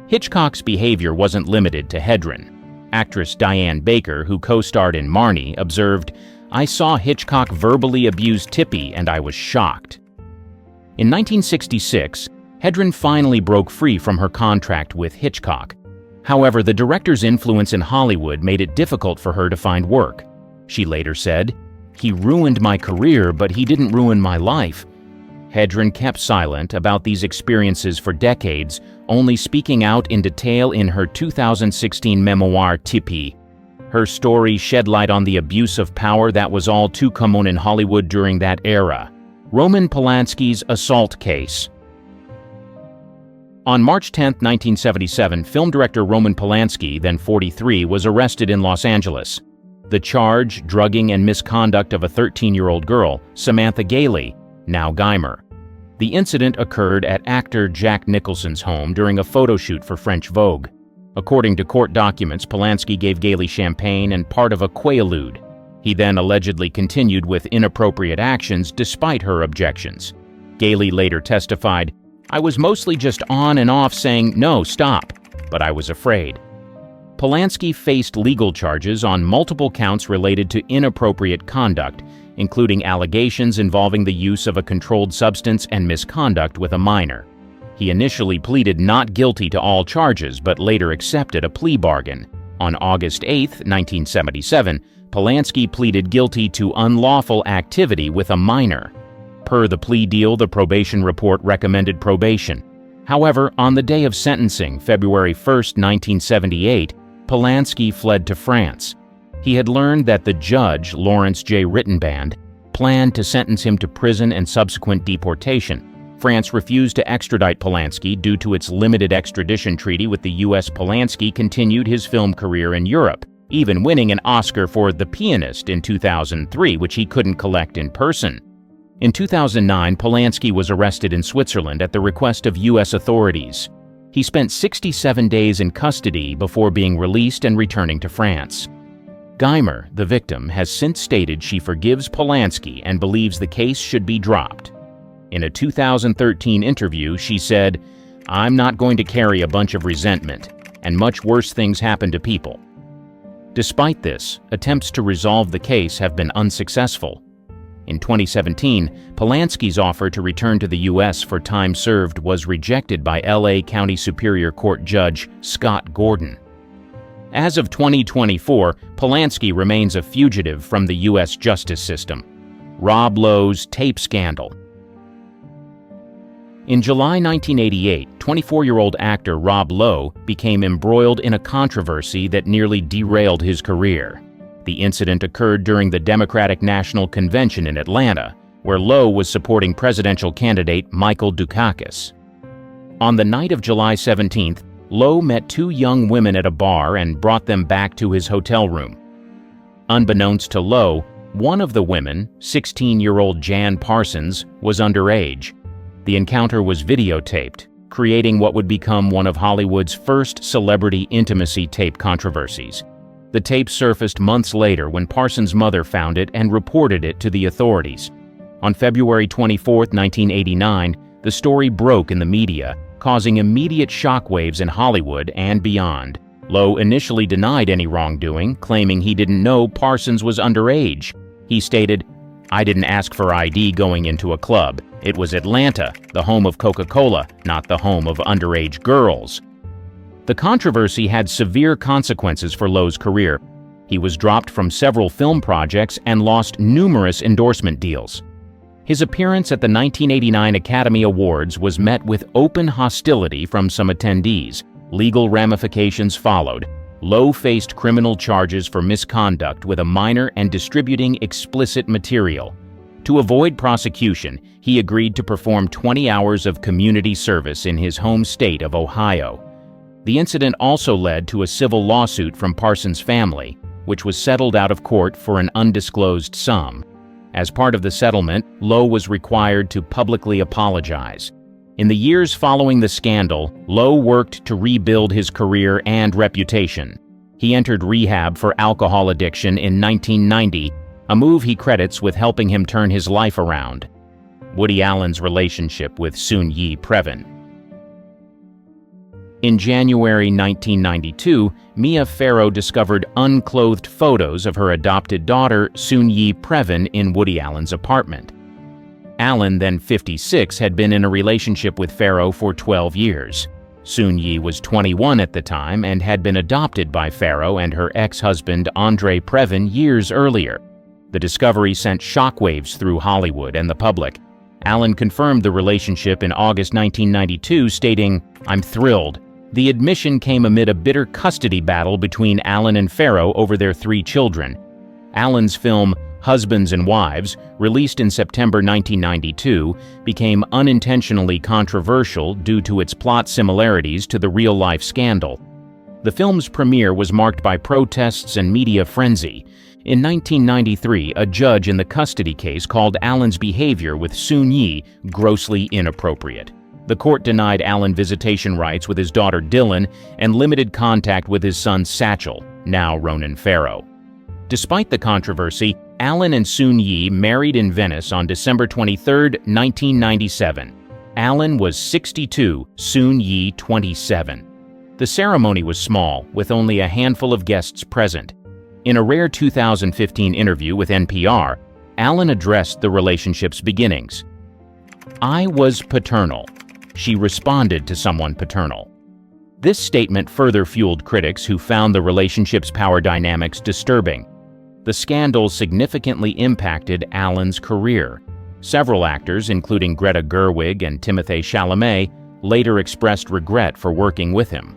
S1: Hitchcock's behavior wasn't limited to Hedren. Actress Diane Baker, who co-starred in Marnie, observed, "I saw Hitchcock verbally abuse Tippi and I was shocked." In 1966, Hedren finally broke free from her contract with Hitchcock. However, the director's influence in Hollywood made it difficult for her to find work. She later said, "He ruined my career, but he didn't ruin my life." Hedren kept silent about these experiences for decades, only speaking out in detail in her 2016 memoir, Tippi. Her story shed light on the abuse of power that was all too common in Hollywood during that era. Roman Polanski's assault case. On March 10, 1977, film director Roman Polanski, then 43, was arrested in Los Angeles. The charge, drugging and misconduct of a 13-year-old girl, Samantha Gailey, now Geimer. The incident occurred at actor Jack Nicholson's home during a photo shoot for French Vogue. According to court documents, Polanski gave Gailey champagne and part of a Quaalude. He then allegedly continued with inappropriate actions despite her objections. Gailey later testified, "I was mostly just on and off saying, 'No, stop,' but I was afraid." Polanski faced legal charges on multiple counts related to inappropriate conduct, including allegations involving the use of a controlled substance and misconduct with a minor. He initially pleaded not guilty to all charges, but later accepted a plea bargain. On August 8, 1977, Polanski pleaded guilty to unlawful activity with a minor. Per the plea deal, the probation report recommended probation. However, on the day of sentencing, February 1, 1978, Polanski fled to France. He had learned that the judge, Lawrence J. Rittenband, planned to sentence him to prison and subsequent deportation. France refused to extradite Polanski due to its limited extradition treaty with the U.S. Polanski continued his film career in Europe, even winning an Oscar for The Pianist in 2003, which he couldn't collect in person. In 2009, Polanski was arrested in Switzerland at the request of U.S. authorities. He spent 67 days in custody before being released and returning to France. Geimer, the victim, has since stated she forgives Polanski and believes the case should be dropped. In a 2013 interview, she said, "I'm not going to carry a bunch of resentment, and much worse things happen to people." Despite this, attempts to resolve the case have been unsuccessful. In 2017, Polanski's offer to return to the U.S. for time served was rejected by L.A. County Superior Court Judge Scott Gordon. As of 2024, Polanski remains a fugitive from the U.S. justice system. Rob Lowe's tape scandal. In July 1988, 24-year-old actor Rob Lowe became embroiled in a controversy that nearly derailed his career. The incident occurred during the Democratic National Convention in Atlanta, where Lowe was supporting presidential candidate Michael Dukakis. On the night of July 17th, Lowe met two young women at a bar and brought them back to his hotel room. Unbeknownst to Lowe, one of the women, 16-year-old Jan Parsons, was underage. The encounter was videotaped, creating what would become one of Hollywood's first celebrity intimacy tape controversies. The tape surfaced months later when Parsons' mother found it and reported it to the authorities. On February 24, 1989, the story broke in the media, causing immediate shockwaves in Hollywood and beyond. Lowe initially denied any wrongdoing, claiming he didn't know Parsons was underage. He stated, "I didn't ask for ID going into a club. It was Atlanta, the home of Coca-Cola, not the home of underage girls." The controversy had severe consequences for Lowe's career. He was dropped from several film projects and lost numerous endorsement deals. His appearance at the 1989 Academy Awards was met with open hostility from some attendees. Legal ramifications followed. Lowe faced criminal charges for misconduct with a minor and distributing explicit material. To avoid prosecution, he agreed to perform 20 hours of community service in his home state of Ohio. The incident also led to a civil lawsuit from Parsons' family, which was settled out of court for an undisclosed sum. As part of the settlement, Lowe was required to publicly apologize. In the years following the scandal, Lowe worked to rebuild his career and reputation. He entered rehab for alcohol addiction in 1990, a move he credits with helping him turn his life around. Woody Allen's relationship with Soon-Yi Previn. In January 1992, Mia Farrow discovered unclothed photos of her adopted daughter, Soon-Yi Previn, in Woody Allen's apartment. Allen, then 56, had been in a relationship with Farrow for 12 years. Soon-Yi was 21 at the time and had been adopted by Farrow and her ex-husband Andre Previn years earlier. The discovery sent shockwaves through Hollywood and the public. Allen confirmed the relationship in August 1992, stating, "I'm thrilled." The admission came amid a bitter custody battle between Allen and Farrow over their 3 children. Allen's film Husbands and Wives, released in September 1992, became unintentionally controversial due to its plot similarities to the real-life scandal. The film's premiere was marked by protests and media frenzy. In 1993, a judge in the custody case called Allen's behavior with Soon-Yi grossly inappropriate. The court denied Allen visitation rights with his daughter Dylan and limited contact with his son Satchel, now Ronan Farrow. Despite the controversy, Allen and Soon-Yi married in Venice on December 23, 1997. Allen was 62, Soon-Yi 27. The ceremony was small, with only a handful of guests present. In a rare 2015 interview with NPR, Allen addressed the relationship's beginnings. "I was paternal. She responded to someone paternal." This statement further fueled critics who found the relationship's power dynamics disturbing. The scandal significantly impacted Allen's career. Several actors, including Greta Gerwig and Timothée Chalamet, later expressed regret for working with him.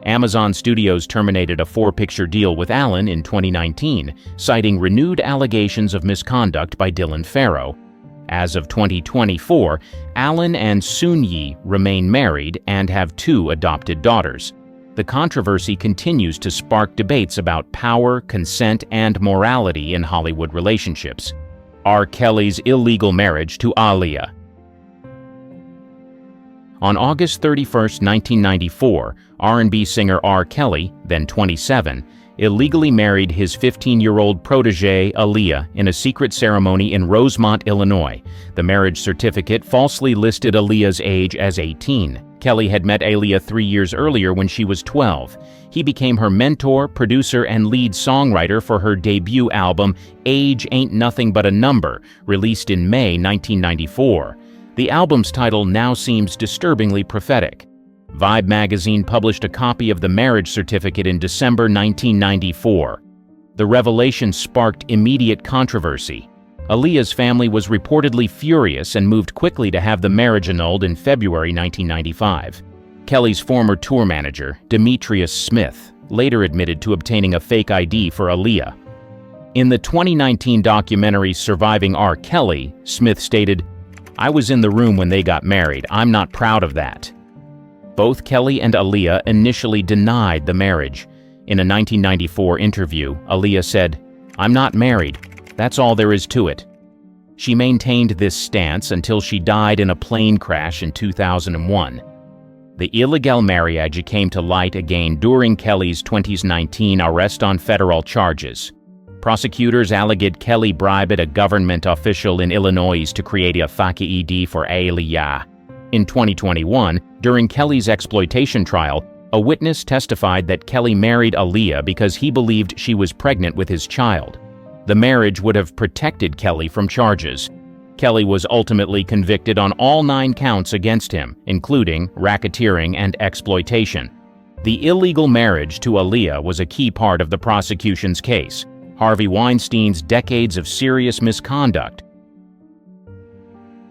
S1: Amazon Studios terminated a 4-picture deal with Allen in 2019, citing renewed allegations of misconduct by Dylan Farrow. As of 2024, Allen and Soon-Yi remain married and have 2 adopted daughters. The controversy continues to spark debates about power, consent, and morality in Hollywood relationships. R. Kelly's illegal marriage to Aaliyah. On August 31, 1994, R&B singer R. Kelly, then 27, illegally married his 15-year-old protégée Aaliyah in a secret ceremony in Rosemont, Illinois. The marriage certificate falsely listed Aaliyah's age as 18. Kelly had met Aaliyah 3 years earlier when she was 12. He became her mentor, producer, and lead songwriter for her debut album, Age Ain't Nothing But a Number, released in May 1994. The album's title now seems disturbingly prophetic. Vibe magazine published a copy of the marriage certificate in December 1994. The revelation sparked immediate controversy. Aaliyah's family was reportedly furious and moved quickly to have the marriage annulled in February 1995. Kelly's former tour manager, Demetrius Smith, later admitted to obtaining a fake ID for Aaliyah. In the 2019 documentary Surviving R. Kelly, Smith stated, "I was in the room when they got married. I'm not proud of that." Both Kelly and Aaliyah initially denied the marriage. In a 1994 interview, Aaliyah said, "I'm not married. That's all there is to it." She maintained this stance until she died in a plane crash in 2001. The illegal marriage came to light again during Kelly's 2019 arrest on federal charges. Prosecutors alleged Kelly bribed a government official in Illinois to create a fake ID for Aaliyah. In 2021, during Kelly's exploitation trial, a witness testified that Kelly married Aaliyah because he believed she was pregnant with his child. The marriage would have protected Kelly from charges. Kelly was ultimately convicted on all 9 counts against him, including racketeering and exploitation. The illegal marriage to Aaliyah was a key part of the prosecution's case. Harvey Weinstein's decades of serious misconduct.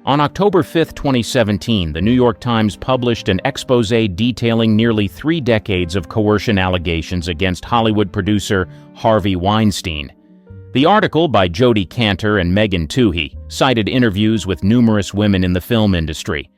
S1: On October 5, 2017, the New York Times published an exposé detailing nearly 3 decades of coercion allegations against Hollywood producer Harvey Weinstein. The article, by Jodi Kantor and Megan Twohey, cited interviews with numerous women in the film industry.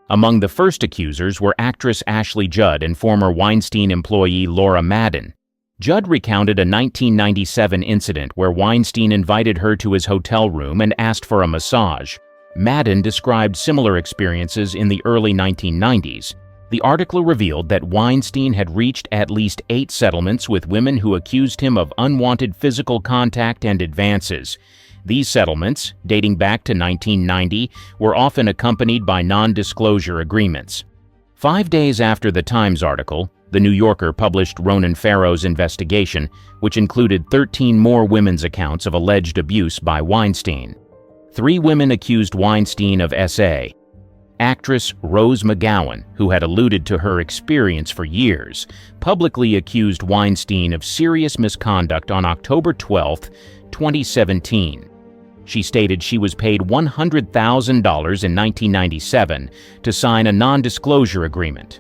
S1: Among the first accusers were actress Ashley Judd and former Weinstein employee Laura Madden. Judd recounted a 1997 incident where Weinstein invited her to his hotel room and asked for a massage. Madden described similar experiences in the early 1990s. The article revealed that Weinstein had reached at least 8 settlements with women who accused him of unwanted physical contact and advances. These settlements, dating back to 1990, were often accompanied by non-disclosure agreements. 5 days after the Times article, The New Yorker published Ronan Farrow's investigation, which included 13 more women's accounts of alleged abuse by Weinstein. 3 women accused Weinstein of SA. Actress Rose McGowan, who had alluded to her experience for years, publicly accused Weinstein of serious misconduct on October 12, 2017. She stated she was paid $100,000 in 1997 to sign a non-disclosure agreement.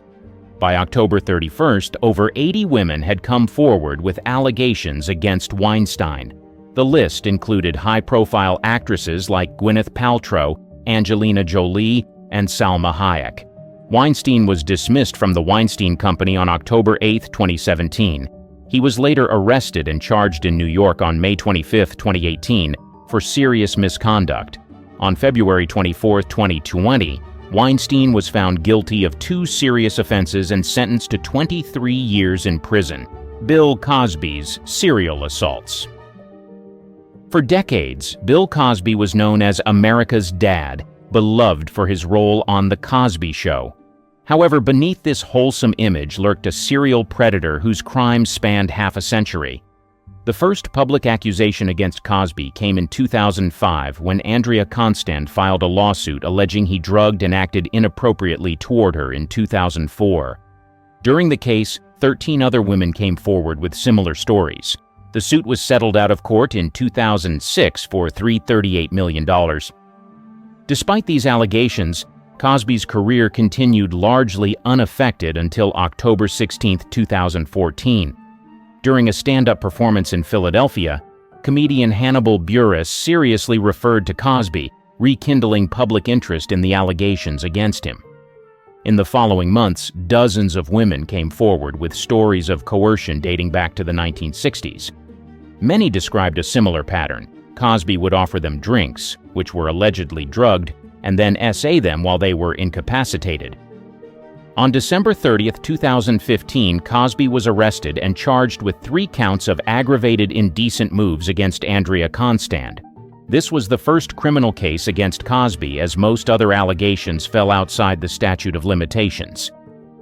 S1: By October 31st, over 80 women had come forward with allegations against Weinstein. The list included high-profile actresses like Gwyneth Paltrow, Angelina Jolie, and Salma Hayek. Weinstein was dismissed from the Weinstein Company on October 8, 2017. He was later arrested and charged in New York on May 25, 2018, for serious misconduct. On February 24, 2020, Weinstein was found guilty of 2 serious offenses and sentenced to 23 years in prison. Bill Cosby's serial assaults. For decades, Bill Cosby was known as America's dad, beloved for his role on The Cosby Show. However, beneath this wholesome image lurked a serial predator whose crimes spanned half a century. The first public accusation against Cosby came in 2005 when Andrea Constand filed a lawsuit alleging he drugged and acted inappropriately toward her in 2004. During the case, 13 other women came forward with similar stories. The suit was settled out of court in 2006 for $338 million. Despite these allegations, Cosby's career continued largely unaffected until October 16, 2014. During a stand-up performance in Philadelphia, comedian Hannibal Buress seriously referred to Cosby, rekindling public interest in the allegations against him. In the following months, dozens of women came forward with stories of coercion dating back to the 1960s. Many described a similar pattern. Cosby would offer them drinks, which were allegedly drugged, and then SA them while they were incapacitated. On December 30, 2015, Cosby was arrested and charged with 3 counts of aggravated indecent moves against Andrea Constand. This was the first criminal case against Cosby, as most other allegations fell outside the statute of limitations.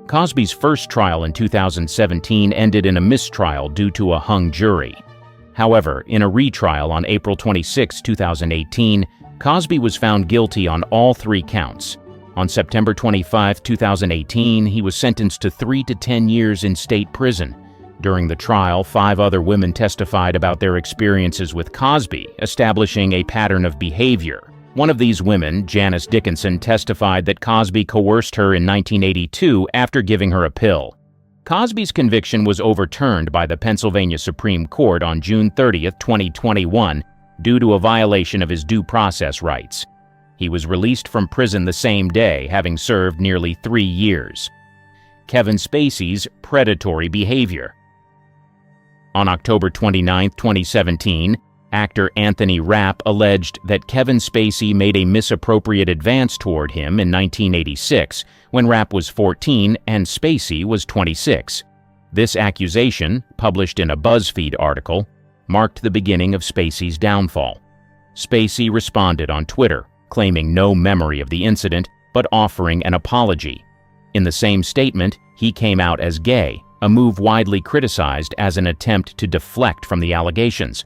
S1: Cosby's first trial in 2017 ended in a mistrial due to a hung jury. However, in a retrial on April 26, 2018, Cosby was found guilty on all 3 counts. On September 25, 2018, he was sentenced to 3 to 10 years in state prison. During the trial, 5 other women testified about their experiences with Cosby, establishing a pattern of behavior. One of these women, Janice Dickinson, testified that Cosby coerced her in 1982 after giving her a pill. Cosby's conviction was overturned by the Pennsylvania Supreme Court on June 30, 2021, due to a violation of his due process rights. He was released from prison the same day, having served nearly 3 years. Kevin Spacey's predatory behavior. On October 29, 2017, actor Anthony Rapp alleged that Kevin Spacey made a misappropriate advance toward him in 1986, when Rapp was 14 and Spacey was 26. This accusation, published in a BuzzFeed article, marked the beginning of Spacey's downfall. Spacey responded on Twitter, claiming no memory of the incident, but offering an apology. In the same statement, he came out as gay, a move widely criticized as an attempt to deflect from the allegations.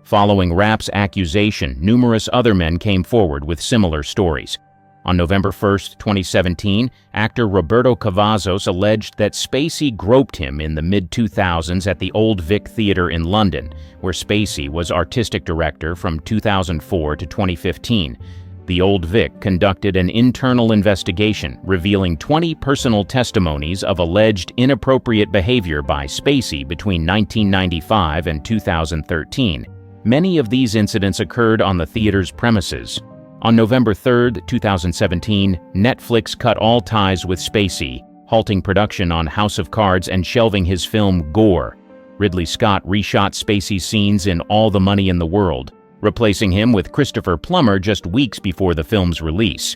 S1: Following Rapp's accusation, numerous other men came forward with similar stories. On November 1, 2017, actor Roberto Cavazos alleged that Spacey groped him in the mid-2000s at the Old Vic Theatre in London, where Spacey was artistic director from 2004 to 2015. The Old Vic conducted an internal investigation revealing 20 personal testimonies of alleged inappropriate behavior by Spacey between 1995 and 2013. Many of these incidents occurred on the theater's premises. On November 3, 2017, Netflix cut all ties with Spacey, halting production on House of Cards and shelving his film Gore. Ridley Scott reshot Spacey's scenes in All the Money in the World, replacing him with Christopher Plummer just weeks before the film's release.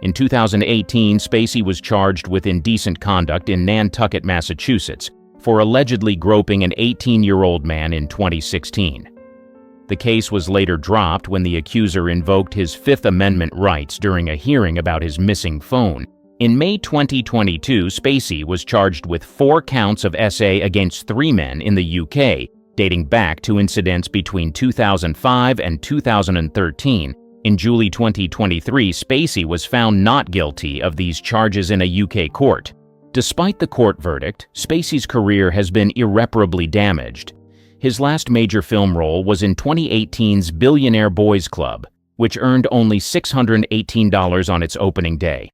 S1: In 2018, Spacey was charged with indecent conduct in Nantucket, Massachusetts, for allegedly groping an 18-year-old man in 2016. The case was later dropped when the accuser invoked his Fifth Amendment rights during a hearing about his missing phone. In May 2022, Spacey was charged with 4 counts of SA against 3 men in the UK, dating back to incidents between 2005 and 2013. In July 2023, Spacey was found not guilty of these charges in a UK court. Despite the court verdict, Spacey's career has been irreparably damaged. His last major film role was in 2018's Billionaire Boys Club, which earned only $618 on its opening day.